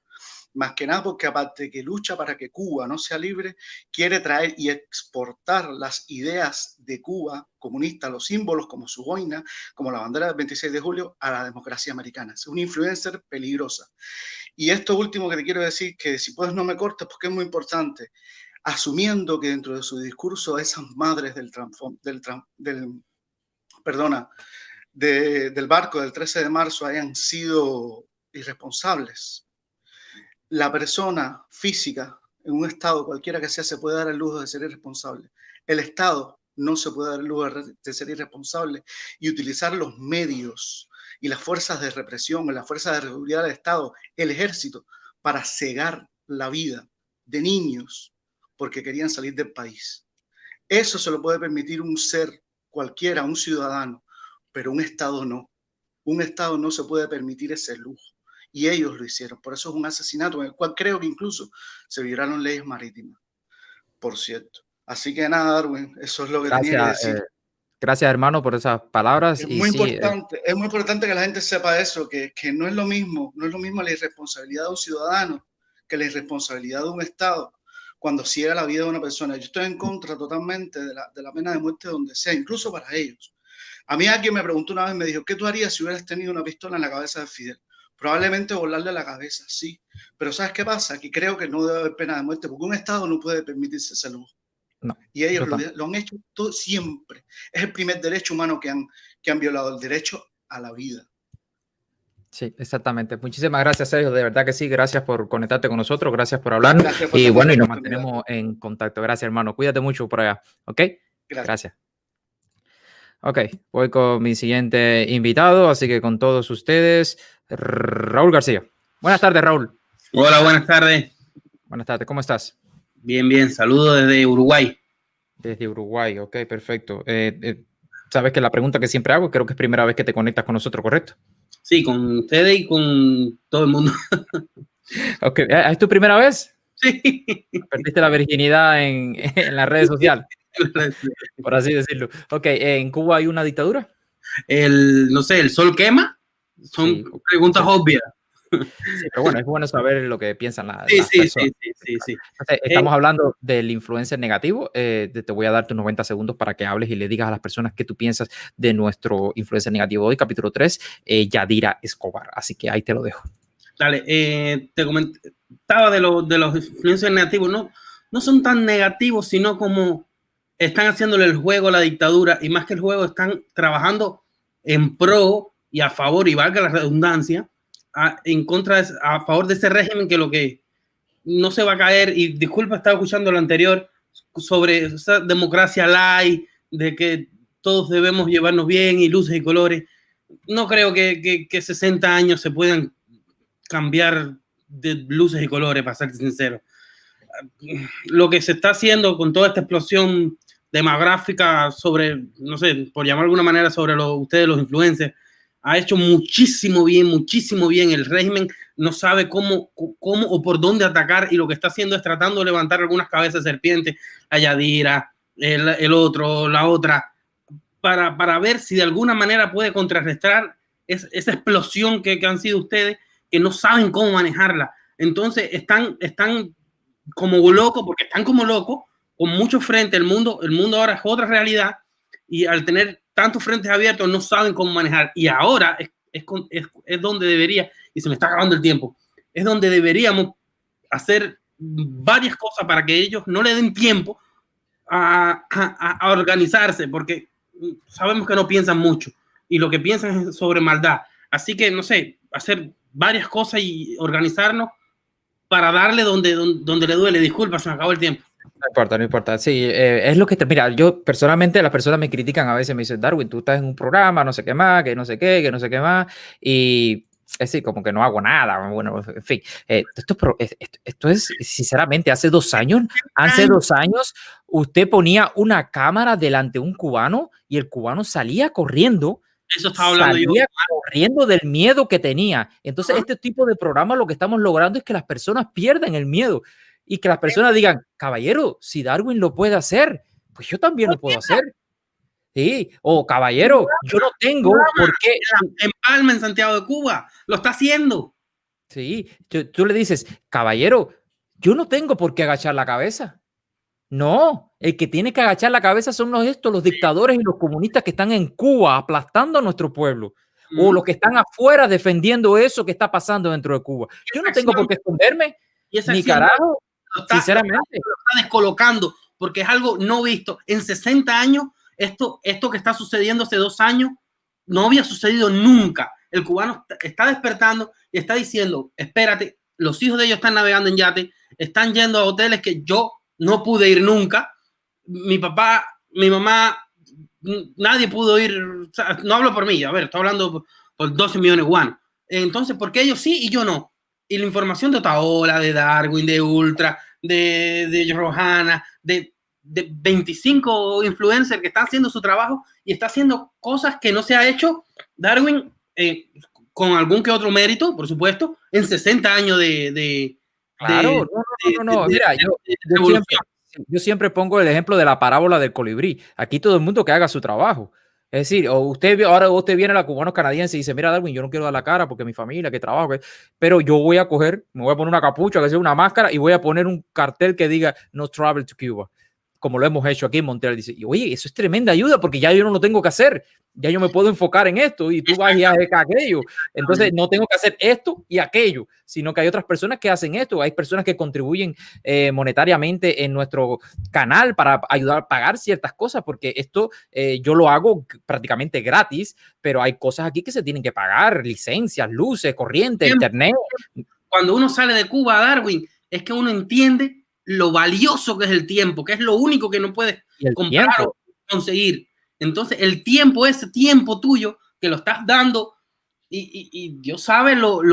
Más que nada porque, aparte de que lucha para que Cuba no sea libre, quiere traer y exportar las ideas de Cuba comunista, los símbolos como su boina, como la bandera del 26 de julio, a la democracia americana. Es una influencer peligrosa. Y esto último que te quiero decir, que si puedes no me cortes porque es muy importante, asumiendo que dentro de su discurso esas madres del barco del 13 de marzo hayan sido irresponsables. La persona física en un estado cualquiera que sea se puede dar el lujo de ser irresponsable. El Estado no se puede dar el lujo de ser irresponsable y utilizar los medios y las fuerzas de represión, las fuerzas de seguridad del Estado, el ejército, para cegar la vida de niños porque querían salir del país. Eso se lo puede permitir un ser cualquiera, un ciudadano, pero un Estado no. Un Estado no se puede permitir ese lujo. Y ellos lo hicieron. Por eso es un asesinato en el cual creo que incluso se violaron leyes marítimas, por cierto. Así que nada, Darwin, eso es lo que tenía que decir. Gracias, hermano, por esas palabras. Es muy importante que la gente sepa eso, que no es lo mismo la irresponsabilidad de un ciudadano que la irresponsabilidad de un Estado cuando ciega la vida de una persona. Yo estoy en contra totalmente de la pena de muerte donde sea, incluso para ellos. A mí alguien me preguntó una vez, me dijo, ¿qué tú harías si hubieras tenido una pistola en la cabeza de Fidel? Probablemente volarle la cabeza, sí. Pero ¿sabes qué pasa? Que creo que no debe haber pena de muerte, porque un Estado no puede permitirse ese lujo. No, y ellos lo han hecho todo siempre. Es el primer derecho humano que han violado, el derecho a la vida. Sí, exactamente. Muchísimas gracias, Sergio. De verdad que sí. Gracias por conectarte con nosotros. Gracias por hablar. Y bueno, y nos mantenemos en contacto. Gracias, hermano. Cuídate mucho por allá. ¿Ok? Gracias. Ok, voy con mi siguiente invitado. Así que con todos ustedes, Raúl García. Buenas tardes, Raúl. Hola, buenas tardes. Buenas tardes. ¿Cómo estás? Bien, bien. Saludos desde Uruguay. Desde Uruguay. Ok, perfecto. Sabes que la pregunta que siempre hago, creo que es primera vez que te conectas con nosotros, ¿correcto? Sí, con ustedes y con todo el mundo. Ok, ¿es tu primera vez? Sí. Perdiste la virginidad en las redes sociales, por así decirlo. Ok, ¿en Cuba hay una dictadura? No sé, ¿el sol quema? Son preguntas obvias. Sí, pero bueno, es bueno saber lo que piensan las personas. Sí. Entonces, estamos hablando del influencer negativo. Te voy a dar tus 90 segundos para que hables y le digas a las personas qué tú piensas de nuestro influencer negativo hoy, capítulo 3, Yadira Escobar. Así que ahí te lo dejo. Dale, te comentaba de los influencers negativos. No son tan negativos, sino como están haciéndole el juego a la dictadura, y más que el juego, están trabajando en pro y a favor, y valga la redundancia, a favor de ese régimen que lo que no se va a caer. Y disculpa, estaba escuchando lo anterior sobre esa democracia light, de que todos debemos llevarnos bien y luces y colores. No creo que 60 años se puedan cambiar de luces y colores, para ser sincero. Lo que se está haciendo con toda esta explosión demográfica sobre, no sé, por llamar de alguna manera, sobre ustedes los influencers, ha hecho muchísimo bien. El régimen no sabe cómo o por dónde atacar, y lo que está haciendo es tratando de levantar algunas cabezas de serpiente, a Yadira, el otro, la otra, para ver si de alguna manera puede contrarrestar esa explosión que han sido ustedes, que no saben cómo manejarla. Entonces están como locos, porque están como locos, con muchos frentes. El mundo ahora es otra realidad, y al tener tantos frentes abiertos no saben cómo manejar. Y ahora es donde debería, y se me está acabando el tiempo, es donde deberíamos hacer varias cosas para que ellos no le den tiempo a organizarse, porque sabemos que no piensan mucho y lo que piensan es sobre maldad. Así que, no sé, hacer varias cosas y organizarnos para darle donde le duele. Disculpa, se me acabó el tiempo. No importa, no importa. Sí, es lo que mira, yo personalmente, las personas me critican a veces, me dicen, Darwin, tú estás en un programa, no sé qué más, que no sé qué, que no sé qué más, y es decir, como que no hago nada. Bueno, en fin, esto es, sinceramente, hace 2 años, usted ponía una cámara delante de un cubano y el cubano salía corriendo. Eso estaba hablando yo. Corriendo del miedo que tenía. Entonces, este tipo de programa lo que estamos logrando es que las personas pierdan el miedo y que las personas digan, caballero, si Darwin lo puede hacer, pues yo también lo puedo hacer. Sí, o caballero, yo no tengo por qué. En Palma, en Santiago de Cuba, lo está haciendo. Sí, tú le dices, caballero, yo no tengo por qué agachar la cabeza. No, el que tiene que agachar la cabeza son los dictadores y los comunistas que están en Cuba aplastando a nuestro pueblo. O los que están afuera defendiendo eso que está pasando dentro de Cuba. Yo no tengo por qué esconderme. Ni carajo, sinceramente. Lo está descolocando porque es algo no visto. En 60 años, esto que está sucediendo hace 2 años, no había sucedido nunca. El cubano está despertando y está diciendo, espérate, los hijos de ellos están navegando en yate, están yendo a hoteles que yo no pude ir nunca. Mi papá, mi mamá, nadie pudo ir. O sea, no hablo por mí, a ver, estoy hablando por 12 millones de guanos. Entonces, ¿por qué ellos sí y yo no? Y la información de Otaola, de Darwin, de Ultra, de Rohana, de 25 influencers que están haciendo su trabajo y está haciendo cosas que no se ha hecho Darwin, con algún que otro mérito, por supuesto, en 60 años de claro, no. Mira, yo siempre pongo el ejemplo de la parábola del colibrí. Aquí todo el mundo que haga su trabajo. Es decir, ahora usted viene a la cubano canadiense y dice, mira, Darwin, yo no quiero dar la cara porque mi familia, que trabajo, pero yo voy a coger, me voy a poner una capucha, que sea una máscara y voy a poner un cartel que diga no travel to Cuba, como lo hemos hecho aquí en Montreal. Dice, oye, eso es tremenda ayuda porque ya yo no lo tengo que hacer. Ya yo me puedo enfocar en esto y tú vas y haces aquello. Entonces no tengo que hacer esto y aquello, sino que hay otras personas que hacen esto. Hay personas que contribuyen monetariamente en nuestro canal para ayudar a pagar ciertas cosas, porque esto yo lo hago prácticamente gratis, pero hay cosas aquí que se tienen que pagar, licencias, luces, corriente, internet. Cuando uno sale de Cuba, Darwin, es que uno entiende lo valioso que es el tiempo, que es lo único que no puedes comprar o conseguir. Entonces, el tiempo, ese tiempo tuyo que lo estás dando, y Dios sabe lo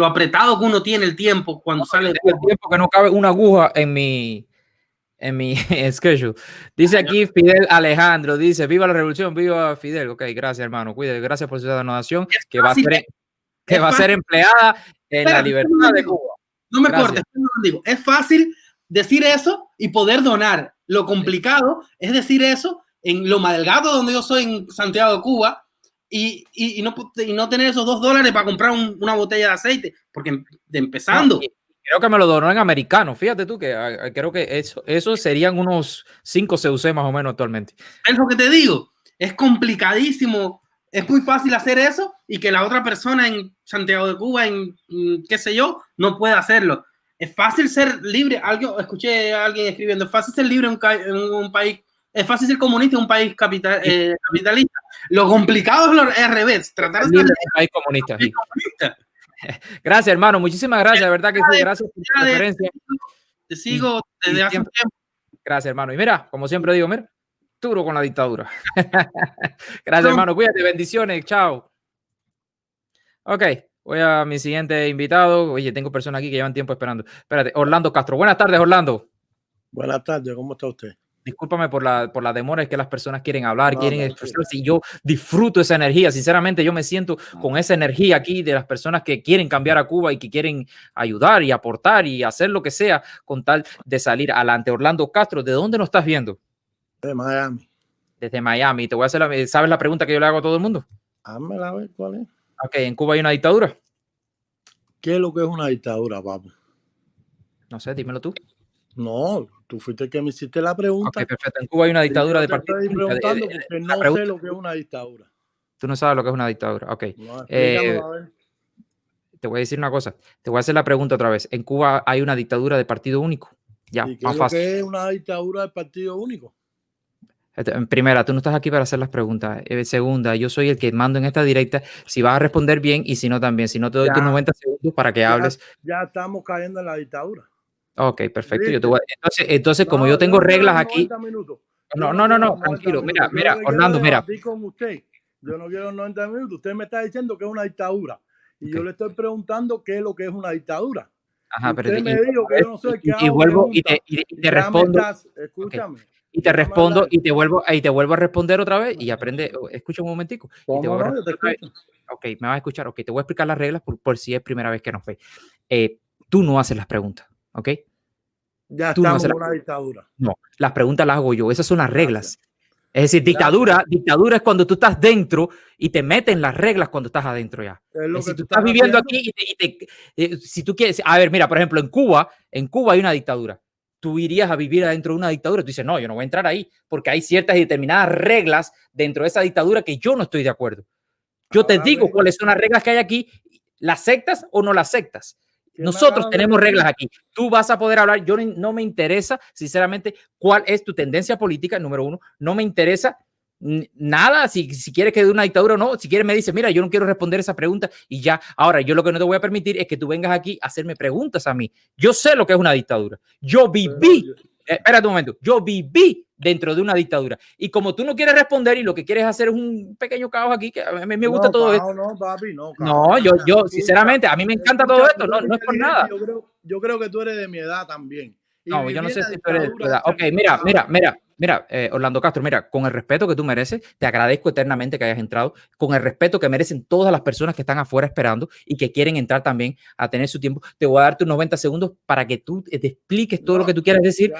apretado que uno tiene el tiempo cuando sale de el tiempo que no cabe una aguja en mi schedule. Dice aquí Fidel Alejandro, dice, viva la revolución, viva Fidel. Ok, gracias, hermano. Cuídate, gracias por su donación, que va a ser empleada en la libertad de Cuba. No me cortes, es fácil decir eso y poder donar. Lo complicado es decir eso en Loma Delgado, donde yo soy, en Santiago de Cuba, y no tener esos $2 para comprar una botella de aceite, porque empezando. No, creo que me lo donó en americano. Fíjate tú que creo que eso serían unos 5 CUC más o menos actualmente. Es lo que te digo, es complicadísimo. Es muy fácil hacer eso y que la otra persona en Santiago de Cuba, en qué sé yo, no pueda hacerlo. Es fácil ser libre. Escuché a alguien escribiendo, es fácil ser libre en un país, es fácil ser comunista en un país capitalista. Lo complicado es al revés, tratar de ser un país comunista. Sí. Gracias, hermano. Muchísimas gracias, de verdad que sí. Gracias por tu referencia. Te sigo desde hace un tiempo. Gracias, hermano. Y mira, como siempre digo, mira, duro con la dictadura. Gracias, hermano. Cuídate, bendiciones. Chao. Ok, voy a mi siguiente invitado. Oye, tengo personas aquí que llevan tiempo esperando. Espérate, Orlando Castro. Buenas tardes, Orlando. Buenas tardes, ¿cómo está usted? Discúlpame por la demora, es que las personas quieren hablar, quieren expresarse, y yo disfruto esa energía. Sinceramente, yo me siento con esa energía aquí de las personas que quieren cambiar a Cuba y que quieren ayudar y aportar y hacer lo que sea con tal de salir adelante. Orlando Castro, ¿de dónde nos estás viendo? De Miami. Desde Miami. Te voy a hacer ¿sabes la pregunta que yo le hago a todo el mundo? Házmela a ver cuál es. Ok, ¿en Cuba hay una dictadura? ¿Qué es lo que es una dictadura, papu? No sé, dímelo tú. No, tú fuiste el que me hiciste la pregunta. Ok, perfecto. En Cuba hay una dictadura de partido. Estoy preguntando porque no sé lo que es una dictadura. Tú no sabes lo que es una dictadura. Ok. No, explícamelo, a ver. te voy a decir una cosa. Te voy a hacer la pregunta otra vez. En Cuba hay una dictadura de partido único. Ya, ¿Y qué más es lo fácil. que es una dictadura del partido único? Primera, tú no estás aquí para hacer las preguntas. Segunda, yo soy el que mando en esta directa. Si vas a responder bien y si no también. Si no, te doy tus 90 segundos para que hables. Ya estamos cayendo en la dictadura. Ok, perfecto. Yo te ¿Viste? voy entonces, como yo tengo reglas aquí. No, tranquilo. Mira, Orlando, mira. Con usted. Yo no quiero 90 minutos. Usted me está diciendo que es una dictadura. Y yo le estoy preguntando qué es lo que es una dictadura. Ajá, pero usted me dijo que yo no soy el que y vuelvo y te respondo. Escúchame. Y te respondo y te vuelvo a responder otra vez y aprende. Escucha un momentico. Y te vuelvo a responder. Ok, me vas a escuchar. Ok, te voy a explicar las reglas por si es primera vez que nos ve. Tú no haces las preguntas, ¿ok? Ya estamos en una dictadura. No, las preguntas las hago yo. Esas son las reglas. Es decir, dictadura es cuando tú estás dentro y te meten las reglas cuando estás adentro ya. Si tú estás viviendo aquí si tú quieres, a ver, mira, por ejemplo, en Cuba hay una dictadura. Tú irías a vivir adentro de una dictadura. Tú dices, no, yo no voy a entrar ahí porque hay ciertas y determinadas reglas dentro de esa dictadura que yo no estoy de acuerdo. Yo te digo cuáles son las reglas que hay aquí. ¿Las aceptas o no las aceptas? Nosotros tenemos reglas aquí. Tú vas a poder hablar. Yo no me interesa, sinceramente, cuál es tu tendencia política, número uno. No me interesa nada si quieres que dé una dictadura o no. Si quieres me dices, mira, yo no quiero responder esa pregunta y ya. Ahora, yo lo que no te voy a permitir es que tú vengas aquí a hacerme preguntas a mí. Yo sé lo que es una dictadura. Yo viví, espérate un momento, yo viví dentro de una dictadura. Y como tú no quieres responder y lo que quieres hacer es un pequeño caos aquí, que a mí me gusta todo esto. No, papi, no, yo sinceramente, a mí me encanta todo esto. No es por nada. Yo creo que tú eres de mi edad también. No, yo no sé si tú eres de tu edad. Ok, mira, Orlando Castro, mira, con el respeto que tú mereces, te agradezco eternamente que hayas entrado, con el respeto que merecen todas las personas que están afuera esperando y que quieren entrar también a tener su tiempo. Te voy a dar tus 90 segundos para que tú te expliques todo lo que tú quieres decir.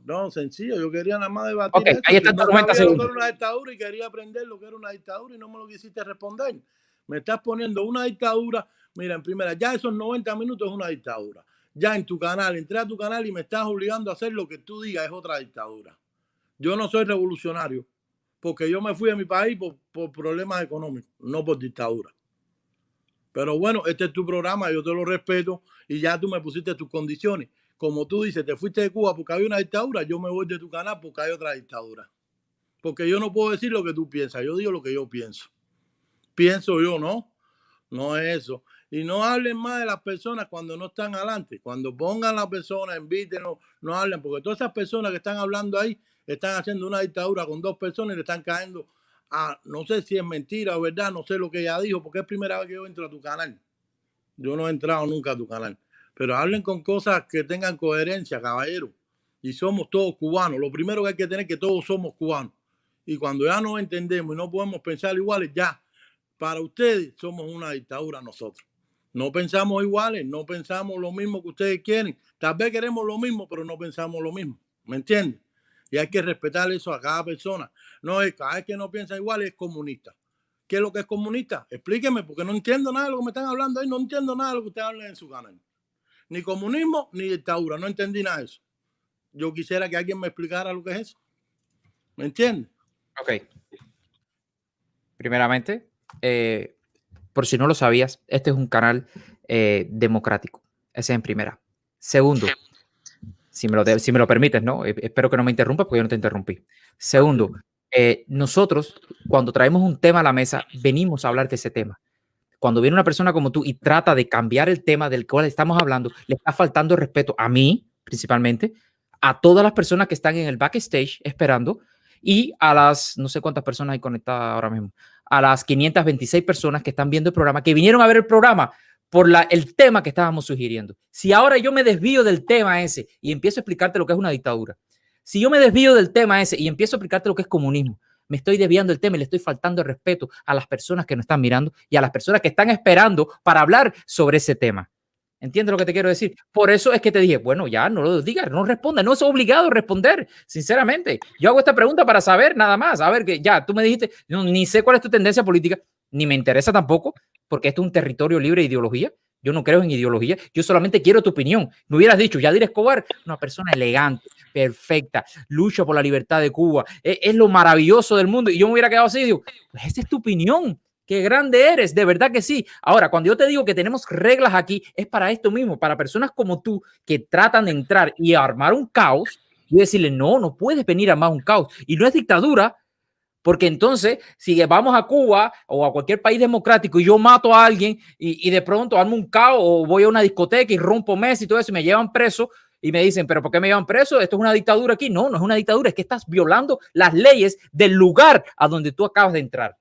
No, sencillo, yo quería nada más debatir. Ok, ahí están tus 90 segundos. Era una dictadura y quería aprender lo que era una dictadura y no me lo quisiste responder. Me estás poniendo una dictadura. Mira, en primera, ya esos 90 minutos es una dictadura. Ya en tu canal, entré a tu canal y me estás obligando a hacer lo que tú digas, es otra dictadura. Yo no soy revolucionario, porque yo me fui de mi país por problemas económicos, no por dictadura. Pero bueno, este es tu programa, yo te lo respeto y ya tú me pusiste tus condiciones. Como tú dices, te fuiste de Cuba porque había una dictadura, yo me voy de tu canal porque hay otra dictadura. Porque yo no puedo decir lo que tú piensas, yo digo lo que yo pienso. Pienso yo, ¿no? No es eso. Y no hablen más de las personas cuando no están adelante. Cuando pongan a las personas, invítenlos, no hablen, porque todas esas personas que están hablando ahí están haciendo una dictadura con 2 personas y le están cayendo a, no sé si es mentira o verdad, no sé lo que ella dijo, porque es primera vez que yo entro a tu canal. Yo no he entrado nunca a tu canal. Pero hablen con cosas que tengan coherencia, caballero. Y somos todos cubanos. Lo primero que hay que tener es que todos somos cubanos. Y cuando ya nos entendemos y no podemos pensar iguales, ya, para ustedes somos una dictadura nosotros. No pensamos iguales, no pensamos lo mismo que ustedes quieren. Tal vez queremos lo mismo, pero no pensamos lo mismo. ¿Me entienden? Y hay que respetar eso a cada persona. No es cada vez que no piensa igual es comunista. ¿Qué es lo que es comunista? Explíqueme, porque no entiendo nada de lo que me están hablando ahí. No entiendo nada de lo que ustedes hablan en su canal. Ni comunismo, ni dictadura. No entendí nada de eso. Yo quisiera que alguien me explicara lo que es eso. ¿Me entienden? Ok. Primeramente, por si no lo sabías, este es un canal democrático. Ese es en primera. Segundo, si me lo permites, ¿no? Espero que no me interrumpas porque yo no te interrumpí. Segundo, nosotros cuando traemos un tema a la mesa, venimos a hablar de ese tema. Cuando viene una persona como tú y trata de cambiar el tema del cual estamos hablando, le está faltando respeto a mí, principalmente, a todas las personas que están en el backstage esperando y a las, no sé cuántas personas hay conectadas ahora mismo, a las 526 personas que están viendo el programa, que vinieron a ver el programa por el tema que estábamos sugiriendo. Si ahora yo me desvío del tema ese y empiezo a explicarte lo que es una dictadura, si yo me desvío del tema ese y empiezo a explicarte lo que es comunismo, me estoy desviando del tema y le estoy faltando el respeto a las personas que nos están mirando y a las personas que están esperando para hablar sobre ese tema. ¿Entiendes lo que te quiero decir? Por eso es que te dije, bueno, ya no lo digas, no responda, no es obligado a responder, sinceramente. Yo hago esta pregunta para saber nada más. A ver, que ya tú me dijiste, no, ni sé cuál es tu tendencia política, ni me interesa tampoco, porque esto es un territorio libre de ideología. Yo no creo en ideología, yo solamente quiero tu opinión. Me hubieras dicho, Yadira Escobar, una persona elegante, perfecta, lucha por la libertad de Cuba, es lo maravilloso del mundo. Y yo me hubiera quedado así y digo, pues esa es tu opinión. Qué grande eres, de verdad que sí. Ahora, cuando yo te digo que tenemos reglas aquí, es para esto mismo, para personas como tú que tratan de entrar y armar un caos y decirle, no, no puedes venir a armar un caos. Y no es dictadura, porque entonces, si vamos a Cuba o a cualquier país democrático y yo mato a alguien y de pronto armo un caos o voy a una discoteca y rompo mesas y todo eso y me llevan preso y me dicen, ¿pero por qué me llevan preso? ¿Esto es una dictadura aquí? No, no es una dictadura, es que estás violando las leyes del lugar a donde tú acabas de entrar.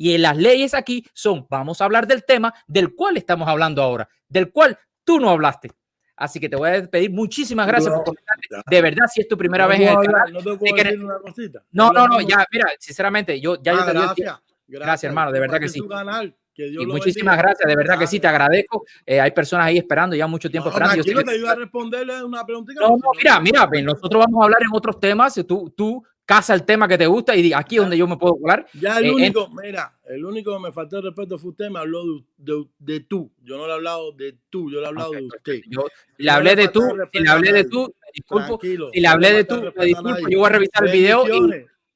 Y las leyes aquí son, vamos a hablar del tema del cual estamos hablando ahora, del cual tú no hablaste. Así que te voy a pedir muchísimas gracias por comentarte. De verdad, si es tu primera vez en el canal. ¿No te puedo decir una cosita? No, ya, mira, sinceramente, yo ya te digo. Gracias, hermano, de verdad que sí. Y muchísimas gracias, de verdad que sí, te agradezco. Hay personas ahí esperando, ya mucho tiempo esperando. Tranquilo, te iba a responderle una preguntita. No, mira, nosotros vamos a hablar en otros temas. Tú casa el tema que te gusta y aquí es donde yo me puedo colar. Ya el único que me faltó el respeto fue usted, me habló de tú. Yo no le he hablado de tú, yo le he hablado de usted. Yo le hablé de tú, si le hablé de tú, me disculpo. Si le hablé de tú, me disculpo. Yo voy a revisar el video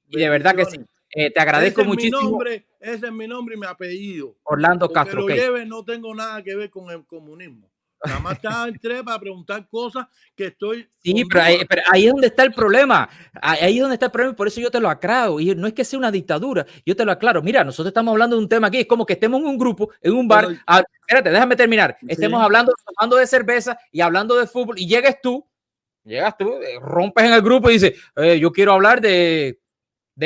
y de verdad que sí. Te agradezco muchísimo. Ese es mi nombre y mi apellido. Orlando Castro. Lo lleve, no tengo nada que ver con el comunismo. Nada más entré para preguntar cosas que estoy... Sí, pero ahí es donde está el problema. Ahí es donde está el problema y por eso yo te lo aclaro. Y no es que sea una dictadura, yo te lo aclaro. Mira, nosotros estamos hablando de un tema aquí. Es como que estemos en un grupo, en un bar. Espérate, déjame terminar. Estemos hablando de cerveza y hablando de fútbol y llegas tú, rompes en el grupo y dices, yo quiero hablar de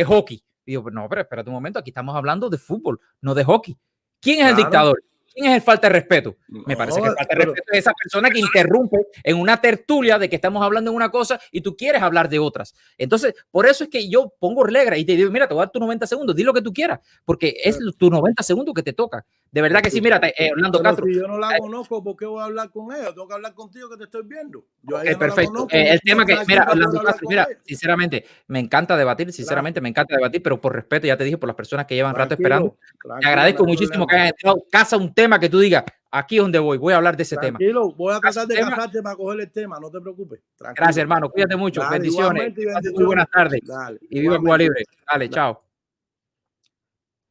hockey. Y digo, no, pero espérate un momento, aquí estamos hablando de fútbol, no de hockey. ¿Quién es el dictador? ¿Quién es el falta de respeto? Me parece que el falta de respeto es esa persona que interrumpe en una tertulia de que estamos hablando de una cosa y tú quieres hablar de otras. Entonces, por eso es que yo pongo reglas y te digo, mira, te voy a dar tus 90 segundos, di lo que tú quieras, porque es tus 90 segundos que te toca. De verdad que sí, mira, Orlando Castro. Si yo no la conozco, ¿por qué voy a hablar con ella? Tengo que hablar contigo que te estoy viendo. Yo perfecto. El tema que, mira, Orlando Castro, mira, sinceramente, me encanta debatir, pero por respeto, ya te dije, por las personas que llevan rato esperando, te agradezco muchísimo que hayas entrado. Casa un tema que tú digas, aquí es donde voy a hablar de ese tema. Tranquilo, voy a tratar de casarte para coger el tema, no te preocupes. Tranquilo. Gracias, hermano, cuídate mucho, bendiciones. Muy buenas tardes. Y viva Cuba Libre. Dale, chao.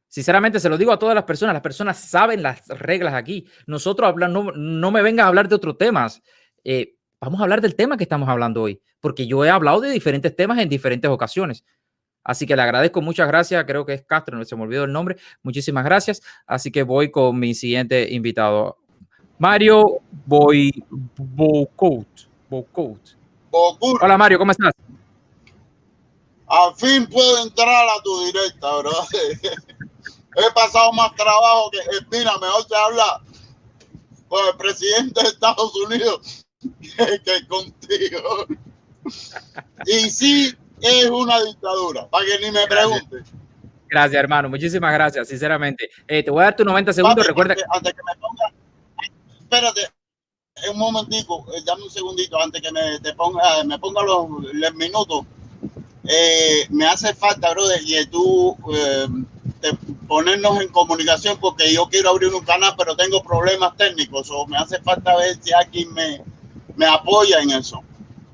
Sinceramente, se lo digo a todas las personas saben las reglas aquí. Nosotros no me vengan a hablar de otros temas. Vamos a hablar del tema que estamos hablando hoy, porque yo he hablado de diferentes temas en diferentes ocasiones. Así que le agradezco, muchas gracias. Creo que es Castro, no se me olvidó el nombre. Muchísimas gracias. Así que voy con mi siguiente invitado, Mario Bocout. Hola, Mario, ¿cómo estás? Al fin puedo entrar a tu directa, bro. He pasado más trabajo que Espina, mejor te habla con el presidente de Estados Unidos que contigo. Y sí, es una dictadura, para que ni me pregunte. Gracias, hermano, muchísimas gracias, sinceramente. Te voy a dar tus 90 segundos, Papi, recuerda. Antes que me ponga, espérate, un momentico, dame un segundito, antes que me ponga los minutos. Me hace falta, brother, y tú ponernos en comunicación porque yo quiero abrir un canal, pero tengo problemas técnicos, o me hace falta ver si alguien me apoya en eso.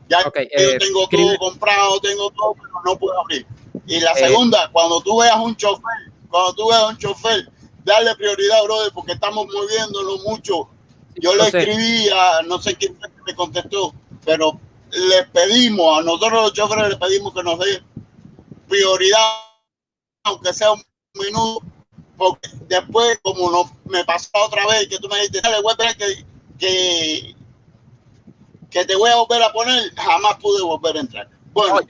Ya yo tengo todo comprado, tengo todo, pero no puedo abrir. Y la segunda, cuando tú veas un chofer, darle prioridad, brother, porque estamos moviéndonos mucho. Yo le escribí a no sé quién me contestó, pero les pedimos, a nosotros los choferes les pedimos que nos den prioridad, aunque sea un minuto, porque después, como me pasó otra vez, que tú me dijiste, dale, voy a tener que te voy a volver a poner, jamás pude volver a entrar. Bueno,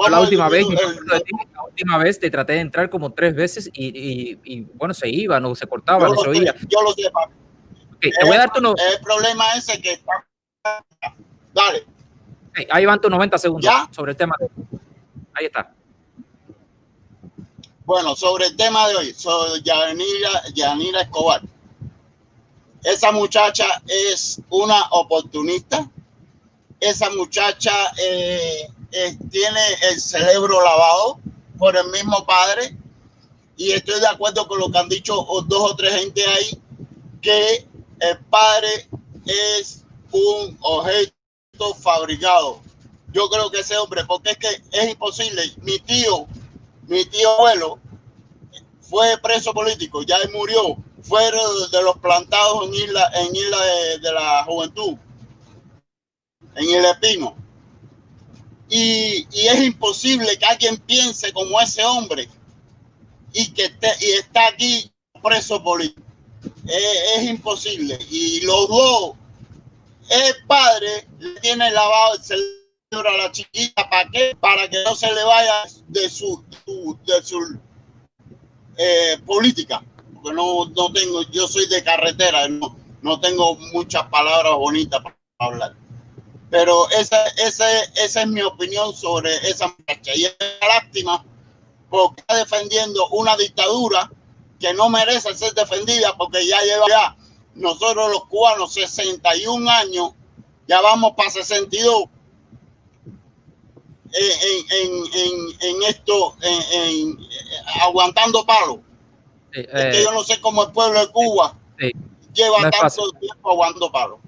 la última vez te traté de entrar como 3 veces y bueno, se iba, no se cortaba, no se oía. Yo lo sé, papi. Okay, te voy a dar el problema ese que está. Dale. Okay, ahí van tus 90 segundos sobre el tema de hoy. Ahí está. Bueno, sobre el tema de hoy, sobre Yanira Escobar. Esa muchacha es una oportunista. Esa muchacha tiene el cerebro lavado por el mismo padre. Y estoy de acuerdo con lo que han dicho 2 o 3 gente ahí, que el padre es un objeto fabricado. Yo creo que ese hombre, porque es que es imposible. Mi tío abuelo fue preso político, ya él murió, fue de los plantados en Isla de la Juventud, en Isla Espino. Y es imposible que alguien piense como ese hombre y está aquí preso político. Es imposible. Y los dos, el padre le tiene lavado el cerebro a la chiquita. ¿Para qué? Para que no se le vaya de su política. Porque no tengo, yo soy de carretera, no tengo muchas palabras bonitas para hablar. Pero esa es mi opinión sobre esa muchacha. Y es una lástima porque está defendiendo una dictadura que no merece ser defendida, porque ya lleva nosotros los cubanos 61 años, ya vamos para 62 en esto, aguantando palos. Es que yo no sé cómo el pueblo de Cuba lleva tanto tiempo aguantando palos.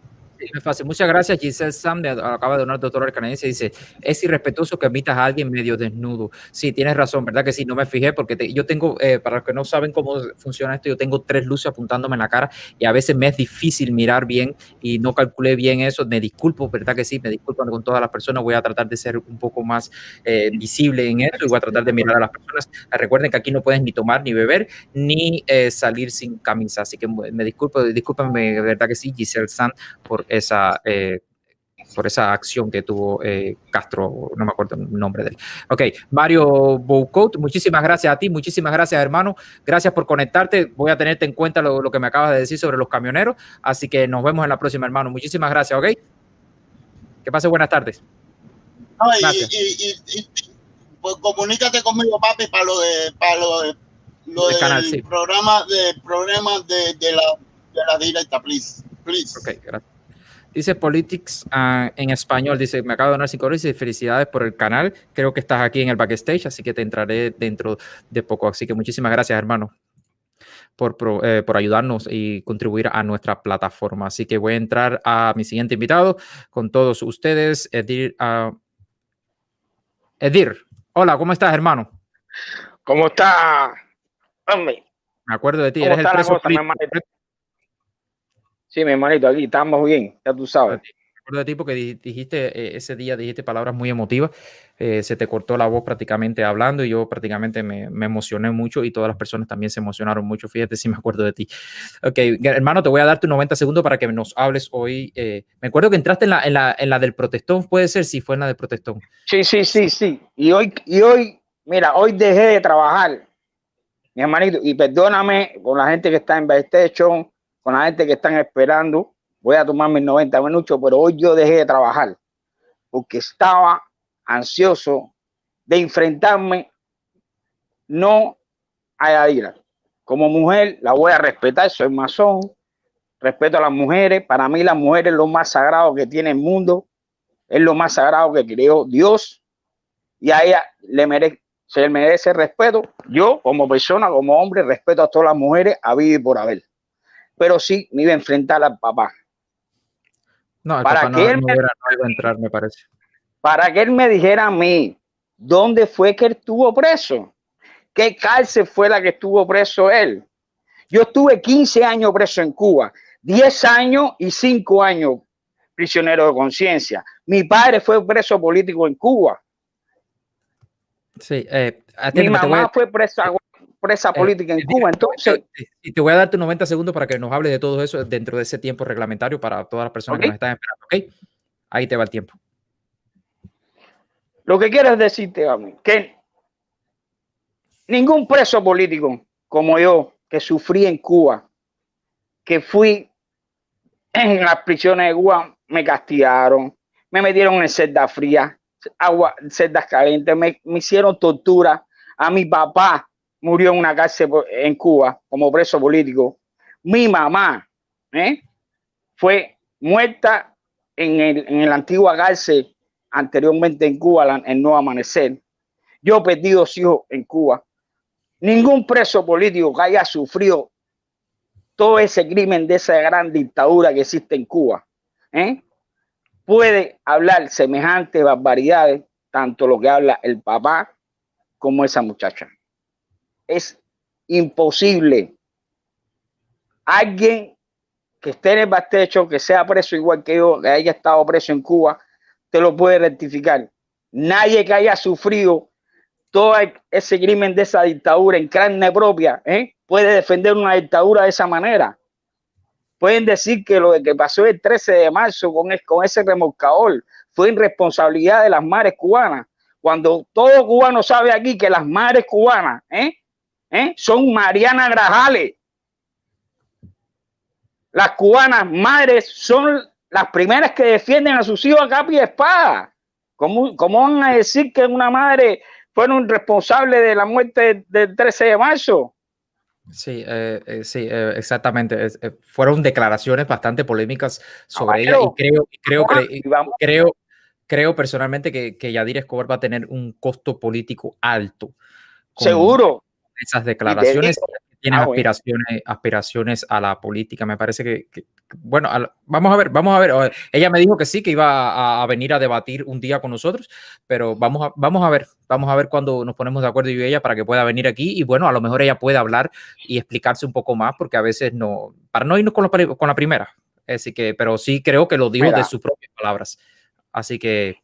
No es fácil. Muchas gracias. Giselle Sam acaba de donar $2 canadiense. Dice, es irrespetuoso que admitas a alguien medio desnudo. Sí, tienes razón, ¿verdad que sí? No me fijé porque yo tengo, para los que no saben cómo funciona esto, yo tengo 3 luces apuntándome en la cara y a veces me es difícil mirar bien y no calculé bien eso. Me disculpo, ¿verdad que sí? Me disculpo con todas las personas. Voy a tratar de ser un poco más visible en esto y voy a tratar de mirar a las personas. Recuerden que aquí no puedes ni tomar, ni beber, ni salir sin camisa. Así que me discúlpenme, ¿verdad que sí? Giselle Sam, por esa acción que tuvo Castro, no me acuerdo el nombre de él. Ok, Mario Boucault, muchísimas gracias a ti, muchísimas gracias, hermano. Gracias por conectarte. Voy a tenerte en cuenta lo que me acabas de decir sobre los camioneros. Así que nos vemos en la próxima, hermano. Muchísimas gracias, ok. Que pase buenas tardes. Pues comunícate conmigo, papi, para lo del canal, sí. Programa de la directa, please. Ok, gracias. Dice Politics en español, dice, me acabo de donar $5 y dice, felicidades por el canal, creo que estás aquí en el backstage, así que te entraré dentro de poco, así que muchísimas gracias, hermano, por ayudarnos y contribuir a nuestra plataforma. Así que voy a entrar a mi siguiente invitado con todos ustedes, Edir. Edir, hola, ¿cómo estás, hermano? ¿Cómo está? Hombre. Me acuerdo de ti, eres el preso político. Sí, mi hermanito, aquí estamos bien, ya tú sabes. Me acuerdo de ti porque dijiste ese día, dijiste palabras muy emotivas, se te cortó la voz prácticamente hablando y yo prácticamente me emocioné mucho y todas las personas también se emocionaron mucho, fíjate si me acuerdo de ti. Ok, hermano, te voy a dar tus 90 segundos para que nos hables hoy. Me acuerdo que entraste en la del protestón, puede ser, si fue en la del protestón. Sí. Y hoy, mira, hoy dejé de trabajar, mi hermanito, y perdóname con la gente que está en backstage, con la gente que están esperando, voy a tomar mis 90 minutos, pero hoy yo dejé de trabajar porque estaba ansioso de enfrentarme no a Yadira. Como mujer la voy a respetar, soy masón, respeto a las mujeres, para mí las mujeres es lo más sagrado que tiene el mundo, es lo más sagrado que creó Dios y a ella se le merece respeto. Yo como persona, como hombre, respeto a todas las mujeres a vida y por haber. Pero sí me iba a enfrentar al papá. No, el papá no iba a entrar, me parece. Para que él me dijera a mí, ¿dónde fue que él estuvo preso? ¿Qué cárcel fue la que estuvo preso él? Yo estuve 15 años preso en Cuba, 10 años y 5 años prisionero de conciencia. Mi padre fue preso político en Cuba. Sí, mi mamá fue presa política en Cuba, entonces... Y te voy a dar tus 90 segundos para que nos hable de todo eso dentro de ese tiempo reglamentario para todas las personas que nos están esperando, ¿ok? Ahí te va el tiempo. Lo que quiero es decirte a mí que ningún preso político como yo, que sufrí en Cuba, que fui en las prisiones de Cuba, me castigaron, me metieron en celdas frías, celdas calientes, me hicieron tortura. A mi papá murió en una cárcel en Cuba como preso político. Mi mamá fue muerta en la antigua cárcel anteriormente en Cuba, en No Amanecer. Yo perdí 2 hijos en Cuba. Ningún preso político que haya sufrido todo ese crimen de esa gran dictadura que existe en Cuba puede hablar semejantes barbaridades, tanto lo que habla el papá como esa muchacha. Es imposible. Alguien que esté en el bastecho, que sea preso igual que yo, que haya estado preso en Cuba, te lo puede rectificar. Nadie que haya sufrido todo ese crimen de esa dictadura en carne propia, puede defender una dictadura de esa manera. Pueden decir que lo de que pasó el 13 de marzo con ese remolcador fue irresponsabilidad de las mares cubanas, cuando todo cubano sabe aquí que las mares cubanas son Mariana Grajales. Las cubanas madres son las primeras que defienden a sus hijos a capa y espada. ¿Cómo van a decir que una madre fueron responsables de la muerte del 13 de marzo? Sí, exactamente. Fueron declaraciones bastante polémicas sobre ella y creo personalmente que Yadira Escobar va a tener un costo político alto. Seguro. Esas declaraciones tienen aspiraciones a la política. Me parece que bueno, vamos a ver. Ella me dijo que sí, que iba a venir a debatir un día con nosotros, pero vamos a ver cuando nos ponemos de acuerdo yo y ella para que pueda venir aquí y bueno, a lo mejor ella pueda hablar y explicarse un poco más, porque a veces no, para no irnos con la primera. Así que, pero sí creo que lo dijo de sus propias palabras. Así que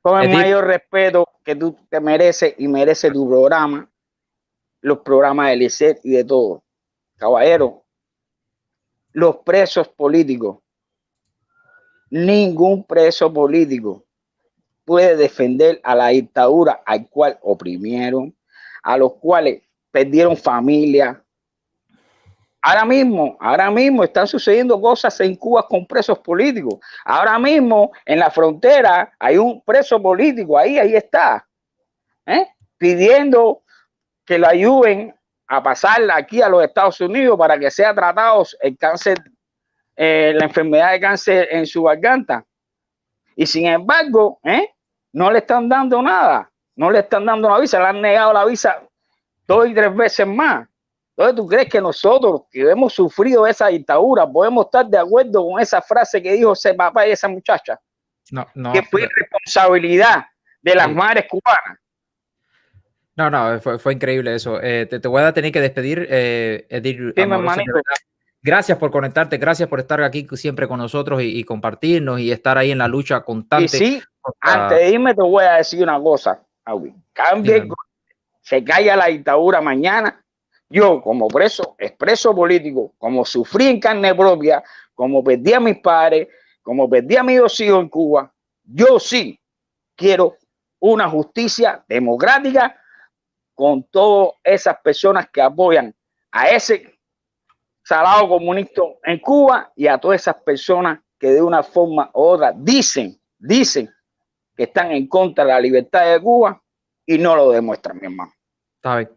con el mayor respeto que tú te mereces y merece tu programa, los programas del ICET y de todo. Caballero, los presos políticos, ningún preso político puede defender a la dictadura al cual oprimieron, a los cuales perdieron familia. Ahora mismo están sucediendo cosas en Cuba con presos políticos. Ahora mismo en la frontera hay un preso político, ahí está, pidiendo que lo ayuden a pasarla aquí a los Estados Unidos para que sea tratado el cáncer, la enfermedad de cáncer en su garganta. Y sin embargo, no le están dando nada, no le están dando la visa, le han negado la visa 2 y 3 veces más. Entonces, ¿tú crees que nosotros que hemos sufrido esa dictadura podemos estar de acuerdo con esa frase que dijo ese papá y esa muchacha? No, que fue responsabilidad de las madres cubanas. No, fue increíble eso. Te voy a tener que despedir, Edir. Gracias por conectarte, gracias por estar aquí siempre con nosotros y compartirnos y estar ahí en la lucha constante. Y sí, antes de irme te voy a decir una cosa, cambie, se calla la dictadura mañana. Yo como expreso político, como sufrí en carne propia, como perdí a mis padres, como perdí a mis 2 hijos en Cuba, yo sí quiero una justicia democrática con todas esas personas que apoyan a ese salado comunista en Cuba y a todas esas personas que de una forma u otra dicen que están en contra de la libertad de Cuba y no lo demuestran, mi hermano. Está bien.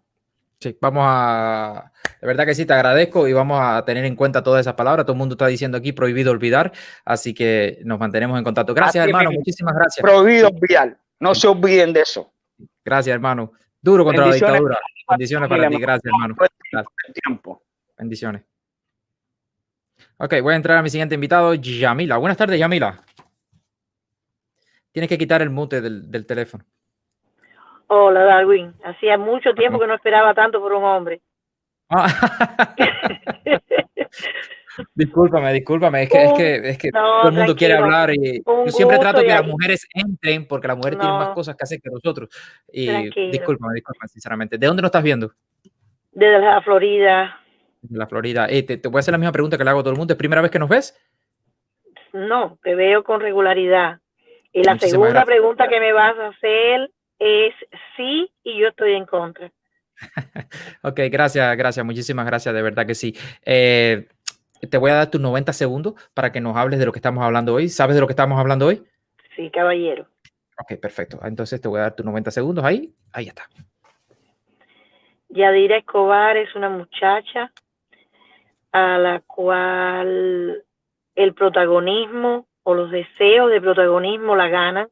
Sí, de verdad que sí, te agradezco y vamos a tener en cuenta todas esas palabras. Todo el mundo está diciendo aquí prohibido olvidar, así que nos mantenemos en contacto. Gracias, hermano, muchísimas gracias. Prohibido olvidar, no se olviden de eso. Gracias, hermano. Duro contra la dictadura. Bendiciones para ti, gracias, hermano. Bendiciones. Ok, voy a entrar a mi siguiente invitado, Yamila. Buenas tardes, Yamila. Tienes que quitar el mute del teléfono. Hola, Darwin. Hacía mucho tiempo que no esperaba tanto por un hombre. Discúlpame. Es que todo el mundo quiere hablar y yo siempre trato que las mujeres entren porque las mujeres tienen más cosas que hacer que nosotros. Y discúlpame, sinceramente. ¿De dónde nos estás viendo? Desde la Florida. De la Florida. Te voy a hacer la misma pregunta que le hago a todo el mundo. ¿Es primera vez que nos ves? No, te veo con regularidad. Y la segunda pregunta que me vas a hacer es sí y yo estoy en contra. Ok, gracias, muchísimas gracias, de verdad que sí. Te voy a dar tus 90 segundos para que nos hables de lo que estamos hablando hoy. ¿Sabes de lo que estamos hablando hoy? Sí, caballero. Ok, perfecto. Entonces te voy a dar tus 90 segundos ahí está. Yadira Escobar es una muchacha a la cual el protagonismo o los deseos de protagonismo la ganan.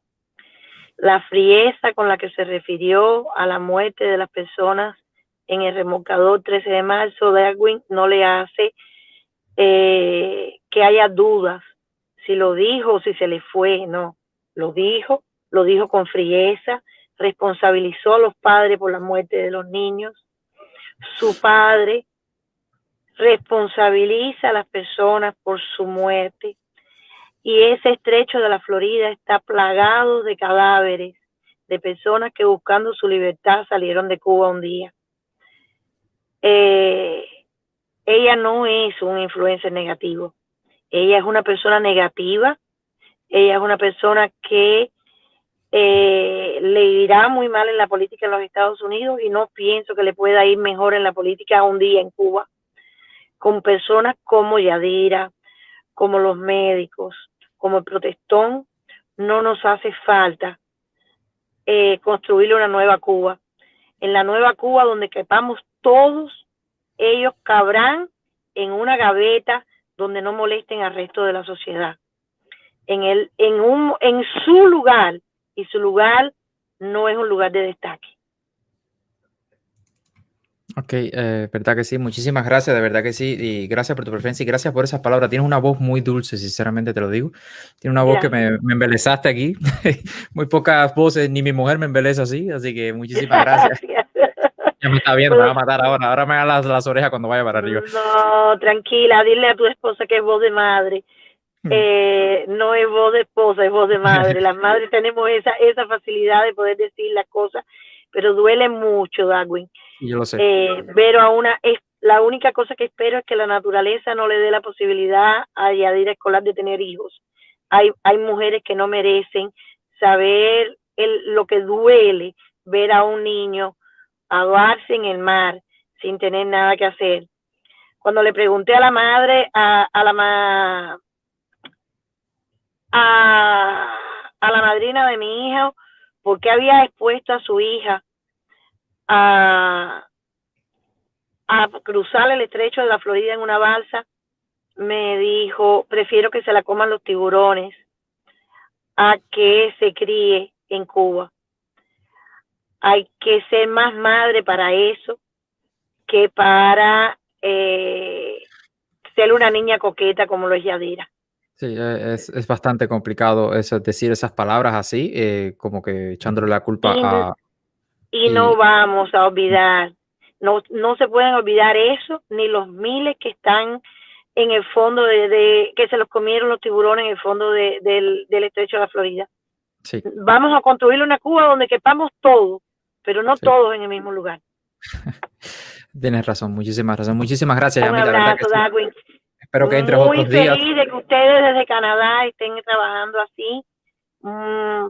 La frieza con la que se refirió a la muerte de las personas en el remolcador 13 de marzo, Darwin, no le hace que haya dudas si lo dijo o si se le fue. No, lo dijo con frieza, responsabilizó a los padres por la muerte de los niños, Su padre responsabiliza a las personas por su muerte y ese estrecho de la Florida está plagado de cadáveres de personas que buscando su libertad salieron de Cuba un día. Ella no es un influencer negativo. Ella es una persona negativa. Ella es una persona que le irá muy mal en la política en los Estados Unidos y no pienso que le pueda ir mejor en la política un día en Cuba. Con personas como Yadira, como los médicos, como el protestón, no nos hace falta construir una nueva Cuba. En la nueva Cuba donde quepamos todos, ellos cabrán en una gaveta donde no molesten al resto de la sociedad. En su lugar, y su lugar no es un lugar de destaque. Ok, verdad que sí, muchísimas gracias, de verdad que sí, y gracias por tu preferencia y gracias por esas palabras. Tienes una voz muy dulce, sinceramente te lo digo. Tienes una voz que me embelezaste aquí. Muy pocas voces, ni mi mujer me embeleza así que muchísimas gracias. Ya me está viendo, me va a matar ahora me da las orejas cuando vaya para arriba. No, tranquila, dile a tu esposa que es voz de madre. No es voz de esposa, es voz de madre. Las madres tenemos esa facilidad de poder decir las cosas, pero duele mucho, Darwin. Yo lo sé. Pero la única cosa que espero es que la naturaleza no le dé la posibilidad a Yadira Escolar de tener hijos. Hay mujeres que no merecen saber lo que duele ver a un niño ahogarse en el mar sin tener nada que hacer. Cuando le pregunté a la madre, a la madrina de mi hija, por qué había expuesto a su hija a cruzar el estrecho de la Florida en una balsa, me dijo, prefiero que se la coman los tiburones a que se críe en Cuba. Hay que ser más madre para eso que para ser una niña coqueta como lo es Yadira. Sí, es bastante complicado decir esas palabras así, como que echándole la culpa a... Y no vamos a olvidar, no se pueden olvidar eso, ni los miles que están en el fondo que se los comieron los tiburones en el fondo del estrecho de la Florida. Sí. Vamos a construir una Cuba donde quepamos todos, pero no todos en el mismo lugar. Tienes razón, muchísimas gracias. Muchísimas gracias, Un Yami, abrazo, la verdad que Darwin. sí. Espero que entre otros días. Muy feliz de que ustedes desde Canadá estén trabajando así,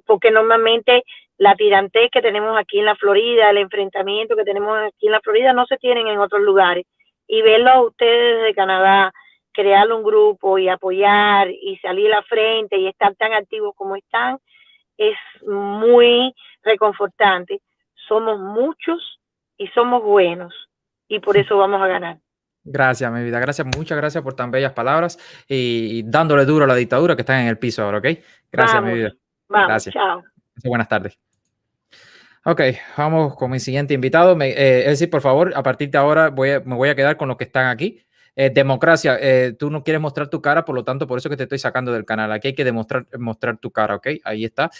porque normalmente la tirantez que tenemos aquí en la Florida, el enfrentamiento que tenemos aquí en la Florida no se tienen en otros lugares. Y verlo a ustedes desde Canadá, crear un grupo y apoyar y salir a la frente y estar tan activos como están, es muy reconfortante. Somos muchos y somos buenos y por eso vamos a ganar. Gracias, mi vida. Gracias, muchas gracias por tan bellas palabras y dándole duro a la dictadura que está en el piso ahora, ¿ok? Gracias, mi vida. Vamos, gracias. Chao. Buenas tardes. Ok, vamos con mi siguiente invitado. Es decir, por favor, a partir de ahora me voy a quedar con los que están aquí. Democracia, tú no quieres mostrar tu cara, por lo tanto, por eso que te estoy sacando del canal. Aquí hay que mostrar tu cara, ¿ok? Ahí está.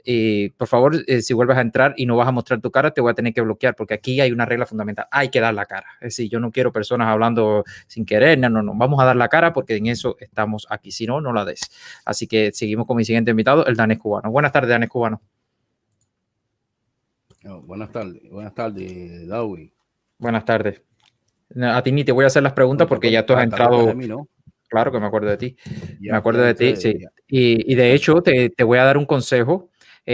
Y por favor, si vuelves a entrar y no vas a mostrar tu cara, te voy a tener que bloquear porque aquí hay una regla fundamental. Hay que dar la cara. Es decir, yo no quiero personas hablando sin querer. No. Vamos a dar la cara porque en eso estamos aquí. Si no, no la des. Así que seguimos con mi siguiente invitado, el danés cubano. Buenas tardes, danés cubano. Buenas tardes, Darwin. Buenas tardes. A ti ni te voy a hacer las preguntas porque ya tú has entrado. De mí, ¿no? Claro que me acuerdo de ti. Me acuerdo de ti, sí. Y de hecho, te voy a dar un consejo.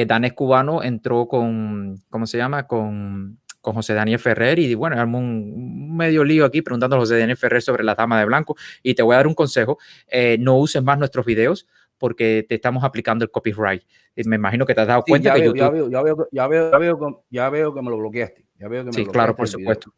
Danés Cubano entró con, ¿cómo se llama? Con José Daniel Ferrer y bueno, armó un medio lío aquí preguntando a José Daniel Ferrer sobre la dama de blanco y te voy a dar un consejo. No uses más nuestros videos porque te estamos aplicando el copyright. Me imagino que te has dado cuenta que YouTube... Ya veo que me lo bloqueaste. Sí, claro, por supuesto.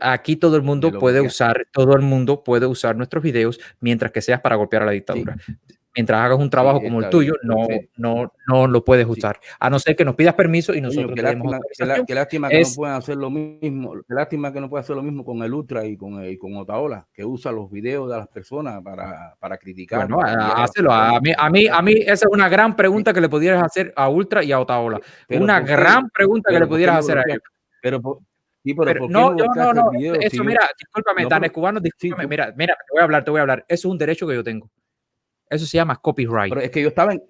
Aquí todo el mundo puede usar nuestros videos mientras que seas para golpear a la dictadura. Sí. Mientras hagas un trabajo como el tuyo, no lo puedes usar. A no ser que nos pidas permiso y nosotros tenemos autorización. Qué lástima que no puedan hacer lo mismo. Qué lástima que no puedan hacer lo mismo con el Ultra y con Otaola, que usa los videos de las personas para criticar. Bueno, hácelo. A mí esa es una gran pregunta que le pudieras hacer a Ultra y a Otaola. Una gran pregunta que le pudieras hacer a ellos. Pero Sí, pero Pero ¿por qué no, no yo buscaste no, el video? eso, Si yo, mira, discúlpame, no, Danes pero, Cubano, sí, discúlpame, mira, te voy a hablar, eso es un derecho que yo tengo. Eso se llama copyright. pero es que yo estaba en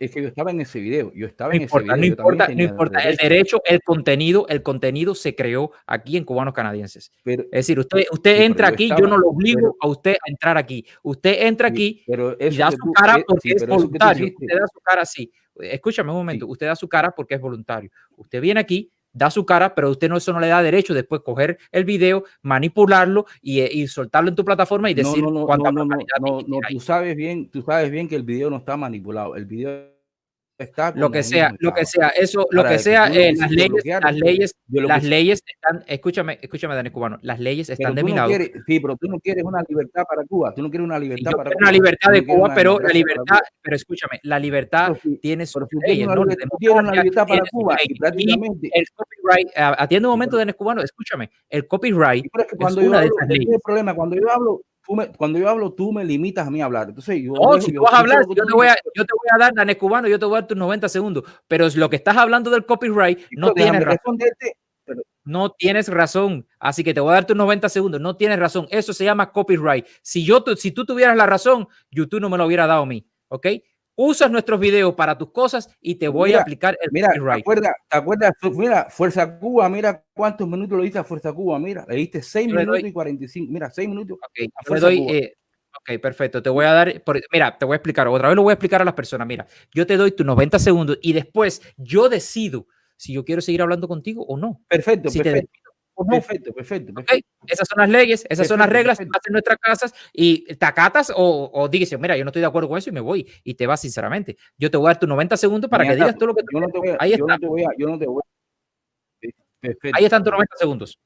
ese video, yo estaba en ese No video, yo también importa, no tenía importa. El derecho. derecho, el contenido se creó aquí en Cubanos Canadienses. Pero, Es decir, usted sí, pero entra yo aquí, yo estaba, no lo obligo pero, a usted a entrar aquí. Usted entra sí, aquí pero y eso da que su tú, cara porque sí, es pero eso que tú voluntario. hiciste, Usted da su cara así. Escúchame un momento, sí, usted da su cara porque es voluntario. Usted viene aquí, da su cara, pero usted eso no le da derecho después coger el video, manipularlo y soltarlo en tu plataforma y no, decir no, no, cuánta no, no, no, barbaridad no, dijiste no, ahí. tú sabes bien que el video no está manipulado, el video está Lo como que sea, mismo estaba. eso, lo Ahora, que de que sea, tú lo las quisiste leyes, bloquear, las leyes, yo lo las quise, leyes están, escúchame, Dani Cubano, las leyes están pero de tú mi no lado. quieres, sí, pero tú no quieres una libertad para Cuba, tú no quieres una Si libertad yo para quiero una Cuba, libertad tú de no quieres Cuba, una pero la democracia para libertad, Cuba. pero escúchame, la libertad tiene sus Pero si quieres leyes, una ¿no? La libertad, tú quieres una democracia libertad para tiene sus Cuba y leyes. Y prácticamente, el copyright, atiende un sí, momento, pero, Denis Cubano, escúchame, el copyright sí, pero es que es cuando yo una de hablo, esas ese es el leyes. problema, cuando yo hablo, tú me limitas a mí a hablar. Entonces No, si tú vas a yo sé hablar, lo que tú dices, yo te voy a dar, Dani Cubano, yo te voy a dar tus 90 segundos, pero es lo que estás hablando del copyright, y no pero tienes déjame razón. responderte, pero, No tienes razón. Así que te voy a dar tus 90 segundos. No tienes razón. Eso se llama copyright. Si tú tuvieras la razón, YouTube no me lo hubiera dado a mí. ¿Ok? Usas nuestros videos para tus cosas y te voy a aplicar el mira, copyright. ¿te acuerdas? Mira, Fuerza Cuba, mira cuántos minutos le diste a Fuerza Cuba, mira, le diste 6 Yo le minutos doy, y 45, mira, 6 minutos ok, a yo le Fuerza doy, Cuba. ok, perfecto. Te voy a dar, mira, te voy a explicar. Otra vez lo voy a explicar a las personas. Mira, yo te doy tus 90 segundos y después yo decido si yo quiero seguir hablando contigo o no. Perfecto, Si te perfecto, despido o no. perfecto, perfecto, ¿Ok? perfecto, Esas son las leyes, esas son las perfecto, reglas, perfecto. vas en nuestras casas y te acatas o dices, mira, yo no estoy de acuerdo con eso y me voy y te vas sinceramente. Yo te voy a dar tus 90 segundos para que Mira, digas todo lo que tú yo no te voy a, Ahí yo está, no te voy a, yo no te voy a, ahí perfecto, están tus 90 segundos.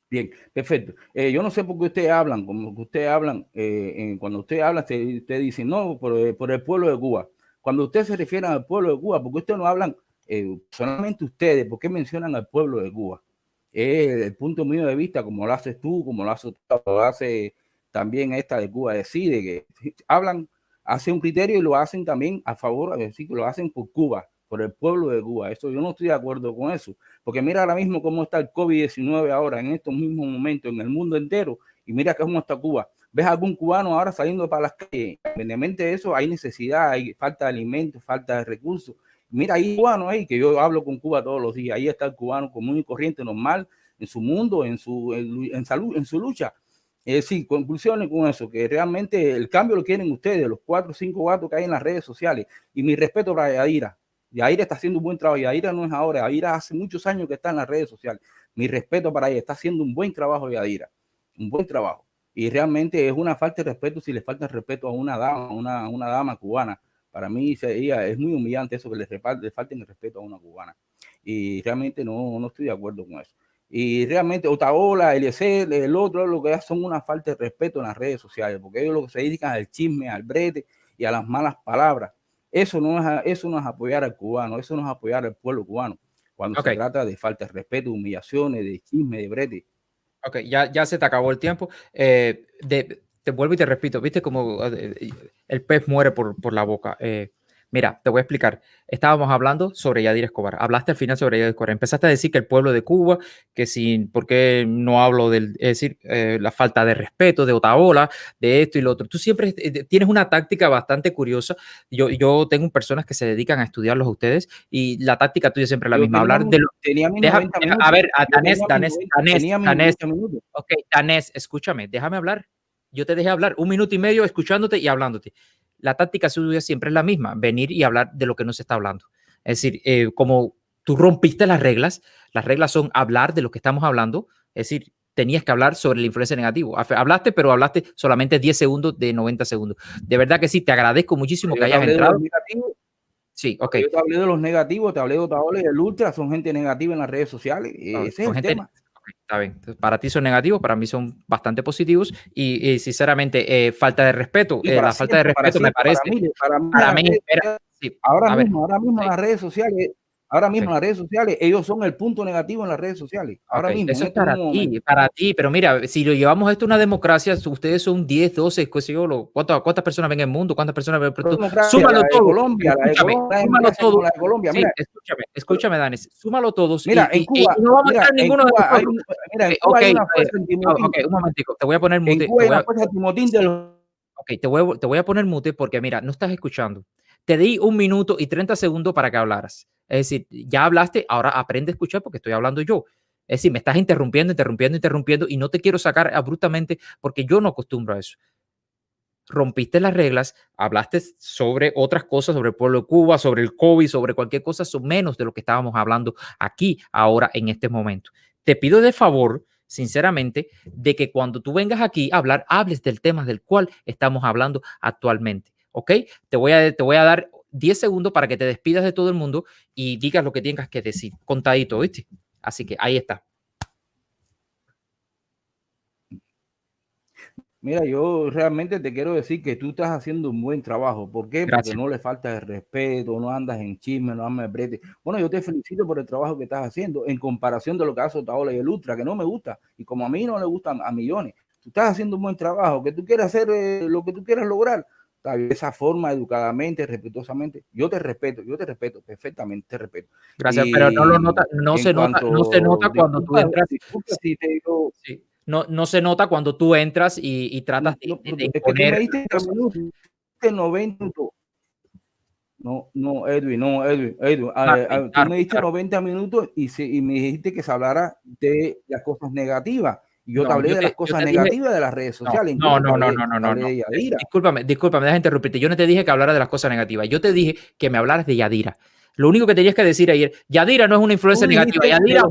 bien, perfecto. Yo no sé por qué ustedes hablan, como que ustedes hablan, cuando ustedes hablan, ustedes dicen, no, por el pueblo de Cuba. Cuando ustedes se refieren al pueblo de Cuba, ¿por qué ustedes no hablan solamente ustedes? ¿Por qué mencionan al pueblo de Cuba? El punto mío de vista, como lo haces tú, como lo hace también esta de Cuba Decide, que hablan, hacen un criterio y lo hacen también a favor, es decir, que lo hacen por Cuba, por el pueblo de Cuba. Eso yo no estoy de acuerdo con eso, porque mira ahora mismo cómo está el COVID-19 ahora, en estos mismos momentos, en el mundo entero, y mira cómo está Cuba. ¿Ves algún cubano ahora saliendo para las calles? Independientemente de eso, hay necesidad, hay falta de alimentos, falta de recursos. Mira, hay cubanos ahí, que yo hablo con Cuba todos los días. Ahí está el cubano común y corriente, normal, en su mundo, en su lucha. Es decir, conclusiones con eso, que realmente el cambio lo quieren ustedes, los 4 o 5 gatos que hay en las redes sociales. Y mi respeto para Yadira. Yadira está haciendo un buen trabajo. Yadira no es ahora, Yadira hace muchos años que está en las redes sociales. Mi respeto para ella, está haciendo un buen trabajo Yadira, un buen trabajo. Y realmente es una falta de respeto si le falta el respeto a una dama, una dama cubana. Para mí ella es muy humillante eso, que le falten el respeto a una cubana. Y realmente no estoy de acuerdo con eso. Y realmente Otaola, Eliezer, el otro, lo que son una falta de respeto en las redes sociales, porque ellos lo que se dedican al chisme, al brete y a las malas palabras. Eso no es apoyar al cubano, eso no es apoyar al pueblo cubano. Cuando se trata de falta de respeto, humillaciones, de chisme, de brete. Ok, ya se te acabó el tiempo. Te vuelvo y te repito, viste como el pez muere por la boca. Mira, te voy a explicar. Estábamos hablando sobre Yadira Escobar. Hablaste al final sobre Yadira Escobar. Empezaste a decir que el pueblo de Cuba, ¿por qué no hablo es decir, la falta de respeto de Otaola, de esto y lo otro? Tú siempre tienes una táctica bastante curiosa. Yo tengo personas que se dedican a estudiarlos a ustedes y la táctica tuya siempre es la misma. Hablar de lo... A ver, Danés, escúchame, déjame hablar. Yo te dejé hablar 1 minuto y medio escuchándote y hablándote. La táctica suya siempre es la misma, venir y hablar de lo que no se está hablando. Es decir, como tú rompiste las reglas son hablar de lo que estamos hablando, es decir, tenías que hablar sobre la influencia negativa. Hablaste, pero hablaste solamente 10 segundos de 90 segundos. De verdad que sí, te agradezco muchísimo que hayas entrado. Sí, ok. Yo te hablé de los negativos, te hablé de Otaola y el Ultra, son gente negativa en las redes sociales. Ese es el tema. Está bien. Entonces, para ti son negativos, para mí son bastante positivos y sinceramente, falta de respeto. La falta de respeto me parece. Ahora mismo en las redes sociales, Ahora mismo en las redes sociales, ellos son el punto negativo en las redes sociales. Ahora mismo. Eso es para ti, pero mira, si lo llevamos esto a una democracia, ustedes son 10, 12, qué sé yo, ¿cuántas personas ven el mundo? ¿Cuántas personas ven? Súmalo todo. Colombia, súmalo todo. La de Colombia. Sí, Mira, escúchame, Danis, súmalo todos. Mira, en Cuba, no vamos a estar ninguno de nosotros. En Cuba hay una fuerza en Timotín. Un momentico, te voy a poner mute. En Cuba hay una fuerza en Timotín de los... Te voy a poner mute porque, mira, no estás escuchando. Te di 1 minuto y 30 segundos para que hablaras. Es decir, ya hablaste, ahora aprende a escuchar porque estoy hablando yo. Es decir, me estás interrumpiendo y no te quiero sacar abruptamente porque yo no acostumbro a eso. Rompiste las reglas, hablaste sobre otras cosas, sobre el pueblo de Cuba, sobre el COVID, sobre cualquier cosa, son menos de lo que estábamos hablando aquí, ahora, en este momento. Te pido de favor, sinceramente, de que cuando tú vengas aquí a hablar, hables del tema del cual estamos hablando actualmente. ¿Ok? Te voy a dar 10 segundos para que te despidas de todo el mundo y digas lo que tengas que decir. Contadito, ¿viste? Así que ahí está. Mira, yo realmente te quiero decir que tú estás haciendo un buen trabajo. ¿Por qué? Gracias. Porque no le falta el respeto, no andas en chisme, no andas en brete. Bueno, yo te felicito por el trabajo que estás haciendo en comparación de lo que hace Otaola y el Ultra, que no me gusta. Y como a mí no le gustan a millones. Tú estás haciendo un buen trabajo, que tú quieras hacer lo que tú quieras lograr. De esa forma, educadamente, respetuosamente. Yo te respeto, perfectamente te respeto. Gracias, pero no lo nota, no se nota cuando tú entras. Disculpa si te digo... Sí. No se nota cuando tú entras y tratas de imponer. Es que tú me diste 90 minutos. No, Edwin. Tú me diste 90 minutos y me dijiste que se hablara de las cosas negativas. Yo te hablé de las cosas negativas de las redes sociales. No. Discúlpame, deja de interrumpirte. Yo no te dije que hablara de las cosas negativas. Yo te dije que me hablaras de Yadira. Lo único que tenías que decir ayer, Yadira no es una influencia negativa. Yadira,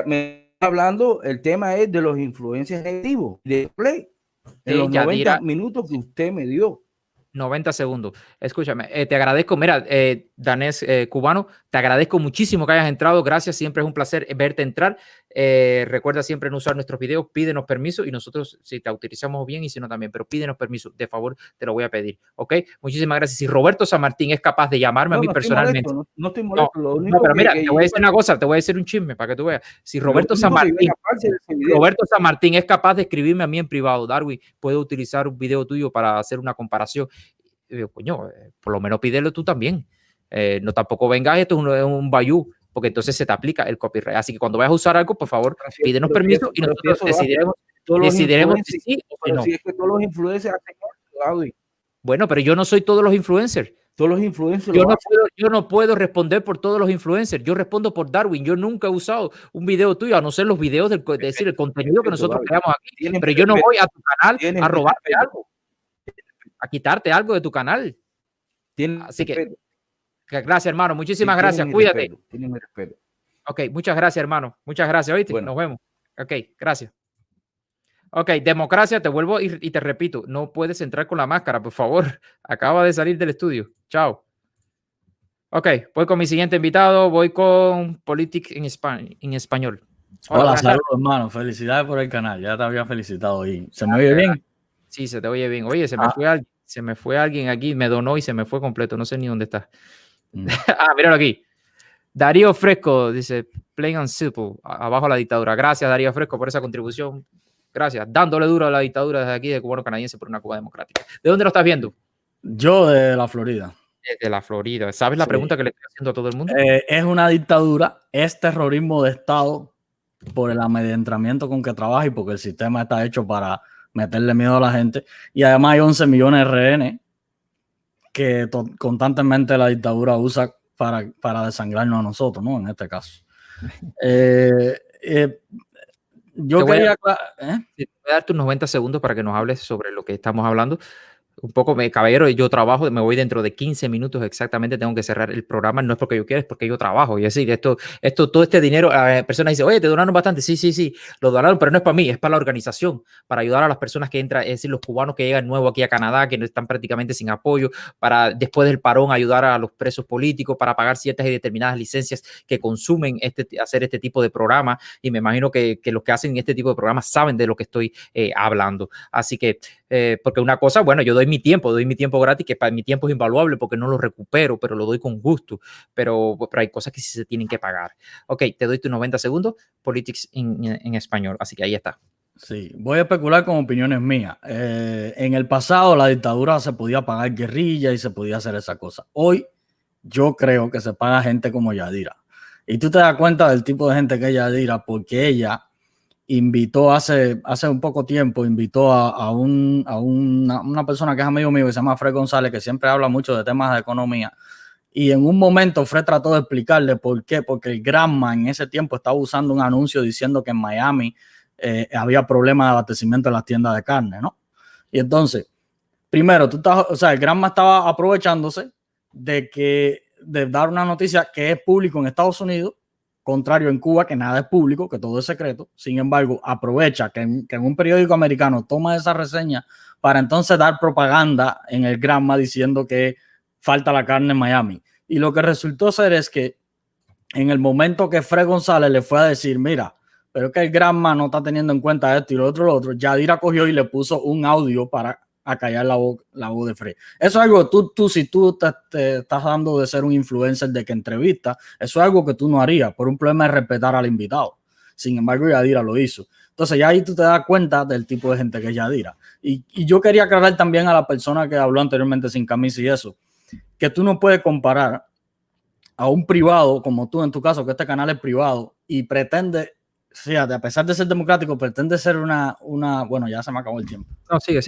me está hablando, el tema es de los influencias negativos de Play, en los 90 minutos que usted me dio. 90 segundos. Escúchame, te agradezco. Mira, Danés Cubano, te agradezco muchísimo que hayas entrado. Gracias, siempre es un placer verte entrar. Recuerda siempre no usar nuestros videos, pídenos permiso y nosotros si te utilizamos bien y si no también, pero pídenos permiso, de favor, te lo voy a pedir. ¿Ok? Muchísimas gracias. Si Roberto San Martín es capaz de llamarme a mí personalmente. No estoy molesto. Pero mira, te voy a decir una cosa, te voy a decir un chisme para que tú veas. Si Roberto San Martín es capaz de escribirme a mí en privado, Darwin, puedo utilizar un video tuyo para hacer una comparación. Coño, por lo menos pídelo tú también. No tampoco vengas, esto es un bayú, porque entonces se te aplica el copyright. Así que cuando vayas a usar algo, por favor, pídenos permiso y nosotros decidiremos si sí o no. Si es que todos los influencers hacen eso, bueno, pero yo no soy todos los influencers. Todos los influencers. Yo no puedo responder por todos los influencers. Yo respondo por Darwin. Yo nunca he usado un video tuyo, a no ser los videos es decir, el contenido que nosotros creamos aquí. Pero yo no voy a tu canal a robarte algo, a quitarte algo de tu canal. Así que gracias, hermano. Muchísimas gracias. Cuídate. Tiene mi respeto. Ok, muchas gracias, hermano. Muchas gracias. ¿Oíste? Bueno. Nos vemos. Ok, gracias. Ok, democracia, te vuelvo y te repito, no puedes entrar con la máscara, por favor. Acaba de salir del estudio. Chao. Ok, voy con mi siguiente invitado. Voy con Politics en español. Hola, saludos, hermano. Felicidades por el canal. Ya te había felicitado. ¿Y se me oye bien? Sí, se te oye bien. Oye, se me fue alguien aquí, me donó y se me fue completo. No sé ni dónde está. Míralo aquí. Darío Fresco dice, plain and simple, abajo la dictadura. Gracias, Darío Fresco, por esa contribución. Gracias. Dándole duro a la dictadura desde aquí de Cubano Canadiense por una Cuba democrática. ¿De dónde lo estás viendo? Yo de la Florida. Desde la Florida. ¿Sabes la pregunta que le estoy haciendo a todo el mundo? Es una dictadura, es terrorismo de Estado por el amedrentamiento con que trabaja y porque el sistema está hecho para meterle miedo a la gente. Y además hay 11 millones de rehenes que constantemente la dictadura usa para desangrarnos a nosotros, ¿no? En este caso. Yo quería... Te voy a dar tus 90 segundos para que nos hables sobre lo que estamos hablando. Un poco, caballero, yo trabajo, me voy dentro de 15 minutos exactamente, tengo que cerrar el programa, no es porque yo quiera, es porque yo trabajo. Y así, todo este dinero, la persona dice, oye, te donaron bastante, sí, lo donaron, pero no es para mí, es para la organización, para ayudar a las personas que entran, es decir, los cubanos que llegan nuevos aquí a Canadá, que no están prácticamente sin apoyo, para después del parón ayudar a los presos políticos, para pagar ciertas y determinadas licencias que consumen hacer este tipo de programa, y me imagino que los que hacen este tipo de programas saben de lo que estoy hablando. Así que Porque una cosa, bueno, yo doy mi tiempo gratis, que para mi tiempo es invaluable porque no lo recupero, pero lo doy con gusto. Pero hay cosas que sí se tienen que pagar. Ok, te doy tus 90 segundos, Politics en español, así que ahí está. Sí, voy a especular con opiniones mías. En el pasado la dictadura se podía pagar guerrilla y se podía hacer esa cosa. Hoy yo creo que se paga gente como Yadira. Y tú te das cuenta del tipo de gente que es Yadira porque ella invitó hace un poco tiempo, invitó a una persona que es amigo mío que se llama Fred González, que siempre habla mucho de temas de economía. Y en un momento Fred trató de explicarle por qué, porque el Granma en ese tiempo estaba usando un anuncio diciendo que en Miami había problemas de abastecimiento en las tiendas de carne, ¿no? Y entonces, primero, el Granma estaba aprovechándose de dar una noticia que es público en Estados Unidos, contrario en Cuba, que nada es público, que todo es secreto. Sin embargo, aprovecha que en un periódico americano toma esa reseña para entonces dar propaganda en el Granma diciendo que falta la carne en Miami. Y lo que resultó ser es que en el momento que Fred González le fue a decir, mira, pero es que el Granma no está teniendo en cuenta esto y lo otro, Yadira cogió y le puso un audio para acallar la voz de Fred. Eso es algo que si tú te estás dando de ser un influencer de que entrevista, eso es algo que tú no harías por un problema de respetar al invitado. Sin embargo, Yadira lo hizo. Entonces ya ahí tú te das cuenta del tipo de gente que es Yadira. Y yo quería aclarar también a la persona que habló anteriormente sin camisa y eso, que tú no puedes comparar a un privado como tú en tu caso, que este canal es privado y pretende, fíjate, a pesar de ser democrático, pretende ser bueno, ya se me acabó el tiempo. No, sigue.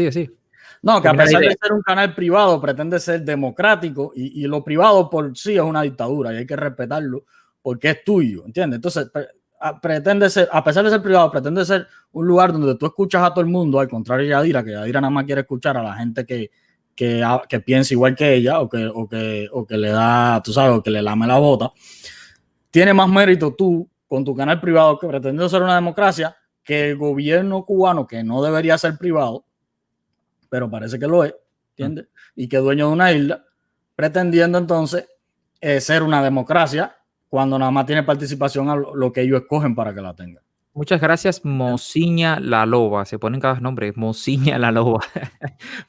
No, que a pesar de ser un canal privado, pretende ser democrático y lo privado por sí es una dictadura y hay que respetarlo porque es tuyo, ¿entiendes? Entonces, pretende ser, a pesar de ser privado, pretende ser un lugar donde tú escuchas a todo el mundo, al contrario de Yadira, que Yadira nada más quiere escuchar a la gente que piensa igual que ella o que le da, tú sabes, o que le lame la bota. Tiene más mérito tú con tu canal privado que pretendiendo ser una democracia que el gobierno cubano, que no debería ser privado, pero parece que lo es, ¿entiendes? Y que es dueño de una isla, pretendiendo entonces ser una democracia cuando nada más tiene participación a lo que ellos escogen para que la tengan. Muchas gracias, Mociña la Loba. Se ponen cada nombre, Mociña la Loba.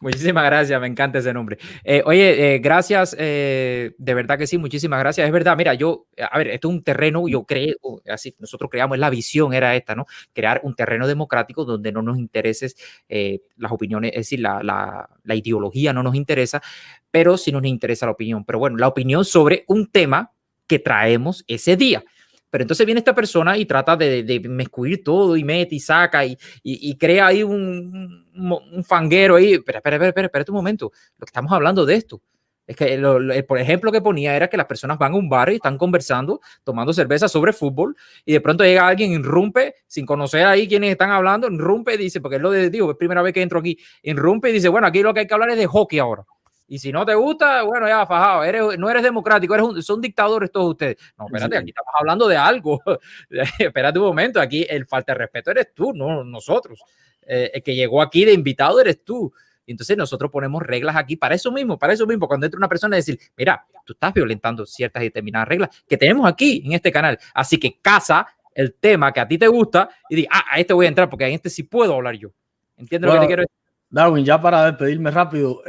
Muchísimas gracias, me encanta ese nombre. Oye, gracias, de verdad que sí, muchísimas gracias. Es verdad, mira, a ver, esto es un terreno, yo creo, así nosotros creamos, la visión era esta, ¿no? Crear un terreno democrático donde no nos intereses las opiniones, es decir, la ideología no nos interesa, pero sí nos interesa la opinión. Pero bueno, la opinión sobre un tema que traemos ese día. Pero entonces viene esta persona y trata de mezclir todo y mete y saca y crea ahí un fanguero ahí. Espera un momento. Lo que estamos hablando de esto es que por ejemplo que ponía era que las personas van a un bar y están conversando, tomando cerveza sobre fútbol y de pronto llega alguien, irrumpe sin conocer ahí quienes están hablando, irrumpe y dice, porque digo, es primera vez que entro aquí, irrumpe y dice, bueno, aquí lo que hay que hablar es de hockey ahora. Y si no te gusta, bueno, ya fajado, no eres democrático, son dictadores todos ustedes. No, espérate, aquí estamos hablando de algo. Espérate un momento, aquí el falta de respeto eres tú, no nosotros. El que llegó aquí de invitado eres tú. Y entonces nosotros ponemos reglas aquí para eso mismo, cuando entra una persona y decir, mira, tú estás violentando ciertas y determinadas reglas que tenemos aquí en este canal. Así que casa el tema que a ti te gusta y di, a este voy a entrar porque en este sí puedo hablar yo. ¿Entiendes lo que te quiero decir? Darwin, ya para despedirme rápido,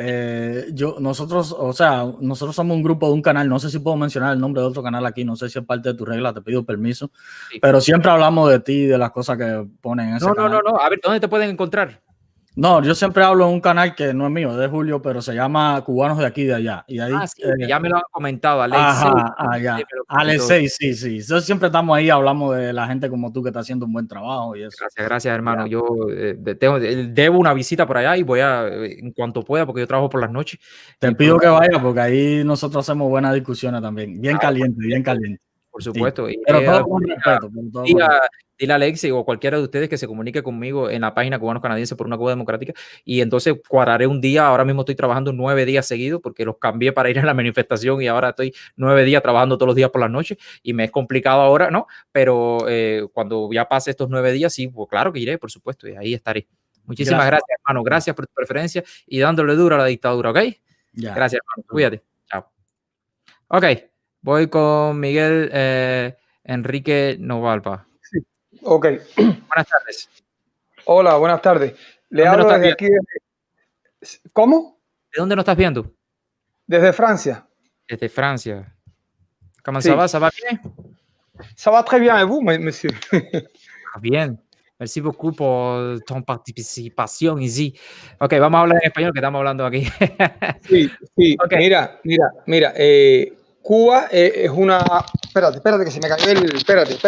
nosotros somos un grupo de un canal, no sé si puedo mencionar el nombre de otro canal aquí, no sé si es parte de tu regla, te pido permiso, sí. Pero siempre hablamos de ti, de las cosas que ponen en ese canal. No, a ver, ¿dónde te pueden encontrar? No, yo siempre hablo en un canal que no es mío, es de Julio, pero se llama Cubanos de Aquí y de Allá. Y ahí, sí, ya me lo han comentado, Alexei, sí. Entonces siempre estamos ahí, hablamos de la gente como tú que está haciendo un buen trabajo y eso. Gracias, hermano. Yo debo una visita por allá y voy en cuanto pueda, porque yo trabajo por las noches. Te pido que vayas, porque ahí nosotros hacemos buenas discusiones también, bien caliente. Por supuesto. Sí. Pero todo con respeto. Dile a Alexi o cualquiera de ustedes que se comunique conmigo en la página Cubanos Canadienses por una Cuba Democrática y entonces cuadraré un día. Ahora mismo estoy trabajando 9 días seguidos porque los cambié para ir a la manifestación y ahora estoy 9 días trabajando todos los días por las noches y me es complicado ahora, ¿no? Pero cuando ya pase estos 9 días, sí, pues claro que iré, por supuesto, y ahí estaré. Muchísimas gracias, hermano. Gracias por tu preferencia y dándole duro a la dictadura, ¿ok? Gracias, hermano. Cuídate. Chao. Ok, voy con Miguel Enrique Novalpa. Ok. Buenas tardes. Hola, buenas tardes. Le hablo desde aquí, ¿Cómo? ¿De dónde nos estás viendo? Desde Francia. Desde Francia. ¿Cómo Sí. ça va? ¿Ça va bien? Ça va très bien, et vous, monsieur? Bien. Merci beaucoup por tu participación ici. Ok, vamos a hablar en español que estamos hablando aquí. Sí, sí. Okay. Mira. Cuba es una... Espérate, que se me cayó el... Espérate, que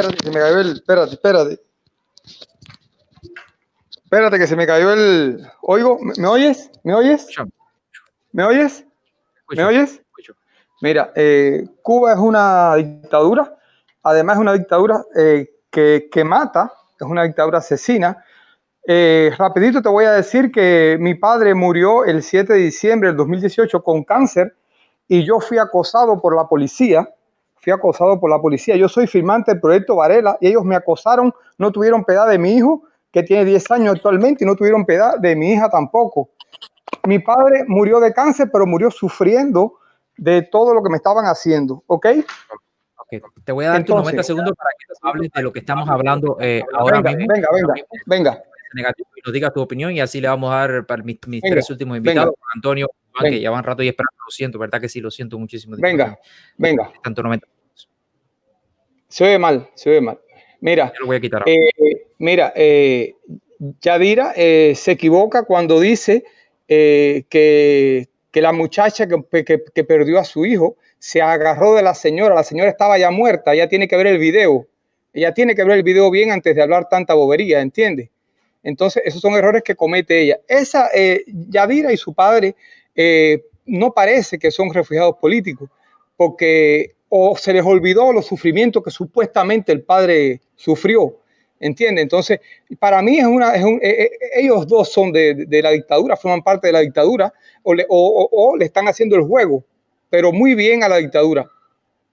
se me cayó el... Oigo, ¿me oyes? ¿Me oyes? ¿Me oyes? ¿Me oyes? Mira, Cuba es una dictadura, además es una dictadura que mata, es una dictadura asesina. Rapidito te voy a decir que mi padre murió el 7 de diciembre del 2018 con cáncer y yo fui acosado por la policía. Yo soy firmante del proyecto Varela y ellos me acosaron, no tuvieron piedad de mi hijo, que tiene 10 años actualmente, y no tuvieron piedad de mi hija tampoco. Mi padre murió de cáncer, pero murió sufriendo de todo lo que me estaban haciendo, ¿ok? Okay. Te voy a dar tus 90 segundos para que nos hables de lo que estamos hablando ahora mismo. Venga. Negativo, y nos digas tu opinión y así le vamos a dar para mis tres últimos invitados, Antonio, Juan, que ya van rato y esperando, lo siento, ¿verdad que sí? Lo siento muchísimo. Venga. Tanto 90. Se oye mal. Mira, yo lo voy a quitar. Yadira se equivoca cuando dice que la muchacha que perdió a su hijo se agarró de la señora estaba ya muerta, ella tiene que ver el video, bien antes de hablar tanta bobería, ¿entiendes? Entonces esos son errores que comete ella. Yadira y su padre no parece que son refugiados políticos, porque o se les olvidó los sufrimientos que supuestamente el padre sufrió, ¿entiendes? Entonces, para mí ellos dos son de la dictadura, forman parte de la dictadura, o le están haciendo el juego, pero muy bien a la dictadura.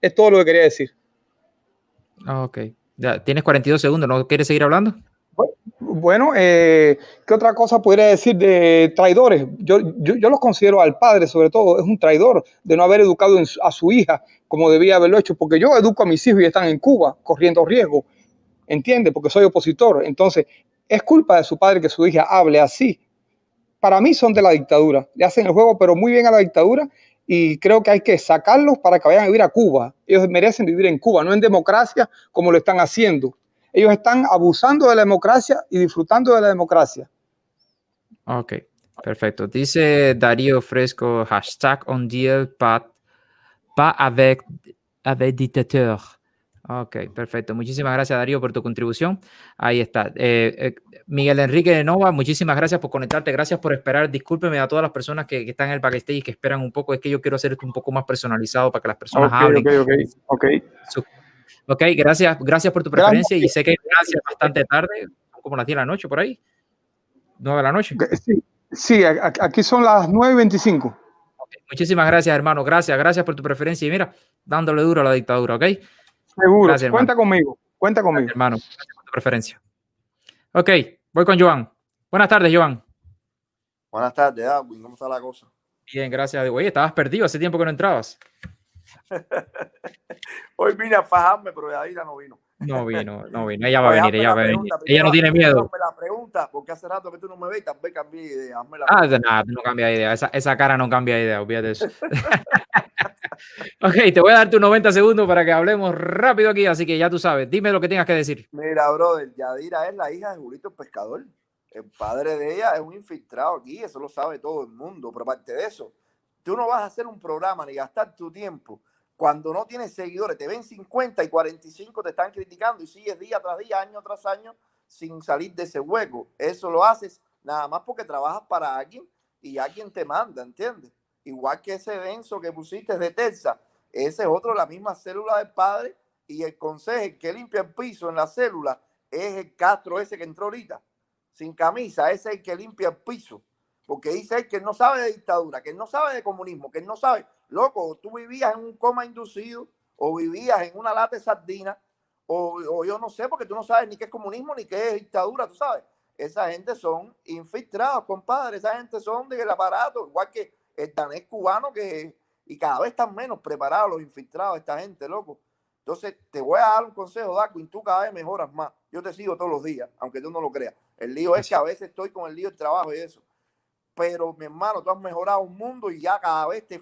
Es todo lo que quería decir. Ok. Ya, tienes 42 segundos, ¿no quieres seguir hablando? Bueno, ¿qué otra cosa podría decir de traidores? Yo los considero al padre, sobre todo, es un traidor de no haber educado a su hija como debía haberlo hecho, porque yo educo a mis hijos y están en Cuba corriendo riesgo, ¿entiende? Porque soy opositor. Entonces, es culpa de su padre que su hija hable así. Para mí son de la dictadura, le hacen el juego, pero muy bien a la dictadura, y creo que hay que sacarlos para que vayan a vivir a Cuba. Ellos merecen vivir en Cuba, no en democracia como lo están haciendo. Ellos están abusando de la democracia y disfrutando de la democracia. Ok, perfecto. Dice Darío Fresco, #on deal pas avec dictateur. Ok, perfecto. Muchísimas gracias, Darío, por tu contribución. Ahí está. Miguel Enrique de Nova, muchísimas gracias por conectarte. Gracias por esperar. Discúlpeme a todas las personas que están en el backstage y que esperan un poco. Es que yo quiero hacer esto un poco más personalizado para que las personas hablen. Ok, gracias por tu preferencia. Y sé que gracias bastante tarde, como las 10 de la noche por ahí. 9 de la noche. Sí, aquí son las 9:25. Okay. Muchísimas gracias, hermano. Gracias por tu preferencia. Y mira, dándole duro a la dictadura, ¿ok? Seguro, gracias, cuenta conmigo. Gracias, hermano, gracias por tu preferencia. Ok, voy con Joan. Buenas tardes, Joan. Buenas tardes, Darwin. ¿Cómo está la cosa? Bien, gracias. Oye, estabas perdido, hace tiempo que no entrabas. Hoy vine a fajarme, pero Yadira no vino. No vino. Ella va a venir, Ella no tiene miedo. Hazme la pregunta, porque hace rato que tú no me ves, tal vez cambié de idea. Nada, no cambia de idea. Esa cara no cambia de idea, olvídate de eso. Ok, te voy a dar tus 90 segundos para que hablemos rápido aquí, así que ya tú sabes. Dime lo que tengas que decir. Mira, brother, Yadira es la hija de Julito el Pescador. El padre de ella es un infiltrado aquí, eso lo sabe todo el mundo. Pero aparte de eso, tú no vas a hacer un programa ni gastar tu tiempo cuando no tienes seguidores. Te ven 50 y 45, te están criticando y sigues día tras día, año tras año, sin salir de ese hueco. Eso lo haces nada más porque trabajas para alguien y alguien te manda, ¿entiendes? Igual que ese denso que pusiste de Terza, ese es otro, la misma célula del padre, y el consejo que limpia el piso en la célula es el Castro ese que entró ahorita, sin camisa, ese es el que limpia el piso, porque dice él que no sabe de dictadura, que no sabe de comunismo, que no sabe. Loco, tú vivías en un coma inducido, o vivías en una lata de sardina, o yo no sé, porque tú no sabes ni qué es comunismo, ni qué es dictadura, tú sabes. Esa gente son infiltrados, compadre, esa gente son del aparato, igual que el danés cubano, y cada vez están menos preparados los infiltrados, esta gente, loco. Entonces, te voy a dar un consejo, Darwin, tú cada vez mejoras más. Yo te sigo todos los días, aunque tú no lo creas. El lío es que a veces estoy con el lío del trabajo y eso. pero mi hermano, tú has mejorado un mundo y ya cada vez te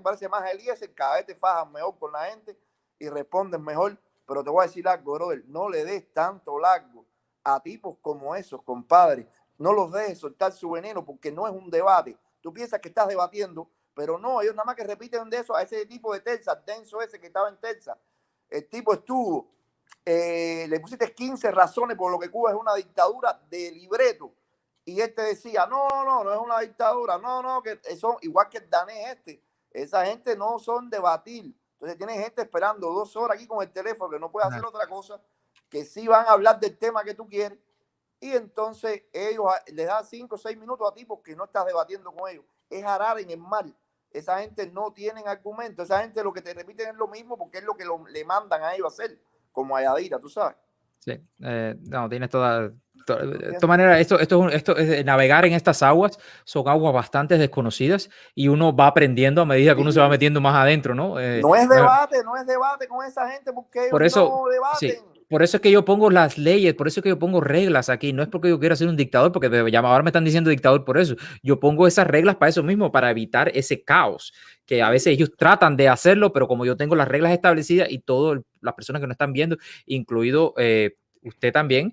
parece más Eliezer, cada vez te fajas mejor con la gente y respondes mejor. Pero te voy a decir algo, brother, no le des tanto largo a tipos como esos, compadre. No los dejes soltar su veneno porque no es un debate. Tú piensas que estás debatiendo, pero no, ellos nada más que repiten de eso a ese tipo de Texas, denso ese que estaba en Texas. El tipo estuvo, le pusiste 15 razones por lo que Cuba es una dictadura de libreto. Y él te decía, no es una dictadura, no, que son igual que el danés esa gente no son debatir. Entonces tienes gente esperando 2 horas aquí con el teléfono que no puede hacer otra cosa, que sí van a hablar del tema que tú quieres, y entonces ellos les dan 5 o 6 minutos a ti porque no estás debatiendo con ellos. Es arar en el mar. Esa gente no tiene argumento, esa gente lo que te repiten es lo mismo porque es lo que le mandan a ellos a hacer, como a Yadira, tú sabes. Sí, no, tienes toda. De todas maneras, esto es navegar en estas aguas, son aguas bastante desconocidas y uno va aprendiendo a medida que uno se va metiendo más adentro, ¿no? No es debate con esa gente porque ellos por eso, no debaten. Sí, por eso es que yo pongo las leyes, por eso es que yo pongo reglas aquí, no es porque yo quiera ser un dictador, porque ahora me están diciendo dictador por eso. Yo pongo esas reglas para eso mismo, para evitar ese caos, que a veces ellos tratan de hacerlo, pero como yo tengo las reglas establecidas y todas las personas que nos están viendo, incluido usted también,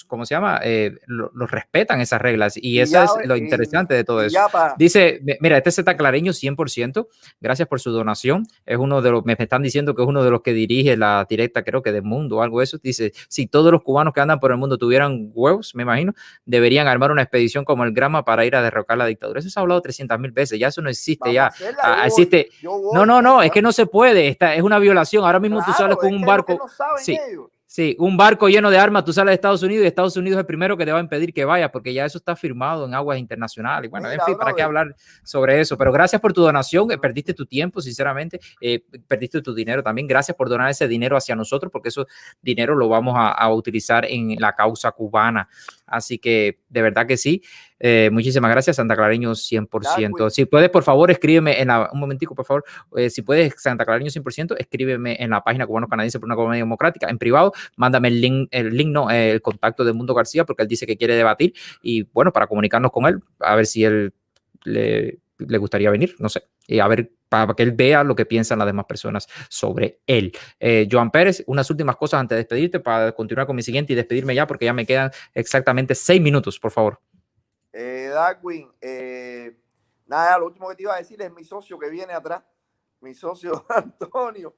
¿cómo se llama? Los respetan esas reglas y eso es lo interesante de todo eso. Dice, mira, este Z Clareño 100%, gracias por su donación, es uno de los, me están diciendo que es uno de los que dirige la directa, creo que del mundo o algo de eso. Dice, si todos los cubanos que andan por el mundo tuvieran huevos, me imagino, deberían armar una expedición como el Grama para ir a derrocar la dictadura. Eso se ha hablado 300.000 veces, ya eso no existe, ya existe. No, es que no se puede, es una violación. Ahora mismo tú sales con un barco. Sí, un barco lleno de armas, tú sales de Estados Unidos y Estados Unidos es el primero que te va a impedir que vayas porque ya eso está firmado en aguas internacionales. Bueno, en fin, ¿para qué hablar sobre eso? Pero gracias por tu donación, perdiste tu tiempo, sinceramente, perdiste tu dinero también. Gracias por donar ese dinero hacia nosotros porque ese dinero lo vamos a utilizar en la causa cubana. Así que, de verdad que sí. Muchísimas gracias, Santa Clareño 100%. Si puedes, por favor, escríbeme un momentico, por favor. Si puedes, Santa Clareño 100%, escríbeme en la página Cubanos Canadienses por una Cuba Democrática en privado. Mándame el contacto de Mundo García porque él dice que quiere debatir y bueno, para comunicarnos con él, a ver si él le gustaría venir, no sé, y a ver, para que él vea lo que piensan las demás personas sobre él. Joan Pérez, unas últimas cosas antes de despedirte para continuar con mi siguiente y despedirme ya porque ya me quedan exactamente 6 minutos, por favor. Darwin, nada, lo último que te iba a decir es mi socio que viene atrás, mi socio Antonio,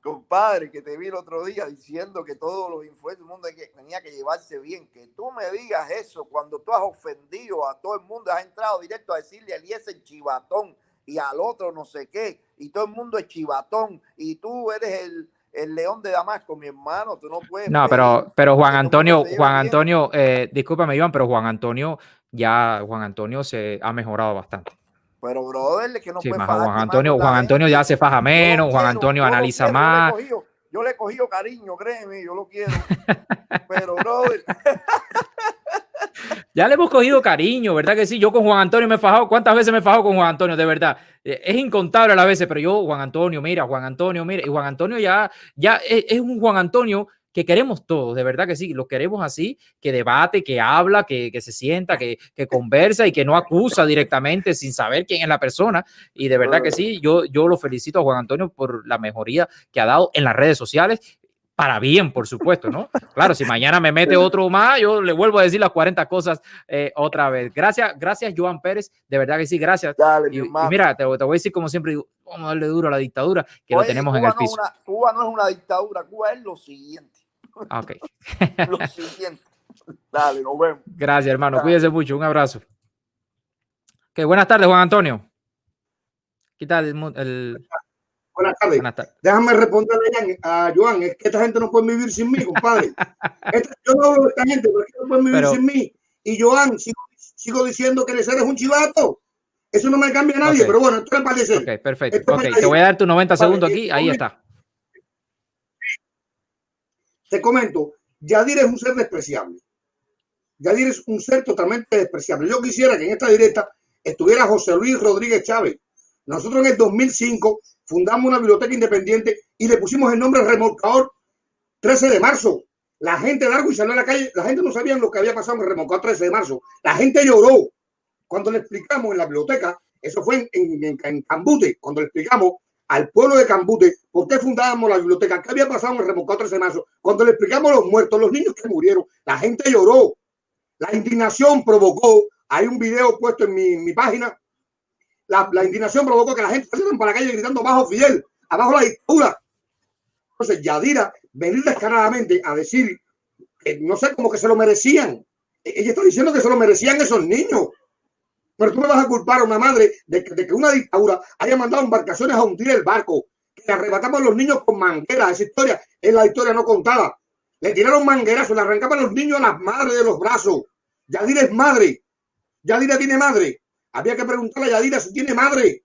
compadre, que te vi el otro día diciendo que todos los influencers del mundo tenía que llevarse bien. Que tú me digas eso cuando tú has ofendido a todo el mundo, has entrado directo a decirle a Eliezer chivatón y al otro no sé qué, y todo el mundo es chivatón, y tú eres el león de Damasco, mi hermano, tú no puedes. No, pero Juan Antonio, discúlpame, Iván, pero Juan Antonio se ha mejorado bastante. Pero, brother, que no sí, puede Juan Antonio ya se faja menos, Juan Antonio analiza más. Yo le he cogido cariño, créeme, yo lo quiero. Pero, brother. Ya le hemos cogido cariño, ¿verdad que sí? Yo con Juan Antonio me he fajado. ¿Cuántas veces me he fajado con Juan Antonio? De verdad. Es incontable a las veces, pero yo, Juan Antonio, mira. Y Juan Antonio ya es un Juan Antonio que queremos todos, de verdad que sí, lo queremos así, que debate, que habla, que se sienta, que conversa y que no acusa directamente sin saber quién es la persona. Y de verdad que sí, yo lo felicito a Juan Antonio por la mejoría que ha dado en las redes sociales, para bien, por supuesto, ¿no? Claro, si mañana me mete otro más, yo le vuelvo a decir las 40 cosas otra vez. Gracias, Joan Pérez, de verdad que sí, gracias. Dale, y mira, te voy a decir como siempre, digo, vamos a darle duro a la dictadura, que lo tenemos en el piso. Cuba no es una dictadura, Cuba es lo siguiente. Ok. Lo siguiente. Dale, nos vemos. Gracias, hermano. Cuídese mucho. Un abrazo. Buenas tardes, Juan Antonio. ¿Qué tal Buenas tardes. Déjame responderle a Joan. Es que esta gente no puede vivir sin mí, compadre. Yo no hablo de esta gente, pero es que no pueden vivir sin mí. Y Joan, sigo diciendo que Eliezer es un chivato. Eso no me cambia a nadie, pero bueno, esto me parece. Ok, perfecto. Te voy a dar tu 90 segundos aquí. Ahí está. Te comento, Yadira es un ser despreciable. Yadira es un ser totalmente despreciable. Yo quisiera que en esta directa estuviera José Luis Rodríguez Chávez. Nosotros en el 2005 fundamos una biblioteca independiente y le pusimos el nombre Remolcador 13 de marzo. La gente largo y salió a la calle. La gente no sabía lo que había pasado en el Remolcador 13 de marzo. La gente lloró. cuando le explicamos en la biblioteca, eso fue en Cambute, cuando le explicamos al pueblo de Cambute por qué fundábamos la biblioteca, qué había pasado en el remolcado 13 de marzo, cuando le explicamos los muertos, los niños que murieron, la gente lloró, la indignación provocó, hay un video puesto en mi página, la indignación provocó que la gente saliera para la calle gritando abajo Fidel, abajo la dictadura. Entonces Yadira venir descaradamente a decir que no sé, como que se lo merecían. Ella está diciendo que se lo merecían esos niños. Pero tú me vas a culpar a una madre de que una dictadura haya mandado embarcaciones a hundir el barco, que arrebatamos a los niños con mangueras. Esa historia es la historia no contada. Le tiraron mangueras, le arrancaban a los niños a las madres de los brazos. Yadira es madre. Yadira tiene madre. Había que preguntarle a Yadira si tiene madre.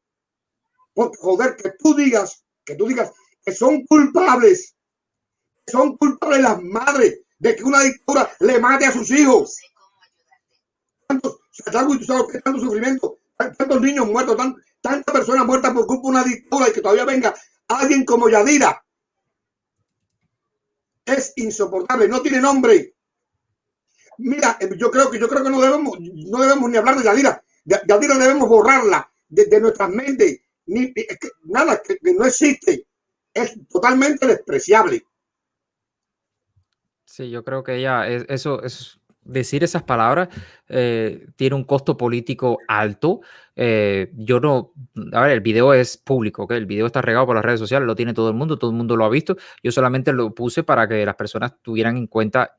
Porque, joder, que tú digas que son culpables las madres de que una dictadura le mate a sus hijos. Tanto sufrimiento, tantos niños muertos, tantas personas muertas por culpa de una dictadura, y que todavía venga alguien como Yadira. Es insoportable, no tiene nombre. Mira, yo creo que no debemos ni hablar de Yadira. Yadira debemos borrarla de nuestras mentes. Nada, que no existe. Es totalmente despreciable. Sí, yo creo que ella, decir esas palabras tiene un costo político alto. Yo no, a ver, el video es público, ¿okay? El video está regado por las redes sociales, lo tiene todo el mundo lo ha visto. Yo solamente lo puse para que las personas tuvieran en cuenta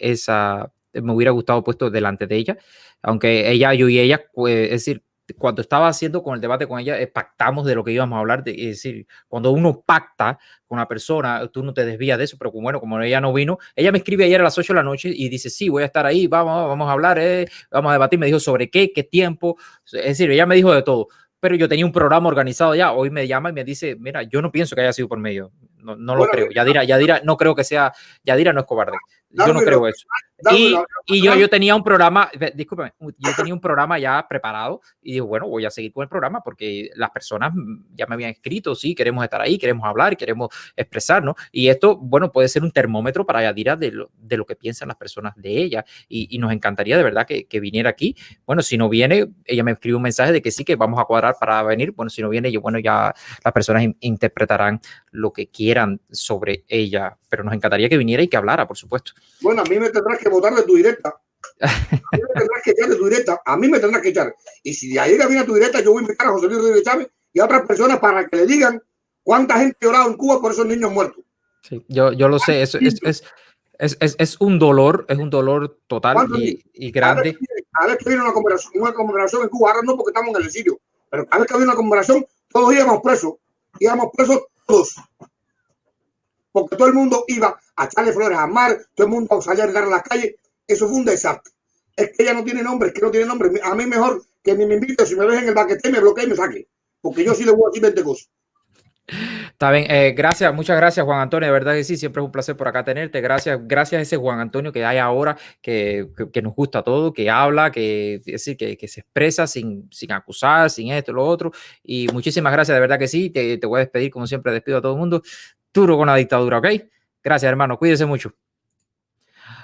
me hubiera gustado puesto delante de ella, aunque yo y ella, es decir, cuando estaba haciendo con el debate con ella, pactamos de lo que íbamos a hablar, es decir, cuando uno pacta con una persona, tú no te desvías de eso, pero como ella no vino, ella me escribe ayer a las 8 de la noche y dice, sí, voy a estar ahí, vamos a hablar, vamos a debatir, me dijo sobre qué tiempo, es decir, ella me dijo de todo, pero yo tenía un programa organizado ya, hoy me llama y me dice, mira, yo no pienso que haya sido por medio, no lo creo, Yadira no creo que sea, Yadira no es cobarde. Yo no creo eso. Y yo tenía un programa, discúlpame, yo tenía un programa ya preparado y digo, bueno, voy a seguir con el programa porque las personas ya me habían escrito, sí, queremos estar ahí, queremos hablar, queremos expresarnos. Y esto, bueno, puede ser un termómetro para Yadira de lo que piensan las personas de ella. Y nos encantaría de verdad que viniera aquí. Bueno, si no viene, ella me escribe un mensaje de que sí, que vamos a cuadrar para venir. Bueno, si no viene, ya las personas interpretarán lo que quieran sobre ella. Pero nos encantaría que viniera y que hablara, por supuesto. Bueno, a mí me tendrás que votar de tu directa. A mí me tendrás que echar de tu directa. A mí me tendrás que echar. Y si de ahí viene a tu directa, yo voy a invitar a José Luis Rodríguez Chávez y a otras personas para que le digan cuánta gente ha llorado en Cuba por esos niños muertos. Sí, yo lo sé. Es un dolor total y grande. A ver que viene una conmemoración en Cuba, ahora no porque estamos en el exilio, pero cada vez que había una conmemoración, todos íbamos presos todos. Porque todo el mundo iba a echarle flores al mar, todo el mundo salía a andar en las calles. Eso fue un desastre. Es que ella no tiene nombre, A mí mejor que ni me invite, si me ves en el baquete, me bloquee y me saque. Porque yo sí le voy a decir 20 cosas. Está bien, gracias, muchas gracias Juan Antonio, de verdad que sí, siempre es un placer por acá tenerte, gracias a ese Juan Antonio que hay ahora, que nos gusta todo, que habla, que se expresa sin acusar, sin esto, lo otro, y muchísimas gracias, de verdad que sí, te voy a despedir, como siempre despido a todo el mundo, duro con la dictadura, ¿ok? Gracias hermano, cuídese mucho.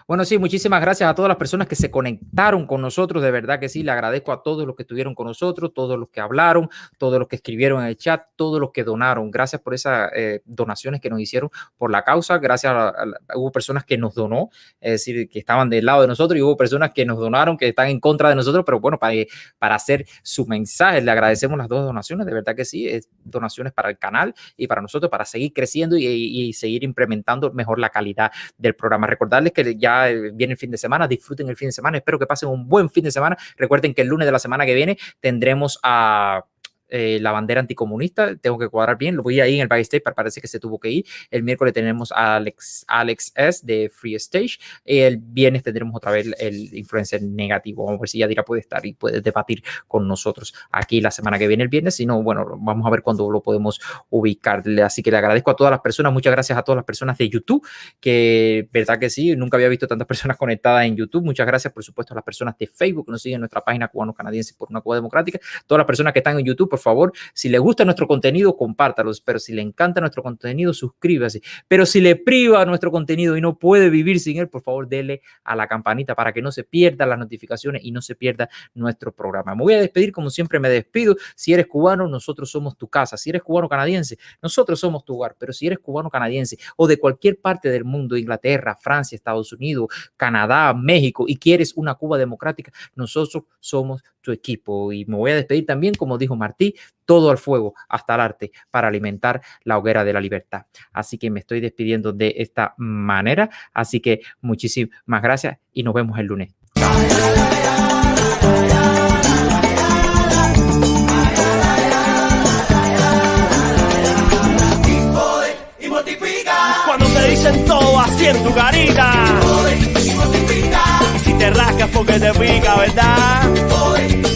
Bueno, sí, muchísimas gracias a todas las personas que se conectaron con nosotros, de verdad que sí, le agradezco a todos los que estuvieron con nosotros, todos los que hablaron, todos los que escribieron en el chat, todos los que donaron, gracias por esas donaciones que nos hicieron por la causa, hubo personas que nos donó, es decir, que estaban del lado de nosotros y hubo personas que nos donaron, que están en contra de nosotros, pero bueno, para hacer su mensaje, le agradecemos las dos donaciones, de verdad que sí, es donaciones para el canal y para nosotros, para seguir creciendo y seguir implementando mejor la calidad del programa. Recordarles que ya viene el fin de semana, disfruten el fin de semana, espero que pasen un buen fin de semana. Recuerden que el lunes de la semana que viene tendremos a la bandera anticomunista, tengo que cuadrar bien, lo voy ahí en el backstage, pero parece que se tuvo que ir. El miércoles tenemos a Alex S de Free Stage, el viernes tendremos otra vez el influencer negativo, vamos a ver si Yadira puede estar y puede debatir con nosotros aquí la semana que viene el viernes, si no, bueno, vamos a ver cuándo lo podemos ubicar, así que le agradezco a todas las personas, muchas gracias a todas las personas de YouTube, que verdad que sí, nunca había visto tantas personas conectadas en YouTube, muchas gracias por supuesto a las personas de Facebook que nos siguen en nuestra página Cubanos Canadienses por una Cuba Democrática, todas las personas que están en YouTube, por favor, si le gusta nuestro contenido, compártalo, pero si le encanta nuestro contenido, suscríbase. Pero si le priva nuestro contenido y no puede vivir sin él, por favor, dele a la campanita para que no se pierdan las notificaciones y no se pierda nuestro programa. Me voy a despedir como siempre me despido. Si eres cubano, nosotros somos tu casa. Si eres cubano canadiense, nosotros somos tu hogar. Pero si eres cubano canadiense o de cualquier parte del mundo, Inglaterra, Francia, Estados Unidos, Canadá, México, y quieres una Cuba democrática, nosotros somos tu equipo. Y me voy a despedir también, como dijo Martí, todo al fuego, hasta el arte, para alimentar la hoguera de la libertad. Así que me estoy despidiendo de esta manera. Así que muchísimas gracias y nos vemos el lunes. Cuando te dicen todo así en tu carita, y si te rascas porque te pica, ¿verdad?